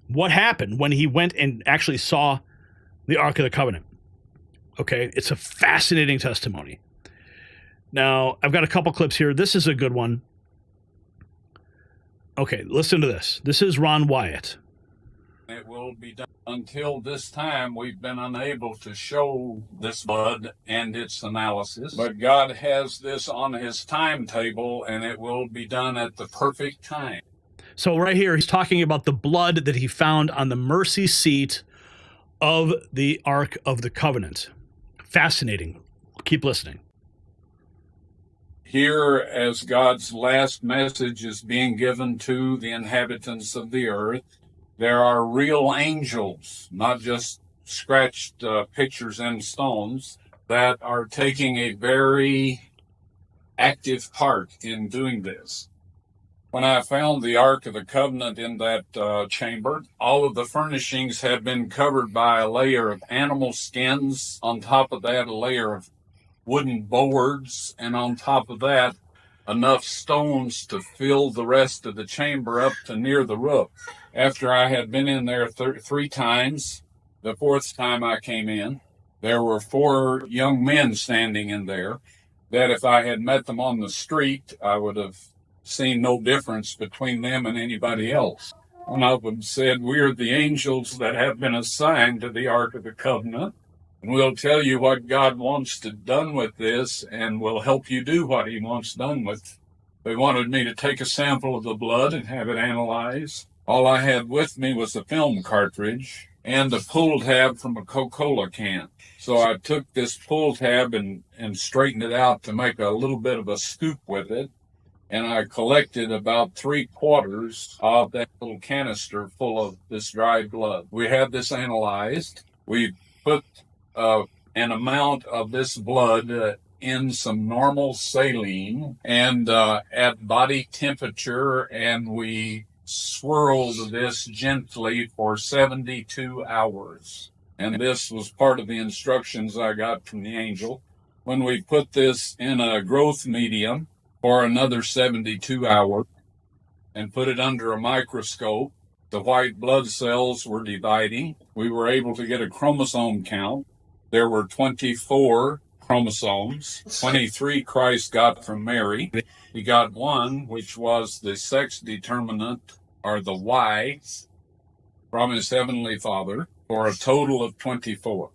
what happened when he went and actually saw the Ark of the Covenant. Okay, it's a fascinating testimony. Now, I've got a couple clips here. This is a good one. Okay, listen to this. This is Ron Wyatt. It will be done. Until this time, we've been unable to show this blood and its analysis, but God has this on his timetable, and it will be done at the perfect time. So right here, he's talking about the blood that he found on the mercy seat of the Ark of the Covenant. Fascinating. Keep listening. Here, as God's last message is being given to the inhabitants of the earth, there are real angels, not just scratched pictures in stones, that are taking a very active part in doing this. When I found the Ark of the Covenant in that chamber, all of the furnishings had been covered by a layer of animal skins. On top of that, a layer of wooden boards, and on top of that, enough stones to fill the rest of the chamber up to near the roof. After I had been in there 3 times, the 4th time I came in, there were 4 young men standing in there that if I had met them on the street, I would have seen no difference between them and anybody else. One of them said, "We're the angels that have been assigned to the Ark of the Covenant, and we'll tell you what God wants to done with this, and we'll help you do what he wants done with it." They wanted me to take a sample of the blood and have it analyzed. All I had with me was a film cartridge and a pull tab from a Coca-Cola can. So I took this pull tab and straightened it out to make a little bit of a scoop with it. And I collected about 3/4 of that little canister full of this dried blood. We had this analyzed. We put an amount of this blood in some normal saline and at body temperature, and we swirled this gently for 72 hours. And this was part of the instructions I got from the angel. When we put this in a growth medium for another 72 hours and put it under a microscope, the white blood cells were dividing. We were able to get a chromosome count. There were 24 chromosomes. 23 Christ got from Mary. He got 1, which was the sex determinant, or the Y, from his heavenly Father, for a total of 24.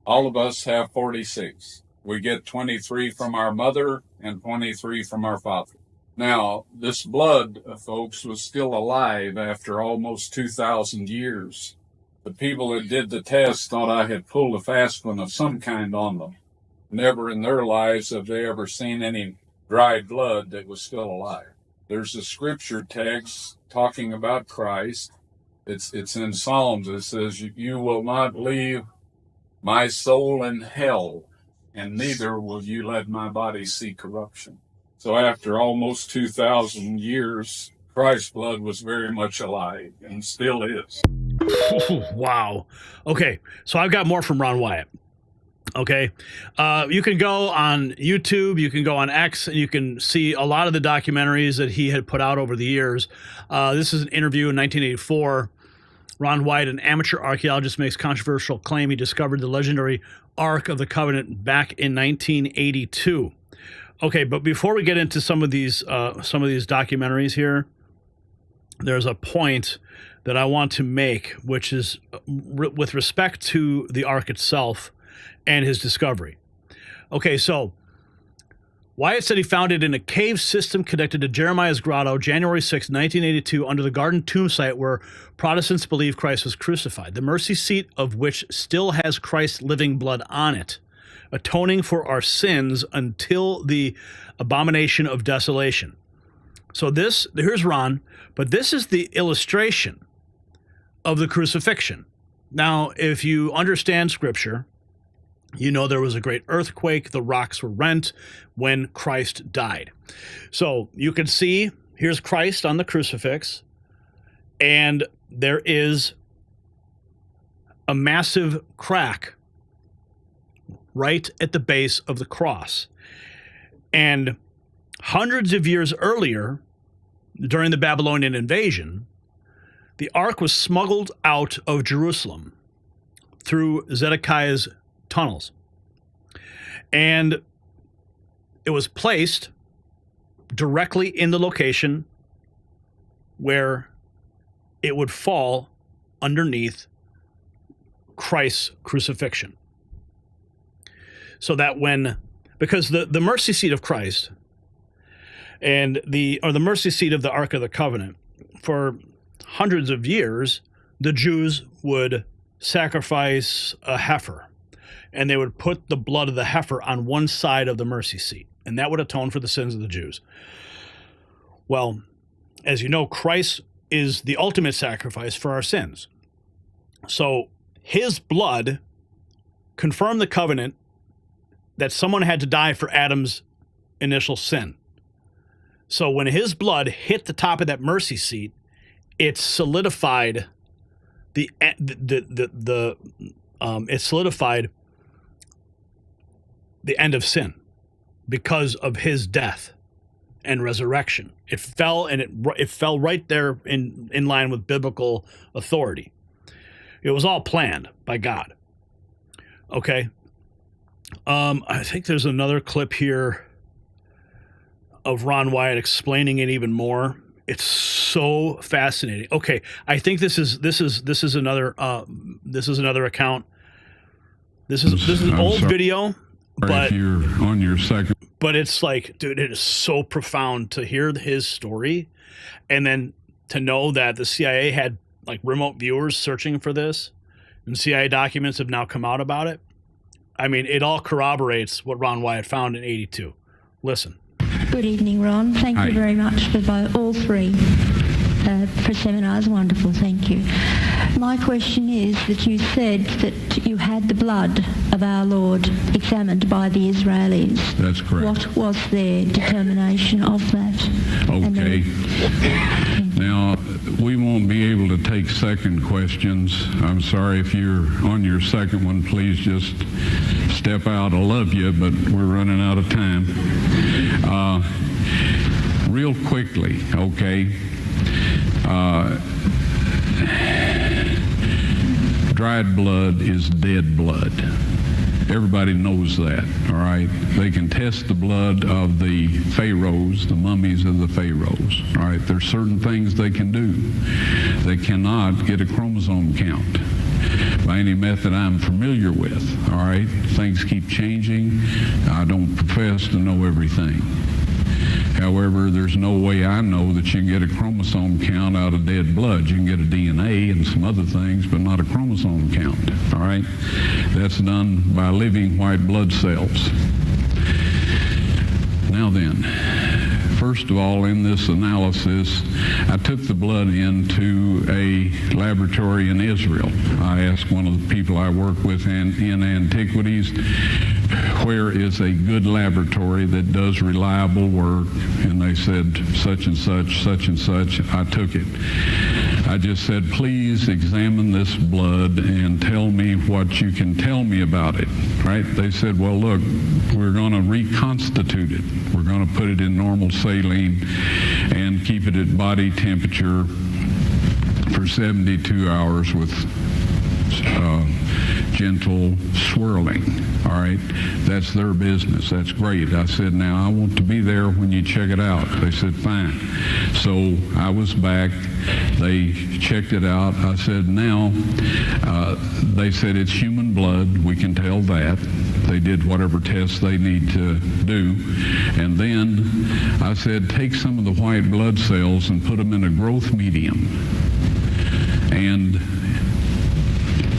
All of us have 46. We get 23 from our mother and 23 from our father. Now, this blood, folks, was still alive after almost 2,000 years. The people that did the test thought I had pulled a fast one of some kind on them. Never in their lives have they ever seen any dried blood that was still alive. There's a scripture text talking about Christ. It's in Psalms. It says, "You will not leave my soul in hell, and neither will you let my body see corruption." So after almost 2,000 years, Christ's blood was very much alive and still is. Wow. Okay, so I've got more from Ron Wyatt. Okay, you can go on YouTube, you can go on X, and you can see a lot of the documentaries that he had put out over the years. This is an interview in 1984. Ron Wyatt, an amateur archaeologist, makes controversial claim he discovered the legendary Ark of the Covenant back in 1982. Okay, but before we get into some of these documentaries here, there's a point that I want to make, which is with respect to the Ark itself and his discovery. Okay, so Wyatt said he found it in a cave system connected to Jeremiah's Grotto, January 6, 1982, under the Garden Tomb site where Protestants believe Christ was crucified, the mercy seat of which still has Christ's living blood on it, atoning for our sins until the abomination of desolation. So here's Ron, but this is the illustration of the crucifixion. Now, if you understand Scripture, you know there was a great earthquake, the rocks were rent when Christ died. So you can see, here's Christ on the crucifix, and there is a massive crack right at the base of the cross. And hundreds of years earlier, during the Babylonian invasion, the Ark was smuggled out of Jerusalem through Zedekiah's tunnels. And it was placed directly in the location where it would fall underneath Christ's crucifixion. So that because the mercy seat of Christ and the mercy seat of the Ark of the Covenant, for hundreds of years, the Jews would sacrifice a heifer, and they would put the blood of the heifer on one side of the mercy seat, and that would atone for the sins of the Jews. Well, as you know, Christ is the ultimate sacrifice for our sins. So his blood confirmed the covenant that someone had to die for Adam's initial sin. So when his blood hit the top of that mercy seat, it solidified the end of sin because of his death and resurrection. It fell, and it fell right there in line with biblical authority. It was all planned by God. Okay. I think there's another clip here of Ron Wyatt explaining it even more. It's so fascinating. Okay, I think this is another account. This is an old video, but if you're on your second. But it's like, dude, it is so profound to hear his story, and then to know that the CIA had like remote viewers searching for this, and CIA documents have now come out about it. I mean, it all corroborates what Ron Wyatt found in '82. Listen. Good evening, Ron. Thank you very much for all three for seminars. Wonderful, thank you. My question is that you said that you had the blood of our Lord examined by the Israelis. That's correct. What was their determination of that? Okay. Now, we won't be able to take second questions. I'm sorry if you're on your second one, please just step out. I love you, but we're running out of time. Real quickly, okay. Dried blood is dead blood. Everybody knows that, all right? They can test the blood of the pharaohs, the mummies of the pharaohs, all right? There's certain things they can do. They cannot get a chromosome count by any method I'm familiar with, all right? Things keep changing. I don't profess to know everything. However, there's no way I know that you can get a chromosome count out of dead blood. You can get a DNA and some other things, but not a chromosome count, all right? That's done by living white blood cells. Now then, first of all, in this analysis, I took the blood into a laboratory in Israel. I asked one of the people I work with in antiquities, where is a good laboratory that does reliable work? And they said, such and such, such and such. I took it. I just said, please examine this blood and tell me what you can tell me about it, right? They said, well, look, we're going to reconstitute it. We're going to put it in normal saline and keep it at body temperature for 72 hours with gentle swirling, all right? That's their business. That's great. I said, now I want to be there when you check it out. They said, fine. So I was back. They checked it out. I said, now, they said it's human blood. We can tell that. They did whatever tests they need to do. And then I said, take some of the white blood cells and put them in a growth medium and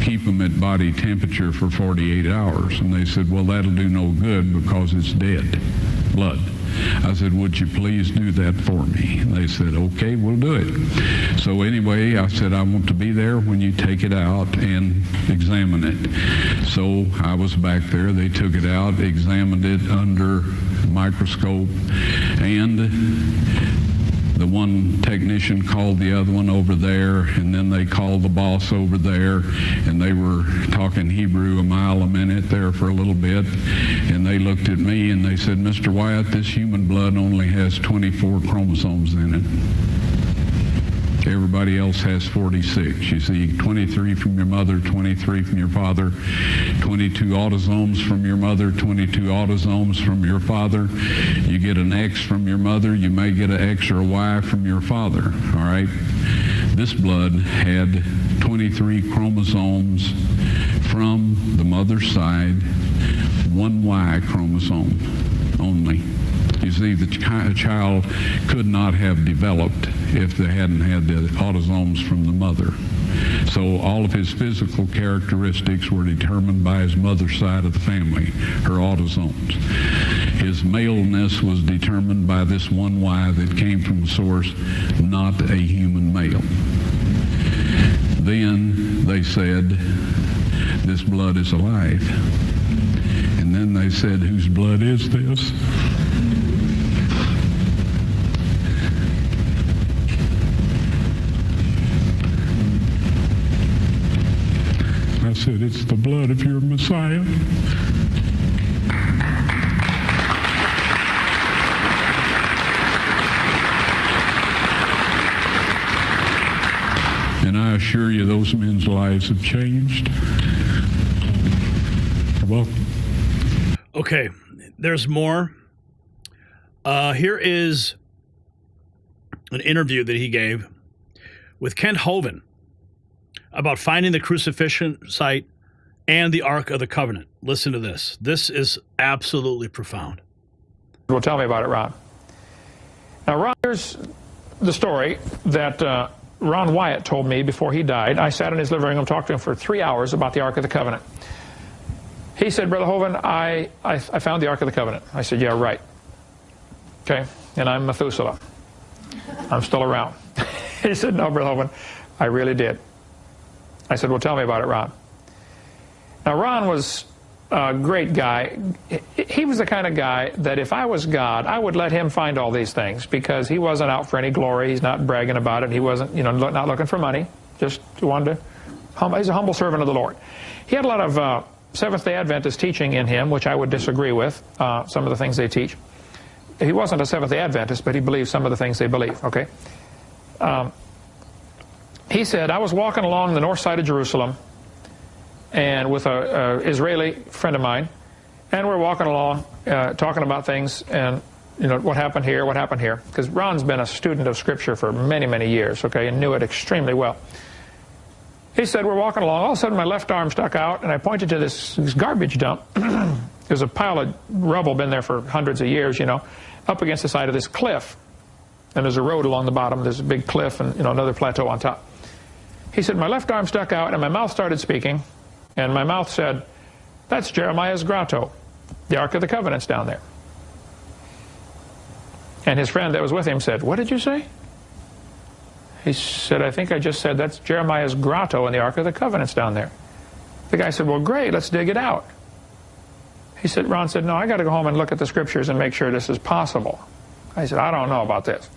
keep them at body temperature for 48 hours. And they said, well, that'll do no good because it's dead blood. I said, would you please do that for me? And they said, okay, we'll do it. So anyway, I said, I want to be there when you take it out and examine it. So I was back there. They took it out, examined it under a microscope, and the one technician called the other one over there, and then they called the boss over there, and they were talking Hebrew a mile a minute there for a little bit, and they looked at me and they said, Mr. Wyatt, this human blood only has 24 chromosomes in it. Everybody else has 46. You see 23 from your mother, 23 from your father, 22 autosomes from your mother, 22 autosomes from your father. You get an X from your mother, you may get an X or a Y from your father, all right? This blood had 23 chromosomes from the mother's side, one Y chromosome only. You see, the child could not have developed if they hadn't had the autosomes from the mother. So all of his physical characteristics were determined by his mother's side of the family, her autosomes. His maleness was determined by this one Y that came from a source, not a human male. Then they said, this blood is alive. And then they said, whose blood is this? I said, it's the blood of your Messiah. And I assure you, those men's lives have changed. You're welcome. Okay, there's more. Here is an interview that he gave with Kent Hovind about finding the crucifixion site and the Ark of the Covenant. Listen to this. This is absolutely profound. Well, tell me about it, Ron. Now, Ron, here's the story that Ron Wyatt told me before he died. I sat in his living room and talked to him for 3 hours about the Ark of the Covenant. He said, Brother Hovind, I found the Ark of the Covenant. I said, yeah, right. Okay, and I'm Methuselah. I'm still around. He said, no, Brother Hovind, I really did. I said, well, tell me about it, Ron. Now, Ron was a great guy. He was the kind of guy that if I was God, I would let him find all these things because he wasn't out for any glory. He's not bragging about it. He wasn't, not looking for money. Just wanted to, he's a humble servant of the Lord. He had a lot of Seventh-day Adventist teaching in him, which I would disagree with, some of the things they teach. He wasn't a Seventh-day Adventist, but he believed some of the things they believe, okay? He said, I was walking along the north side of Jerusalem and with an Israeli friend of mine, and we're walking along talking about things and, what happened here, because Ron's been a student of Scripture for many, many years, okay, and knew it extremely well. He said, we're walking along, all of a sudden my left arm stuck out, and I pointed to this garbage dump. There's a pile of rubble, been there for hundreds of years, up against the side of this cliff. And there's a road along the bottom, there's a big cliff and, another plateau on top. He said, my left arm stuck out, and my mouth started speaking, and my mouth said, that's Jeremiah's grotto. The Ark of the Covenant's down there. And his friend that was with him said, what did you say? He said, I think I just said that's Jeremiah's grotto and the Ark of the Covenant's down there. The guy said, well, great, let's dig it out. He said, Ron said, no, I got to go home and look at the Scriptures and make sure this is possible. I said, I don't know about this.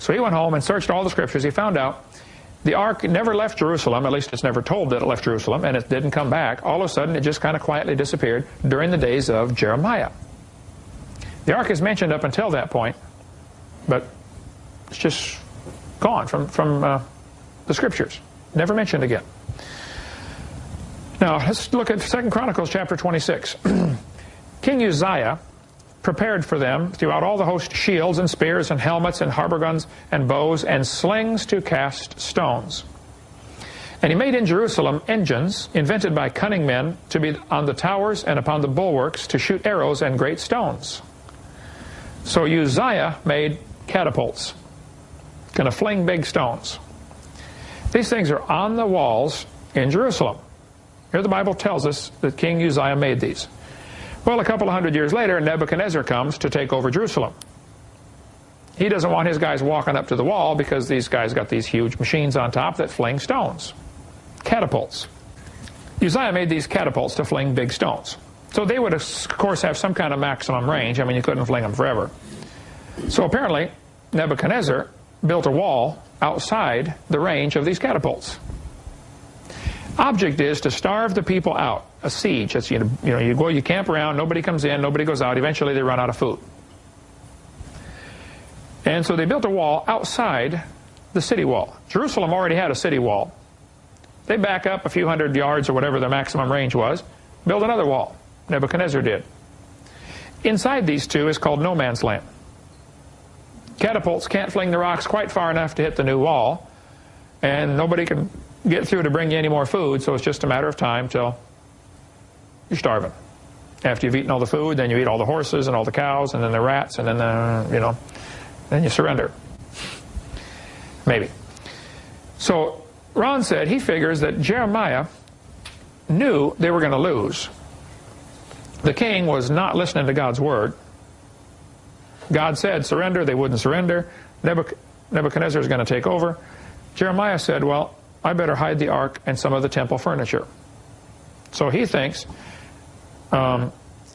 So he went home and searched all the Scriptures. He found out the Ark never left Jerusalem, at least it's never told that it left Jerusalem, and it didn't come back. All of a sudden, it just kind of quietly disappeared during the days of Jeremiah. The Ark is mentioned up until that point, but it's just gone from the Scriptures. Never mentioned again. Now, let's look at 2 Chronicles chapter 26. King Uzziah prepared for them throughout all the host shields and spears and helmets and harbor guns and bows and slings to cast stones. And he made in Jerusalem engines invented by cunning men to be on the towers and upon the bulwarks to shoot arrows and great stones. So Uzziah made catapults, going to fling big stones. These things are on the walls in Jerusalem. Here the Bible tells us that King Uzziah made these. Well, a couple of hundred years later, Nebuchadnezzar comes to take over Jerusalem. He doesn't want his guys walking up to the wall because these guys got these huge machines on top that fling stones. Catapults. Uzziah made these catapults to fling big stones. So they would, of course, have some kind of maximum range. I mean, you couldn't fling them forever. So apparently, Nebuchadnezzar built a wall outside the range of these catapults. Object is to starve the people out. A siege. That's, you go, you camp around, nobody comes in, nobody goes out. Eventually they run out of food. And so they built a wall outside the city wall. Jerusalem already had a city wall. They back up a few hundred yards or whatever their maximum range was, build another wall. Nebuchadnezzar did. Inside these two is called no man's land. Catapults can't fling the rocks quite far enough to hit the new wall, and nobody can get through to bring you any more food, so it's just a matter of time till you're starving. After you've eaten all the food, then you eat all the horses and all the cows, and then the rats, and then then you surrender. Maybe. So Ron said he figures that Jeremiah knew they were going to lose. The king was not listening to God's word. God said surrender, they wouldn't surrender. Nebuchadnezzar is going to take over. Jeremiah said, well, I better hide the ark and some of the temple furniture. So he thinks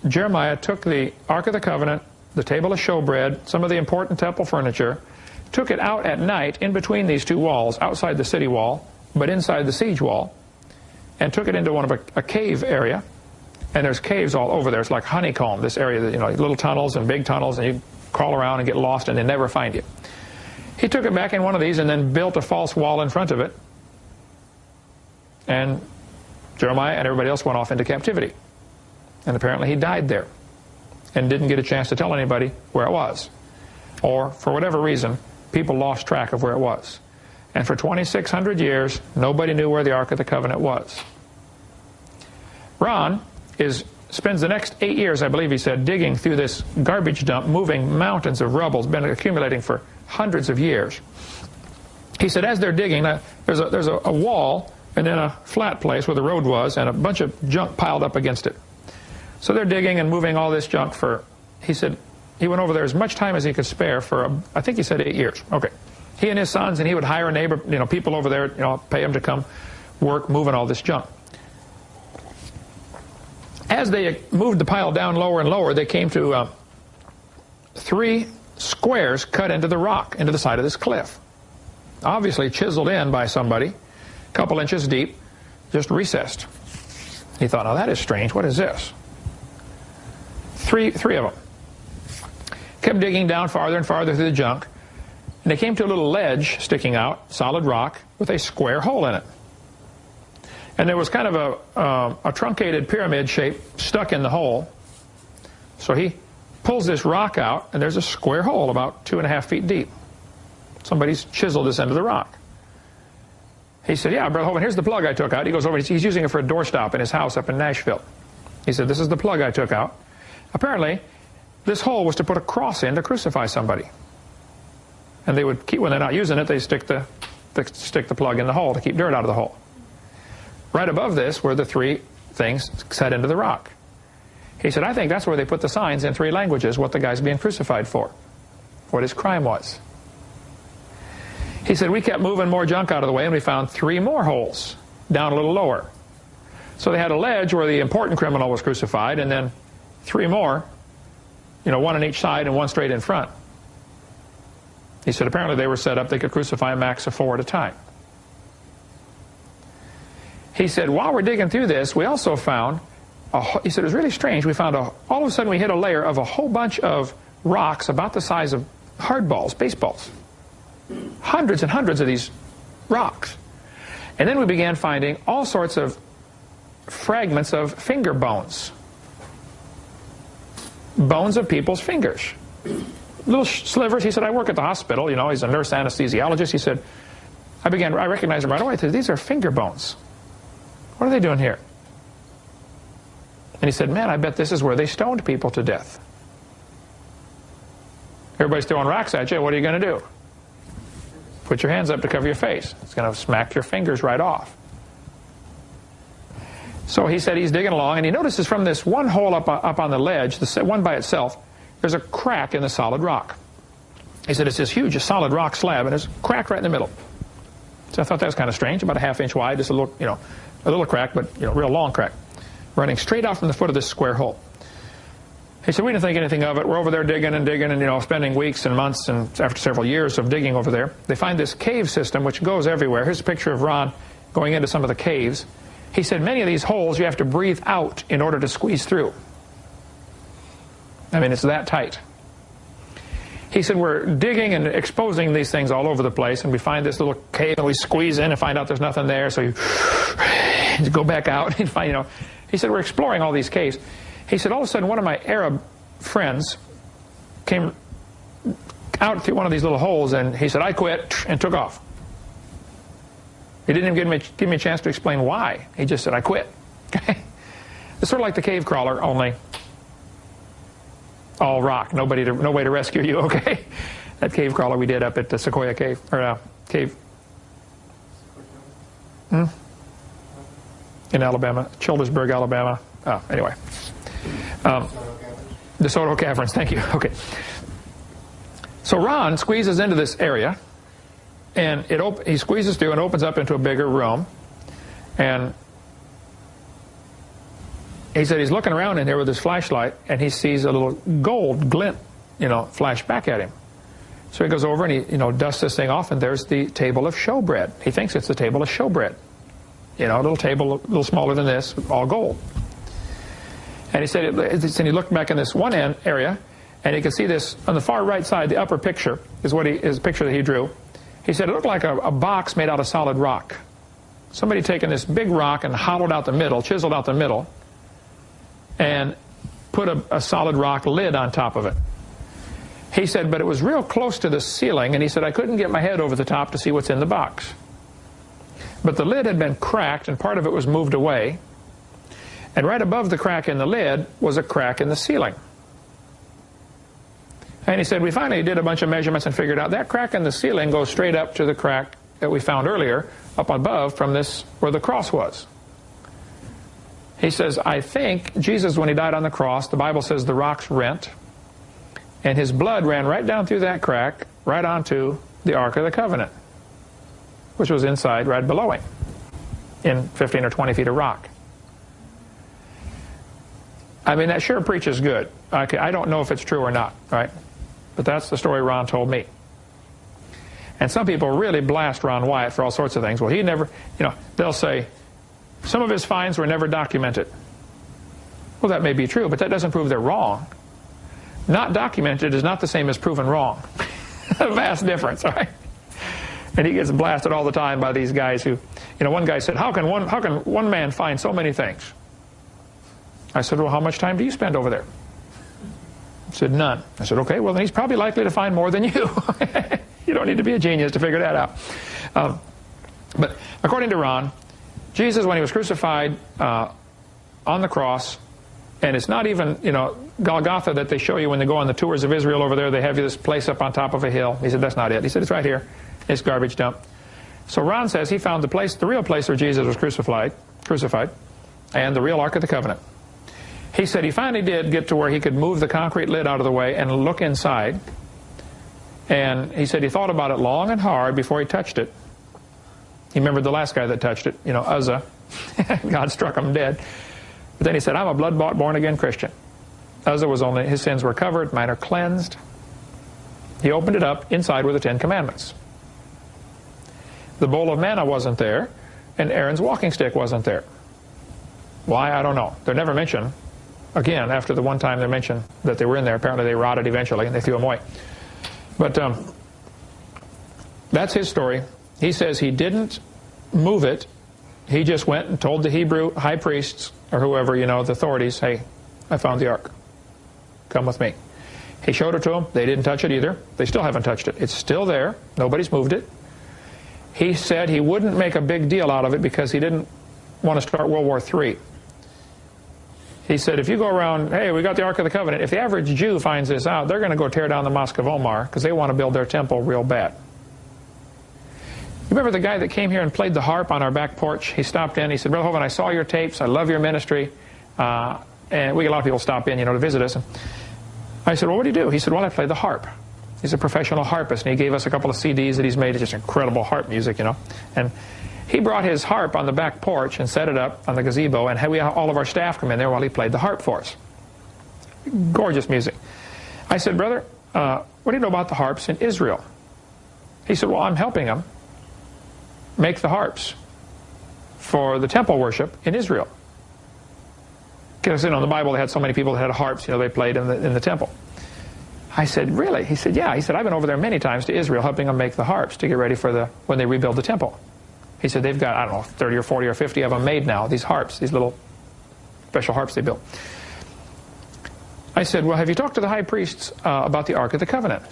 Jeremiah took the Ark of the Covenant, the table of showbread, some of the important temple furniture, took it out at night in between these two walls, outside the city wall, but inside the siege wall, and took it into one of a cave area. And there's caves all over there. It's like honeycomb, this area, that, little tunnels and big tunnels, and you crawl around and get lost and they never find you. He took it back in one of these and then built a false wall in front of it. And Jeremiah and everybody else went off into captivity. And apparently he died there and didn't get a chance to tell anybody where it was. Or, for whatever reason, people lost track of where it was. And for 2,600 years, nobody knew where the Ark of the Covenant was. Ron spends the next 8 years, I believe he said, digging through this garbage dump, moving mountains of rubble. It's been accumulating for hundreds of years. He said, as they're digging, there's a wall and then a flat place where the road was and a bunch of junk piled up against it. So they're digging and moving all this junk for, he said, he went over there as much time as he could spare for, I think he said 8 years. Okay. He and his sons, and he would hire neighbor, people over there, pay them to come work moving all this junk. As they moved the pile down lower and lower, they came to 3 squares cut into the rock, into the side of this cliff. Obviously chiseled in by somebody, a couple inches deep, just recessed. He thought, now that is strange. What is this? Three of them. Kept digging down farther and farther through the junk, and they came to a little ledge sticking out, solid rock, with a square hole in it. And there was kind of a truncated pyramid shape stuck in the hole. So he pulls this rock out, and there's a square hole about 2.5 feet deep. Somebody's chiseled this into the rock. He said, yeah, Brother Hovind, here's the plug I took out. He goes over, he's using it for a doorstop in his house up in Nashville. He said, this is the plug I took out. Apparently, this hole was to put a cross in to crucify somebody. And they would keep, when they're not using it, they stick the plug in the hole to keep dirt out of the hole. Right above this were the 3 things set into the rock. He said, I think that's where they put the signs in 3 languages, what the guy's being crucified for, what his crime was. He said, we kept moving more junk out of the way, and we found 3 more holes down a little lower. So they had a ledge where the important criminal was crucified, and then 3 more, 1 on each side and 1 straight in front. He said, apparently they were set up, they could crucify a max of 4 at a time. He said, while we're digging through this, we also found, he said, it was really strange, we found all of a sudden we hit a layer of a whole bunch of rocks about the size of hardballs, baseballs. Hundreds and hundreds of these rocks. And then we began finding all sorts of fragments of finger bones. Bones of people's fingers. Little slivers. He said, I work at the hospital, he's a nurse anesthesiologist. He said, I recognized them right away. I said, these are finger bones. What are they doing here? And he said, man, I bet this is where they stoned people to death. Everybody's throwing rocks at you. What are you going to do? Put your hands up to cover your face. It's going to smack your fingers right off. So he said he's digging along, and he notices from this one hole up on the ledge, the one by itself, there's a crack in the solid rock. He said it's this huge solid rock slab, and there's a crack right in the middle. So I thought that was kind of strange, about a half-inch wide, just a little crack, but real long crack, running straight out from the foot of this square hole. He said, we didn't think anything of it. We're over there digging and spending weeks and months, and after several years of digging over there, they find this cave system which goes everywhere. Here's a picture of Ron going into some of the caves. He said, many of these holes you have to breathe out in order to squeeze through. I mean, it's that tight. He said, we're digging and exposing these things all over the place, and we find this little cave, and we squeeze in and find out there's nothing there, so you go back out and find, you know. He said, we're exploring all these caves. He said, all of a sudden, one of my Arab friends came out through one of these little holes, and he said, I quit, and took off. He didn't even give me a chance to explain why. He just said, I quit. It's sort of like the cave crawler, only all rock, no way to rescue you, okay? That cave crawler we did up at the Sequoia Cave, or cave in Alabama, Childersburg, Alabama. Oh, anyway. DeSoto Caverns, thank you, okay. So Ron squeezes into this area, and he squeezes through and opens up into a bigger room, and he said he's looking around in here with his flashlight, and he sees a little gold glint, you know, flash back at him. So he goes over and he, you know, dusts this thing off, and there's the table of showbread. He thinks it's the table of showbread. You know, a little table, a little smaller than this, all gold. And he said, he looked back in this one end area, and he could see this on the far right side. The upper picture is a picture that he drew. He said it looked like a box made out of solid rock. Somebody taken this big rock and hollowed out the middle, chiseled out the middle, and put a solid rock lid on top of it. He said, but it was real close to the ceiling, and he said, I couldn't get my head over the top to see what's in the box. But the lid had been cracked, and part of it was moved away. And right above the crack in the lid was a crack in the ceiling. And he said, we finally did a bunch of measurements and figured out that crack in the ceiling goes straight up to the crack that we found earlier, up above from this, where the cross was. He says, I think Jesus, when he died on the cross, the Bible says the rocks rent, and his blood ran right down through that crack, right onto the Ark of the Covenant, which was inside right below him, in 15 or 20 feet of rock. I mean, that sure preaches good. I don't know if it's true or not, right? But that's the story Ron told me. And some people really blast Ron Wyatt for all sorts of things. Well, he never, you know, they'll say, some of his finds were never documented. Well, that may be true, but that doesn't prove they're wrong. Not documented is not the same as proven wrong. A vast difference, right? And he gets blasted all the time by these guys who, you know, one guy said, how can one man find so many things? I said, well, how much time do you spend over there? He said, none. I said, okay, well, then he's probably likely to find more than you. You don't need to be a genius to figure that out. But according to Ron, Jesus, when he was crucified on the cross, and it's not even, you know, Golgotha that they show you when they go on the tours of Israel over there, they have this place up on top of a hill. He said, that's not it. He said, it's right here. It's garbage dump. So Ron says he found the real place where Jesus was crucified, and the real Ark of the Covenant. He said he finally did get to where he could move the concrete lid out of the way and look inside. And he said he thought about it long and hard before he touched it. He remembered the last guy that touched it, you know, Uzzah. God struck him dead. But then he said, I'm a blood-bought, born-again Christian. Uzzah was only, his sins were covered, mine are cleansed. He opened it up. Inside were the 10 Commandments. The bowl of manna wasn't there, and Aaron's walking stick wasn't there. Why? I don't know. They're never mentioned. Again, after the one time they mentioned that they were in there, apparently they rotted eventually, and they threw them away. But that's his story. He says he didn't move it. He just went and told the Hebrew high priests, or whoever, you know, the authorities, hey, I found the Ark. Come with me. He showed it to them. They didn't touch it either. They still haven't touched it. It's still there. Nobody's moved it. He said he wouldn't make a big deal out of it because he didn't want to start World War III. He said, if you go around, hey, we got the Ark of the Covenant, if the average Jew finds this out, they're going to go tear down the Mosque of Omar because they want to build their temple real bad. You remember the guy that came here and played the harp on our back porch? He stopped in. He said, Brother Hovind, I saw your tapes. I love your ministry. And we get a lot of people stop in, you know, to visit us. And I said, well, what do you do? He said, well, I play the harp. He's a professional harpist, and he gave us a couple of CDs that he's made. It's just incredible harp music, you know. And he brought his harp on the back porch and set it up on the gazebo, and had all of our staff come in there while he played the harp for us. Gorgeous music. I said, brother, what do you know about the harps in Israel? He said, well, I'm helping them make the harps for the temple worship in Israel. Because, you know, in the Bible they had so many people that had harps, you know, they played in the temple. I said, really? He said, yeah. He said, I've been over there many times to Israel helping them make the harps to get ready for when they rebuild the temple. He said, they've got, I don't know, 30 or 40 or 50 of them made now, these harps, these little special harps they built. I said, well, have you talked to the high priests about the Ark of the Covenant?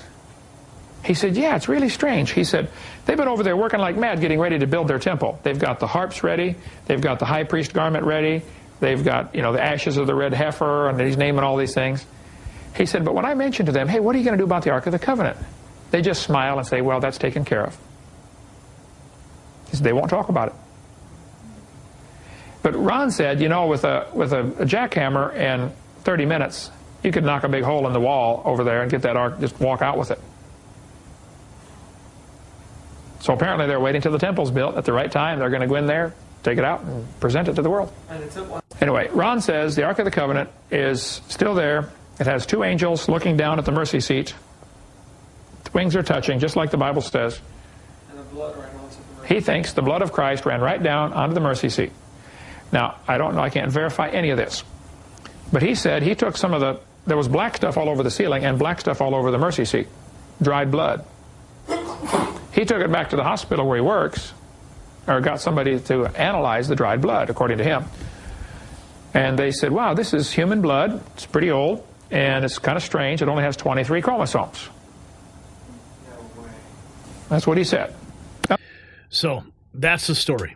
He said, yeah, it's really strange. He said, they've been over there working like mad getting ready to build their temple. They've got the harps ready. They've got the high priest garment ready. They've got, you know, the ashes of the red heifer, and he's naming all these things. He said, but when I mentioned to them, hey, what are you going to do about the Ark of the Covenant? They just smile and say, well, that's taken care of. He said, they won't talk about it. But Ron said, you know, with a jackhammer in 30 minutes, you could knock a big hole in the wall over there and get that Ark, just walk out with it. So apparently they're waiting till the temple's built. At the right time, they're going to go in there, take it out, and present it to the world. Anyway, Ron says the Ark of the Covenant is still there. It has two angels looking down at the mercy seat. The wings are touching, just like the Bible says. And the blood ran onto the mercy. He thinks the blood of Christ ran right down onto the mercy seat. Now, I don't know, I can't verify any of this. But he said he took some of there was black stuff all over the ceiling and black stuff all over the mercy seat. Dried blood. He took it back to the hospital where he works, or got somebody to analyze the dried blood, according to him. And they said, wow, this is human blood. It's pretty old, and it's kind of strange. It only has 23 chromosomes. No way. That's what he said. So that's the story.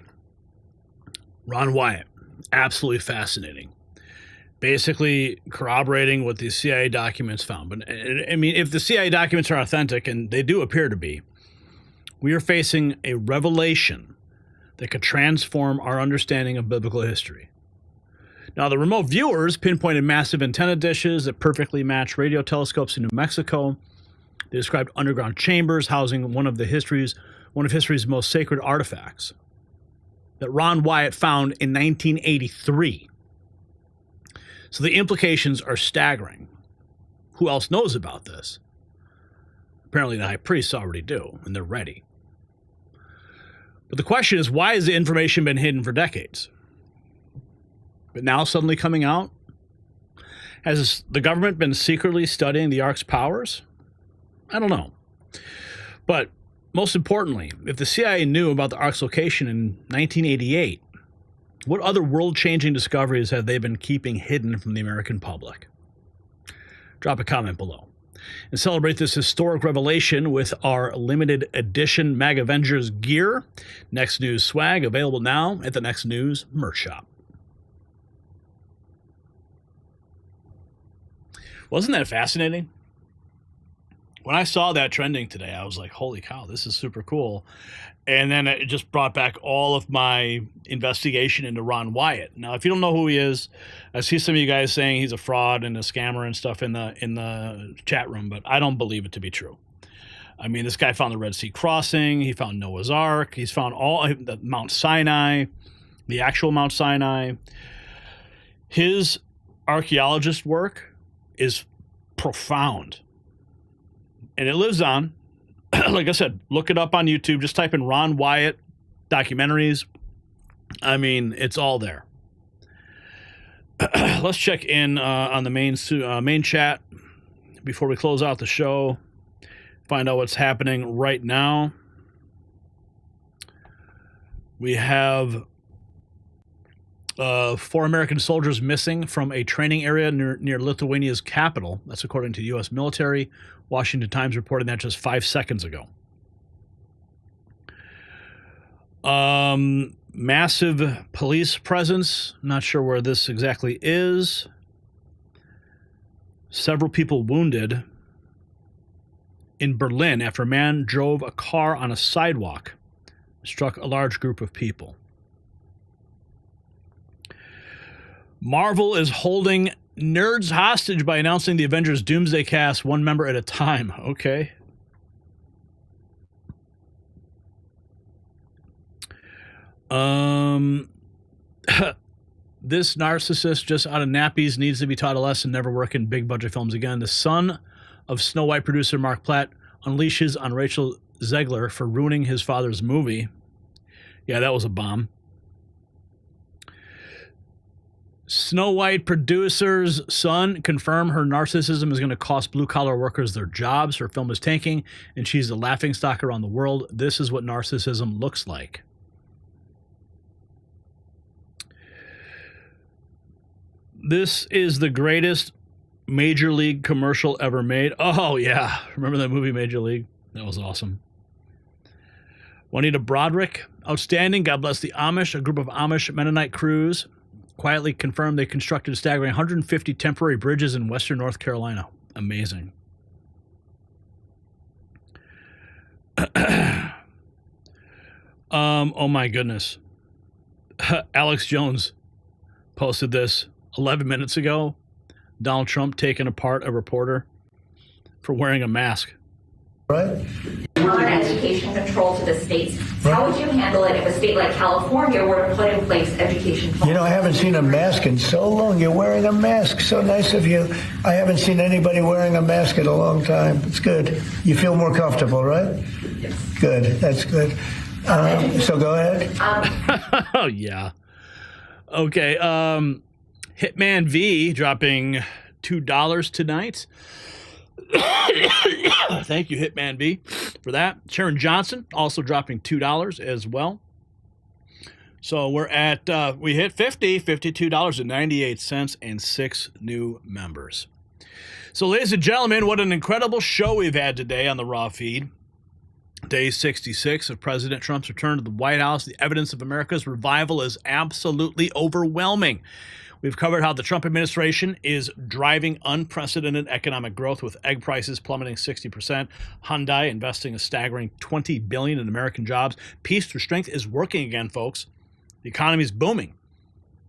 Ron Wyatt, absolutely fascinating. Basically corroborating what the CIA documents found. But I mean, if the CIA documents are authentic, and they do appear to be, we are facing a revelation that could transform our understanding of biblical history. Now, the remote viewers pinpointed massive antenna dishes that perfectly match radio telescopes in New Mexico. They described underground chambers housing one of history's most sacred artifacts that Ron Wyatt found in 1983. So the implications are staggering. Who else knows about this? Apparently the high priests already do, and they're ready. But the question is, why has the information been hidden for decades? But now suddenly coming out? Has the government been secretly studying the Ark's powers? I don't know. But most importantly, if the CIA knew about the Ark's location in 1988, what other world-changing discoveries have they been keeping hidden from the American public? Drop a comment below. And celebrate this historic revelation with our limited edition MAGA Avengers gear. Next News swag available now at the Next News merch shop. Wasn't that fascinating? When I saw that trending today, I was like, holy cow, this is super cool. And then it just brought back all of my investigation into Ron Wyatt. Now, if you don't know who he is, I see some of you guys saying he's a fraud and a scammer and stuff in the chat room, but I don't believe it to be true. I mean, this guy found the Red Sea crossing. He found Noah's Ark. He's found all the Mount Sinai, the actual Mount Sinai. His archaeologist work is profound. And it lives on. Like I said, look it up on YouTube. Just type in Ron Wyatt documentaries. I mean, it's all there. Let's check in on the main chat before we close out the show. Find out what's happening right now. We have 4 American soldiers missing from a training area near Lithuania's capital. That's according to the U.S. military. Washington Times reported that just 5 seconds ago. Massive police presence. Not sure where this exactly is. Several people wounded in Berlin after a man drove a car on a sidewalk, struck a large group of people. Marvel is holding nerds hostage by announcing the Avengers Doomsday Cast one member at a time. Okay. This narcissist just out of nappies needs to be taught a lesson, never work in big budget films again. The son of Snow White producer Mark Platt unleashes on Rachel Zegler for ruining his father's movie. Yeah, that was a bomb. Snow White producer's son confirmed her narcissism is going to cost blue-collar workers their jobs. Her film is tanking, and she's a laughingstock around the world. This is what narcissism looks like. This is the greatest Major League commercial ever made. Oh, yeah. Remember that movie, Major League? That was awesome. Juanita Broderick, outstanding. God bless the Amish. A group of Amish Mennonite crews quietly confirmed they constructed a staggering 150 temporary bridges in western North Carolina. Amazing. Oh, my goodness. Alex Jones posted this 11 minutes ago. Donald Trump taking apart a reporter for wearing a mask. Right. On education control to the states. How would you handle it if a state like California were to put in place education policy? You know, I haven't seen a mask in so long. You're wearing a mask. So nice of you. I haven't seen anybody wearing a mask in a long time. It's good. You feel more comfortable, right? Yes. Good. That's good. So go ahead. Oh, yeah. Okay. Hitman V dropping $2 tonight. Thank you, Hitman V, for that. Sharon Johnson also dropping $2 as well. So we're at, we hit $52.98 and 6 new members. So, ladies and gentlemen, what an incredible show we've had today on the Raw feed. Day 66 of President Trump's return to the White House. The evidence of America's revival is absolutely overwhelming. We've covered how the Trump administration is driving unprecedented economic growth with egg prices plummeting 60%, Hyundai investing a staggering $20 billion in American jobs. Peace through strength is working again, folks. The economy is booming.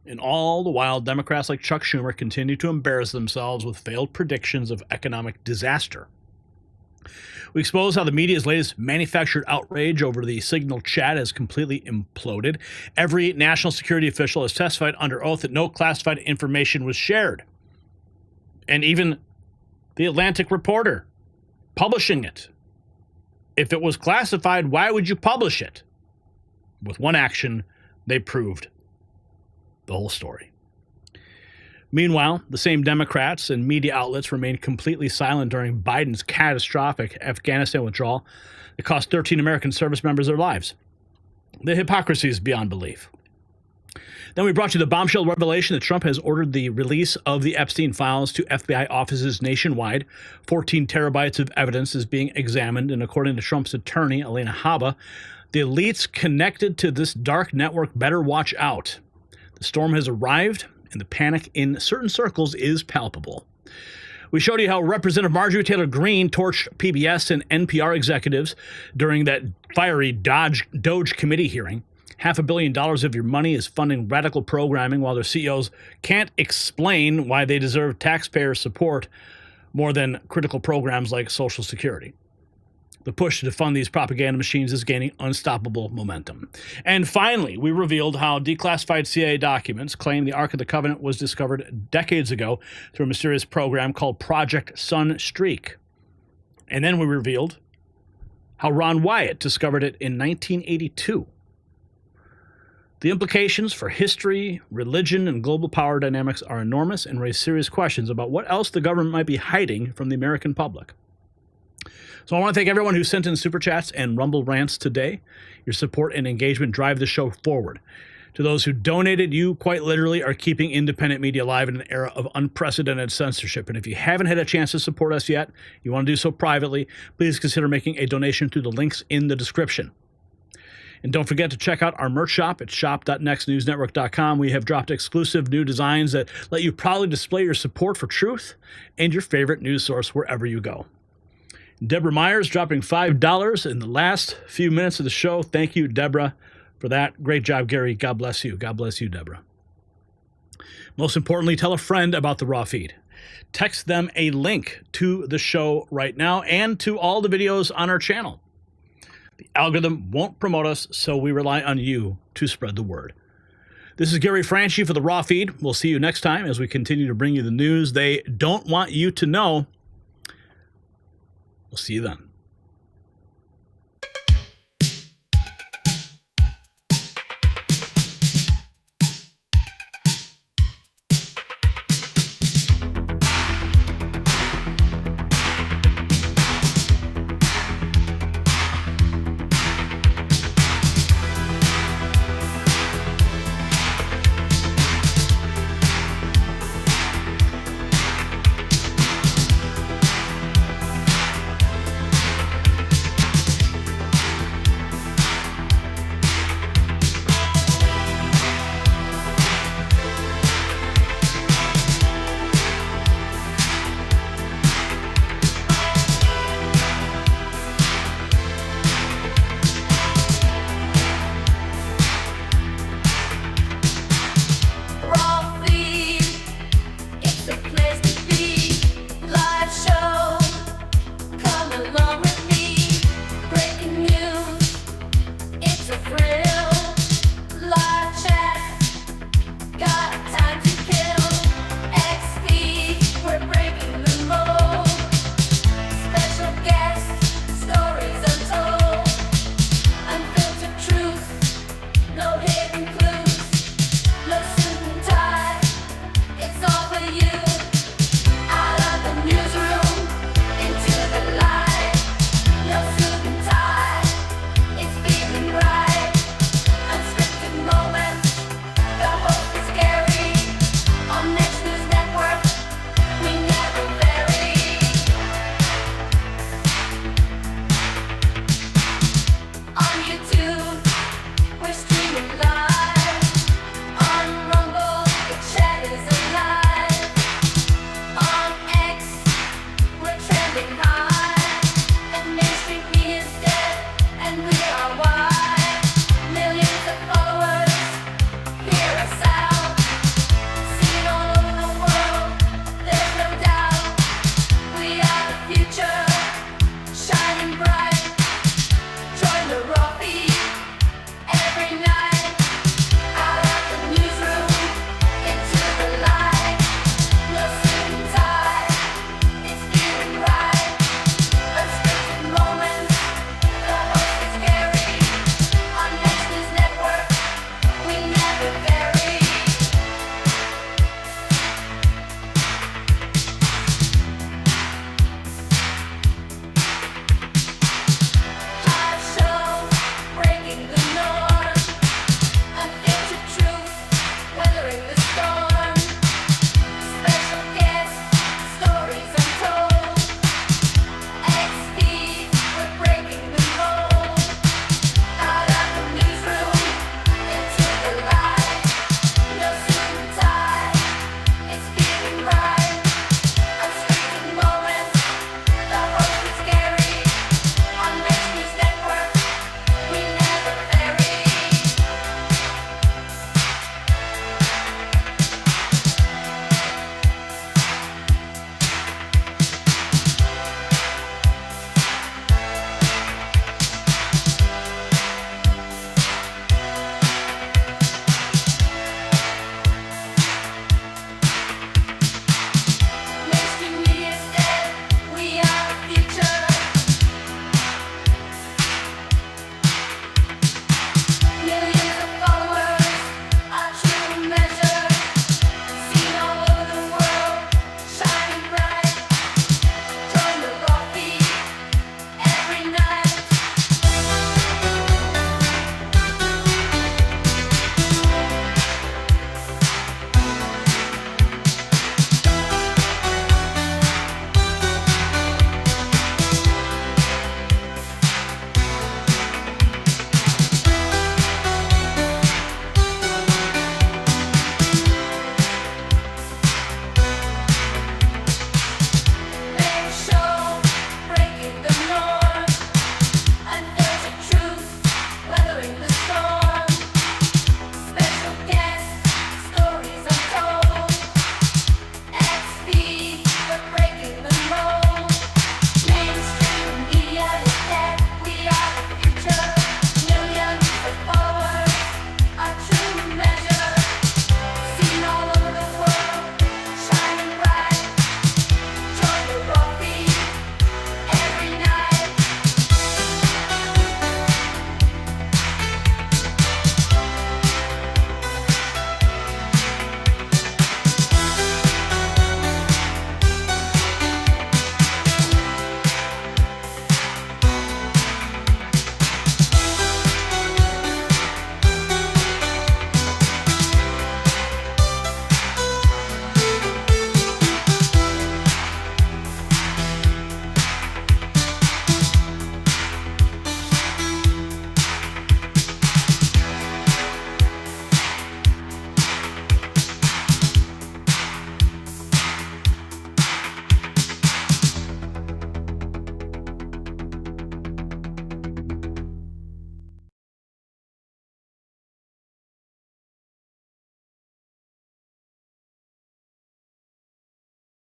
And all the while, Democrats like Chuck Schumer continue to embarrass themselves with failed predictions of economic disaster. We expose how the media's latest manufactured outrage over the Signal chat has completely imploded. Every national security official has testified under oath that no classified information was shared. And even the Atlantic reporter publishing it. If it was classified, why would you publish it? With one action, they proved the whole story. Meanwhile, the same Democrats and media outlets remained completely silent during Biden's catastrophic Afghanistan withdrawal that cost 13 American service members their lives. The hypocrisy is beyond belief. Then we brought you the bombshell revelation that Trump has ordered the release of the Epstein files to FBI offices nationwide. 14 terabytes of evidence is being examined, and according to Trump's attorney, Alina Habba, the elites connected to this dark network better watch out. The storm has arrived, and the panic in certain circles is palpable. We showed you how Representative Marjorie Taylor Greene torched PBS and NPR executives during that fiery Doge committee hearing. $500 million of your money is funding radical programming while their CEOs can't explain why they deserve taxpayer support more than critical programs like Social Security. The push to defund these propaganda machines is gaining unstoppable momentum. And finally, we revealed how declassified CIA documents claim the Ark of the Covenant was discovered decades ago through a mysterious program called Project Sunstreak. And then we revealed how Ron Wyatt discovered it in 1982. The implications for history, religion, and global power dynamics are enormous and raise serious questions about what else the government might be hiding from the American public. So I want to thank everyone who sent in Super Chats and Rumble Rants today. Your support and engagement drive the show forward. To those who donated, you quite literally are keeping independent media alive in an era of unprecedented censorship. And if you haven't had a chance to support us yet, you want to do so privately, please consider making a donation through the links in the description. And don't forget to check out our merch shop at shop.nextnewsnetwork.com. We have dropped exclusive new designs that let you proudly display your support for truth and your favorite news source wherever you go. Deborah Myers dropping $5 in the last few minutes of the show. Thank you, Deborah, for that. Great job, Gary. God bless you. God bless you, Deborah. Most importantly, tell a friend about the Raw feed. Text them a link to the show right now and to all the videos on our channel. The algorithm won't promote us, so we rely on you to spread the word. This is Gary Franchi for the Raw feed. We'll see you next time as we continue to bring you the news they don't want you to know. We'll see you then. the long